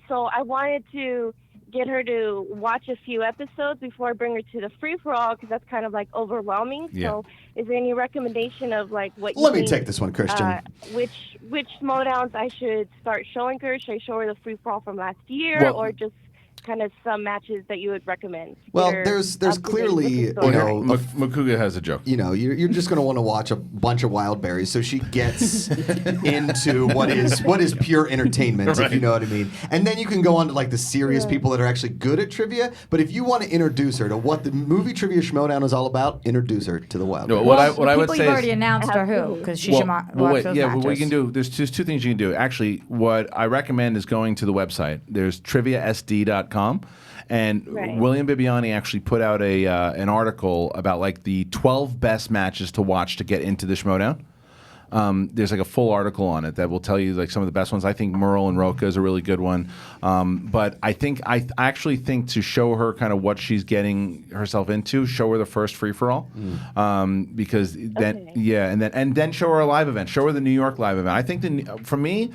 So I wanted to get her to watch a few episodes before I bring her to the free-for-all because that's kind of like overwhelming. Yeah. So is there any recommendation of like what you Let me think, take this one, Christian. Which Schmodowns I should start showing her? Should I show her the free-for-all from last year Well- or just kind of some matches that you would recommend? to Well, get her there's up to the clearly, looking you story? know, Makuga has a joke. You know, you're just going to want to watch a bunch of wild berries, so she gets into what is pure entertainment, if you know what I mean. And then you can go on to like the serious people that are actually good at trivia. But if you want to introduce her to what the movie Trivia Schmodown is all about, introduce her to the wild. No, berries. what I would People say you've is, already announced are who? Because she should watch wait, those yeah, matches. what we can do. There's two things you can do. Actually, what I recommend is going to the website. There's triviasd.com. And Right. William Bibiani actually put out an article about like the 12 best matches to watch to get into the Schmodown. There's like a full article on it that will tell you like some of the best ones. I think Merle and Roca is a really good one. But I actually think to show her kind of what she's getting herself into, show her the first free for all, because then and then show her a live event, show her the New York live event. I think for me.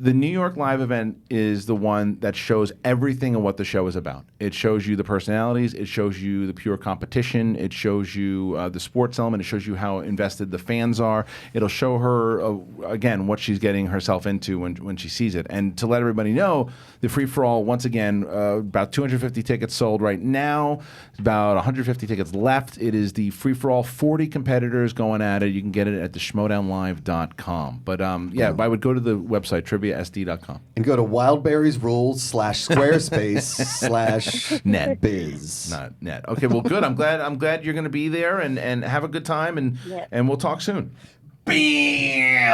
The New York live event is the one that shows everything of what the show is about. It shows you the personalities. It shows you the pure competition. It shows you the sports element. It shows you how invested the fans are. It'll show her, again, what she's getting herself into when she sees it. And to let everybody know, the free-for-all, once again, about 250 tickets sold right now. About 150 tickets left. It is the free-for-all, 40 competitors going at it. You can get it at the schmodownlive.com. But, yeah, I would go to the website, triviasd.com. And go to Wildberries Rules /Squarespace /NetBiz. Not net. Okay, well, good. I'm glad you're going to be there and have a good time, and we'll talk soon. Bam!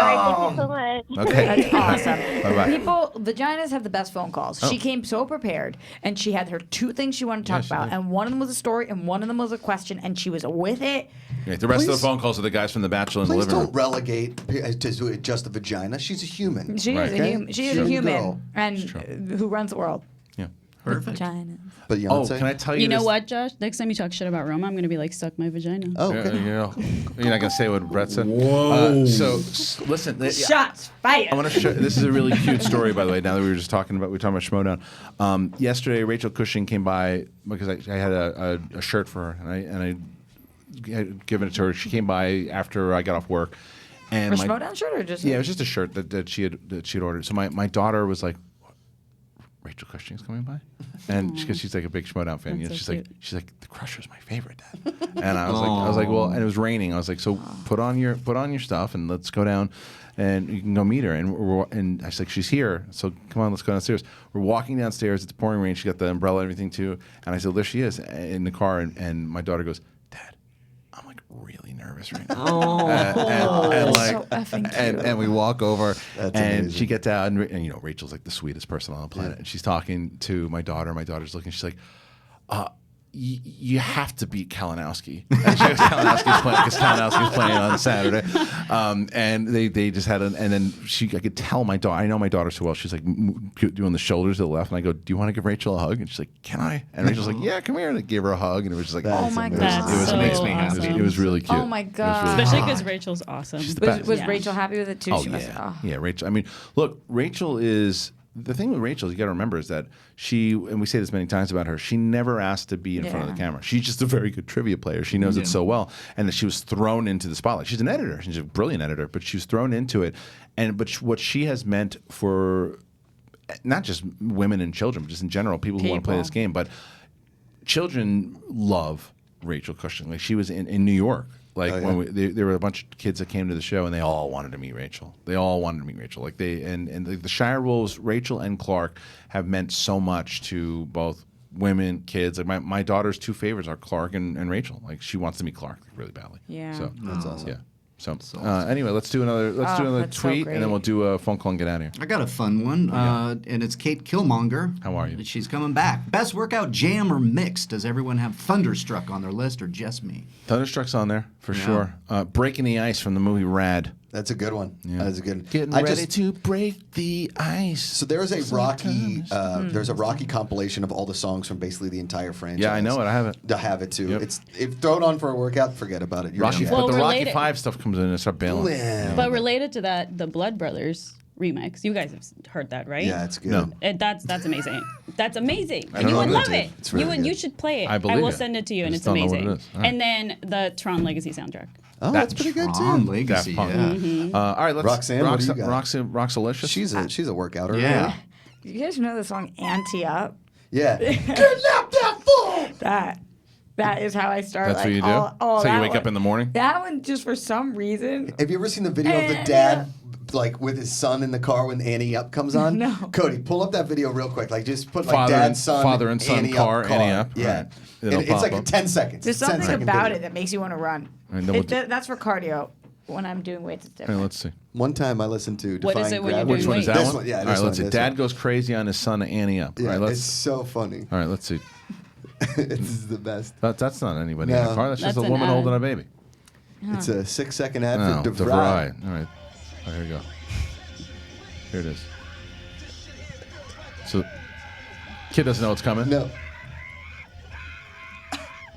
All right, thank you so much. Okay. That's awesome. Bye-bye. People, vaginas have the best phone calls. Oh. She came so prepared, and she had her 2 things she wanted to talk she about, did. and one of them was a story, and one of them was a question, and she was with it. Okay, the rest of the phone calls are the guys from The Bachelor in the Please living room. don't relegate to just a vagina. She's a human. She is a human. She is a human, and who runs the world. Yeah. Perfect. Vagina. But Beyonce? Can I tell you You know this? what, Josh? Next time you talk shit about Roma, I'm going to be like, suck my vagina. Oh, You're not going to say what Brett said? Whoa. Listen. Shots fired. I want to show. This is a really cute story, by the way. Now that we were talking about Schmodown. Yesterday, Rachel Cushing came by because I had a shirt for her, and I had given it to her. She came by after I got off work. And A Schmodown shirt or just? Yeah, it was just a shirt that she had ordered. So my daughter was like, Rachel Cushing's coming by, and because she's like a big Schmodown fan, That's so she's like the Crusher's my favorite, Dad. And I was like, well, and it was raining. I was like, so put on your stuff and let's go down, and you can go meet her. And I was like, she's here, so come on, let's go downstairs. We're walking downstairs. It's pouring rain. She got the umbrella and everything too. And I said, there she is in the car, and my daughter goes, Dad, I'm like really nervous right now. And we walk over, and amazing. she gets out, and you know, Rachel's like the sweetest person on the planet, and she's talking to my daughter. My daughter's looking, she's like, you have to beat Kalinowski. And she goes, Kalinowski's playing because Kalinowski's playing on Saturday. And they just had and then I could tell my daughter. I know my daughter so well. She's like doing the shoulders to the left, and I go, "Do you want to give Rachel a hug?" And she's like, "Can I?" And Rachel's like, "Yeah, come here." And I gave her a hug, and it was just like, Oh my it God. was so amazing. awesome. It was really cute. Oh my It was God. really Especially cute. because Rachel's awesome. She's the best. Was Rachel happy with it too? Oh She must yeah, yeah. Rachel. I mean, look, Rachel is the thing with Rachel. You got to remember is that she, and we say this many times about her, she never asked to be in front of the camera. She's just a very good trivia player. She knows it so well, and that she was thrown into the spotlight. She's an editor. She's a brilliant editor, but she was thrown into it. But what she has meant for not just women and children, but just in general, people who want to play this game. But children love Rachel Cushing. Like she was in New York. Like when there were a bunch of kids that came to the show, and they all wanted to meet Rachel. They all wanted to meet Rachel. Like the Shire Wolves, Rachel and Clark have meant so much to both women, kids. Like my daughter's 2 favorites are Clark and Rachel. Like she wants to meet Clark really badly. Yeah. So That's awesome. Yeah. So anyway, let's do another that's so tweet, great. and then we'll do a phone call and get out of here. I got a fun one, and it's Kate Killmonger. How are you? She's coming back. Best workout, jam or mix? Does everyone have Thunderstruck on their list, or just me? Thunderstruck's on there for sure. Breaking the Ice from the movie Rad. That's a good one. Yeah. That's a good. Getting ready to break the ice. So there's a Rocky. There's a Rocky compilation of all the songs from basically the entire franchise. Yeah, I know it. I have it. To have it too. Yep. If throw it on for a workout, forget about it. You're Rocky, done. but the Rocky related- 5 stuff comes in and start bailing. But related to that, the Blood Brothers remix. You guys have heard that, right? Yeah, it's good. No. And that's amazing. That's amazing. I And don't you know would what love it it. is. It's really You good. should play it. I believe will it. send it to you, I and just it's don't know what amazing. it is. All right. And then the Tron Legacy soundtrack. Oh, that's pretty good Tron too. Legacy, Daft Punk. yeah. Mm-hmm. All right, let's Roxanne, what do you got? Roxalicious. She's a workouter. Yeah. You guys know the song "Ante Up"? Yeah. That is how I start. That's like, what you do? Oh, So you that wake up one. in the morning? That one, just for some reason. Have you ever seen the video of the dad, like with his son in the car when Annie Up comes on? No. Cody, pull up that video real quick. Like just put like Father and son car, Annie Up. Yeah. Right. It'll It's pop like up. 10 seconds. There's 10 something second about video. it that makes you want to run. And then we'll do- That's for cardio. When I'm doing weights, it's All different. right, let's see. One time I listened to What is Defying it when you're Gravity. Which one is that This one? one? Yeah, All this right, let's see. one. Dad goes crazy on his son, Annie Up. Yeah, All right, it's so funny. All right, let's see. This is the best. That's not anybody in No. the car. That's just That's a an woman ad. holding a baby. It's a 6-second ad Oh, for DeVry. DeVry. All right. Oh, here we go. Here it is. So, kid doesn't know what's coming? No.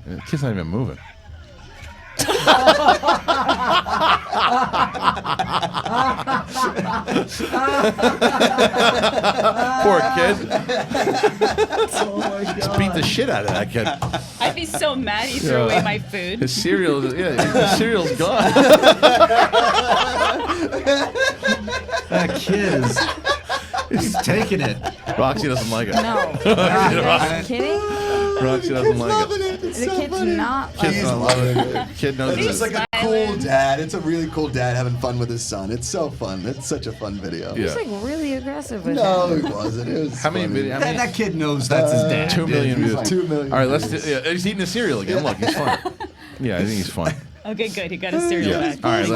The kid's not even moving. Poor kid. Oh my God. Just beat the shit out of that kid. I'd be so mad he threw away my food. His cereal, his cereal's gone. That kid he's taking it. Roxy doesn't like it. No. Are you kidding? Roxy doesn't like it. The kid's not. Kid's not loving it. Kid knows He's it's just like a cool dad. It's a really cool dad having fun with his son. It's so fun. It's such a fun video. He's like really aggressive with No, him. he wasn't. It was How many funny. videos? That kid knows that's his dad. 2 million He's views. like 2 million All right, let's. views. He's eating the cereal again. Look, he's fun. Yeah, I think he's fun. Okay, good. He got his cereal back. All right,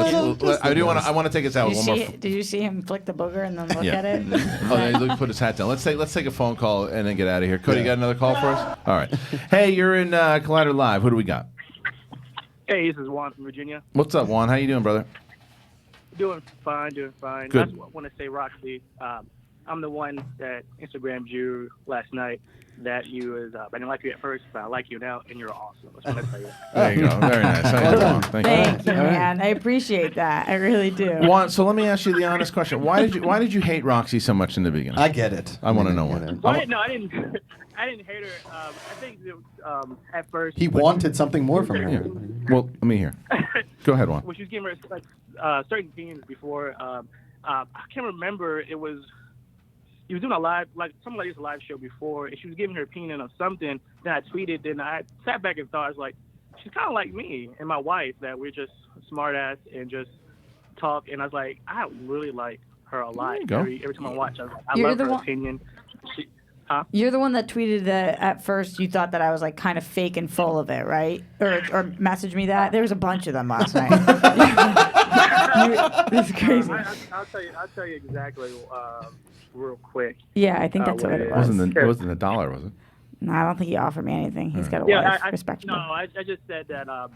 I want to take us out with one more. Did you see him flick the booger and then look Yeah. at it? Oh, yeah, look, put his hat down. Let's take a phone call and then get out of here. Cody, you got another call for us? All right. Hey, you're in Collider Live. Who do we got? Hey, this is Juan from Virginia. What's up, Juan? How you doing, brother? Doing fine. Good. I just want to say, Roxy, I'm the one that Instagrammed you last night. That you was, I didn't like you at first, but I like you now, and you're awesome. I just want to tell you. There you go. Very nice. How you doing? Thank Thank you, man. I appreciate that. I really do. Juan, so let me ask you the honest question. Why did you hate Roxy so much in the beginning? I get it. I want to know why. No, I didn't. I didn't hate her. I think it was, at first He wanted something more from her. Yeah. Well, let me hear. Go ahead, Juan. When she was giving her like certain opinions before, I can't remember. It was. He was doing a live, like something like this live show before, and she was giving her opinion on something. Then I tweeted, then I sat back and thought, I was like, she's kind of like me and my wife, that we're just smart ass and just talk. And I was like, I really like her a lot. Every time I watch, I love her opinion. You're the one that tweeted that at first you thought that I was like kind of fake and full of it, right? Or messaged me that. There was a bunch of them last night. It's crazy. I'll tell you exactly real quick. Yeah, I think that's what it was. It wasn't $1, was it? No, I don't think he offered me anything. He's got a Yeah, wife. I Respectable. just said that I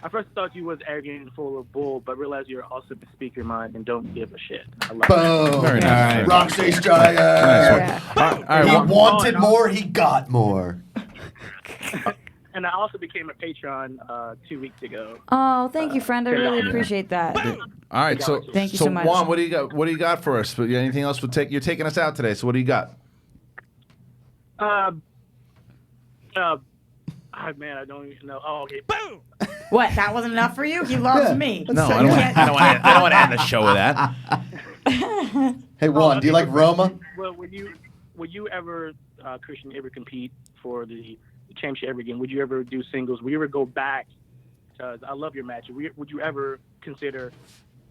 first thought you was arrogant and full of bull, but realized you're also to speak your mind and don't give a shit. I love Boom. it. Very nice. Roxy Stryer. Nice one. All right, He Juan. wanted more, he got more. And I also became a patron 2 weeks ago. Oh, thank you, friend. I really appreciate that. All right, so Thank you so much. Juan, what do you got? What do you got for us? Anything else? You're taking us out today. So what do you got? Man, I don't even know. Oh, okay. Boom. What? That wasn't enough for you? He loves me. No, I don't want to end the show with that. Hey, Juan, do you like Roma? Well, would you ever, Christian, ever compete for the championship ever again? Would you ever do singles? Would you ever go back? Because I love your match. Would you ever consider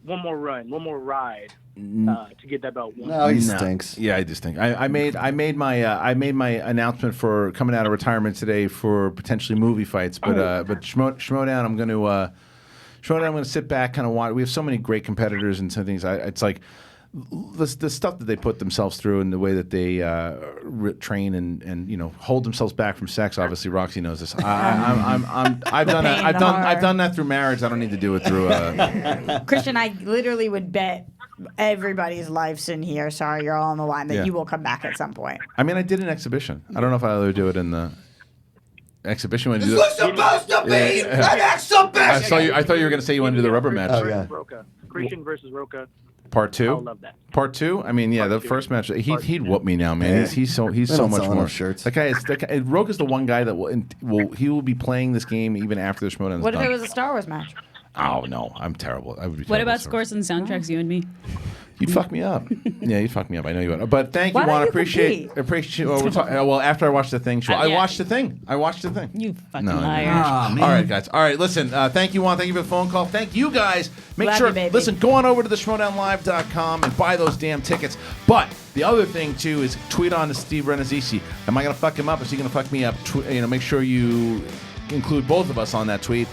one more run, one more ride to get that belt? No, he stinks. Yeah, I just think I made my announcement for coming out of retirement today for potentially movie fights, but Schmodown, I'm going to sit back, kind of watch. We have so many great competitors and some things. It's like the stuff that they put themselves through and the way that they train and hold themselves back from sex. Obviously, Roxy knows this. I've done that through marriage. I don't need to do it through. Christian, I literally would bet everybody's lives in here. Sorry, you're all on the line that Yeah. you will come back at some point. I mean, I did an exhibition. I don't know if I'll ever do it in the exhibition. When This was supposed to be an exhibition! I thought you were going to say you want to do the rubber match. Roca. Christian versus Roca. Part two. I love that. Part two. I mean, yeah, the first match. He'd whoop me now, man. He's so They so don't much sell more. enough shirts. That guy is. Roka's the one guy that will be playing this game even after the Schmodown is What if done. it was a Star Wars match? Oh no, I'm terrible. I would be. What terrible about at scores and soundtracks, you and me? You'd fuck me up. Yeah, you'd fuck me up. I know you would. But thank Why you, don't Juan. you Appreciate. Well, after I watched the thing, I yeah. watched the thing. You fucking No, liar. All right, guys. All right, listen. Thank you, Juan. Thank you for the phone call. Thank you, guys. Make Love sure, you, baby. listen, go on over to the schmodownlive.com and buy those damn tickets. But the other thing, too, is tweet on to Steve Renazzisi. Am I going to fuck him up? Is he going to fuck me up? Make sure you include both of us on that tweet.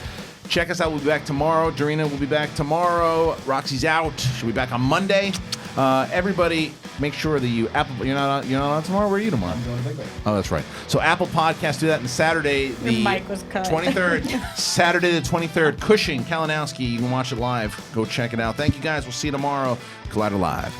Check us out. We'll be back tomorrow. Dorina will be back tomorrow. Roxy's out. She'll be back on Monday. Everybody, make sure that you're not on tomorrow. Where are you tomorrow? I'm going to Big Bear. Oh, that's right. So Apple Podcasts do that, and Saturday the mic was cut. 23rd. Saturday the 23rd, Cushing, Kalinowski. You can watch it live. Go check it out. Thank you guys. We'll see you tomorrow. Collider Live.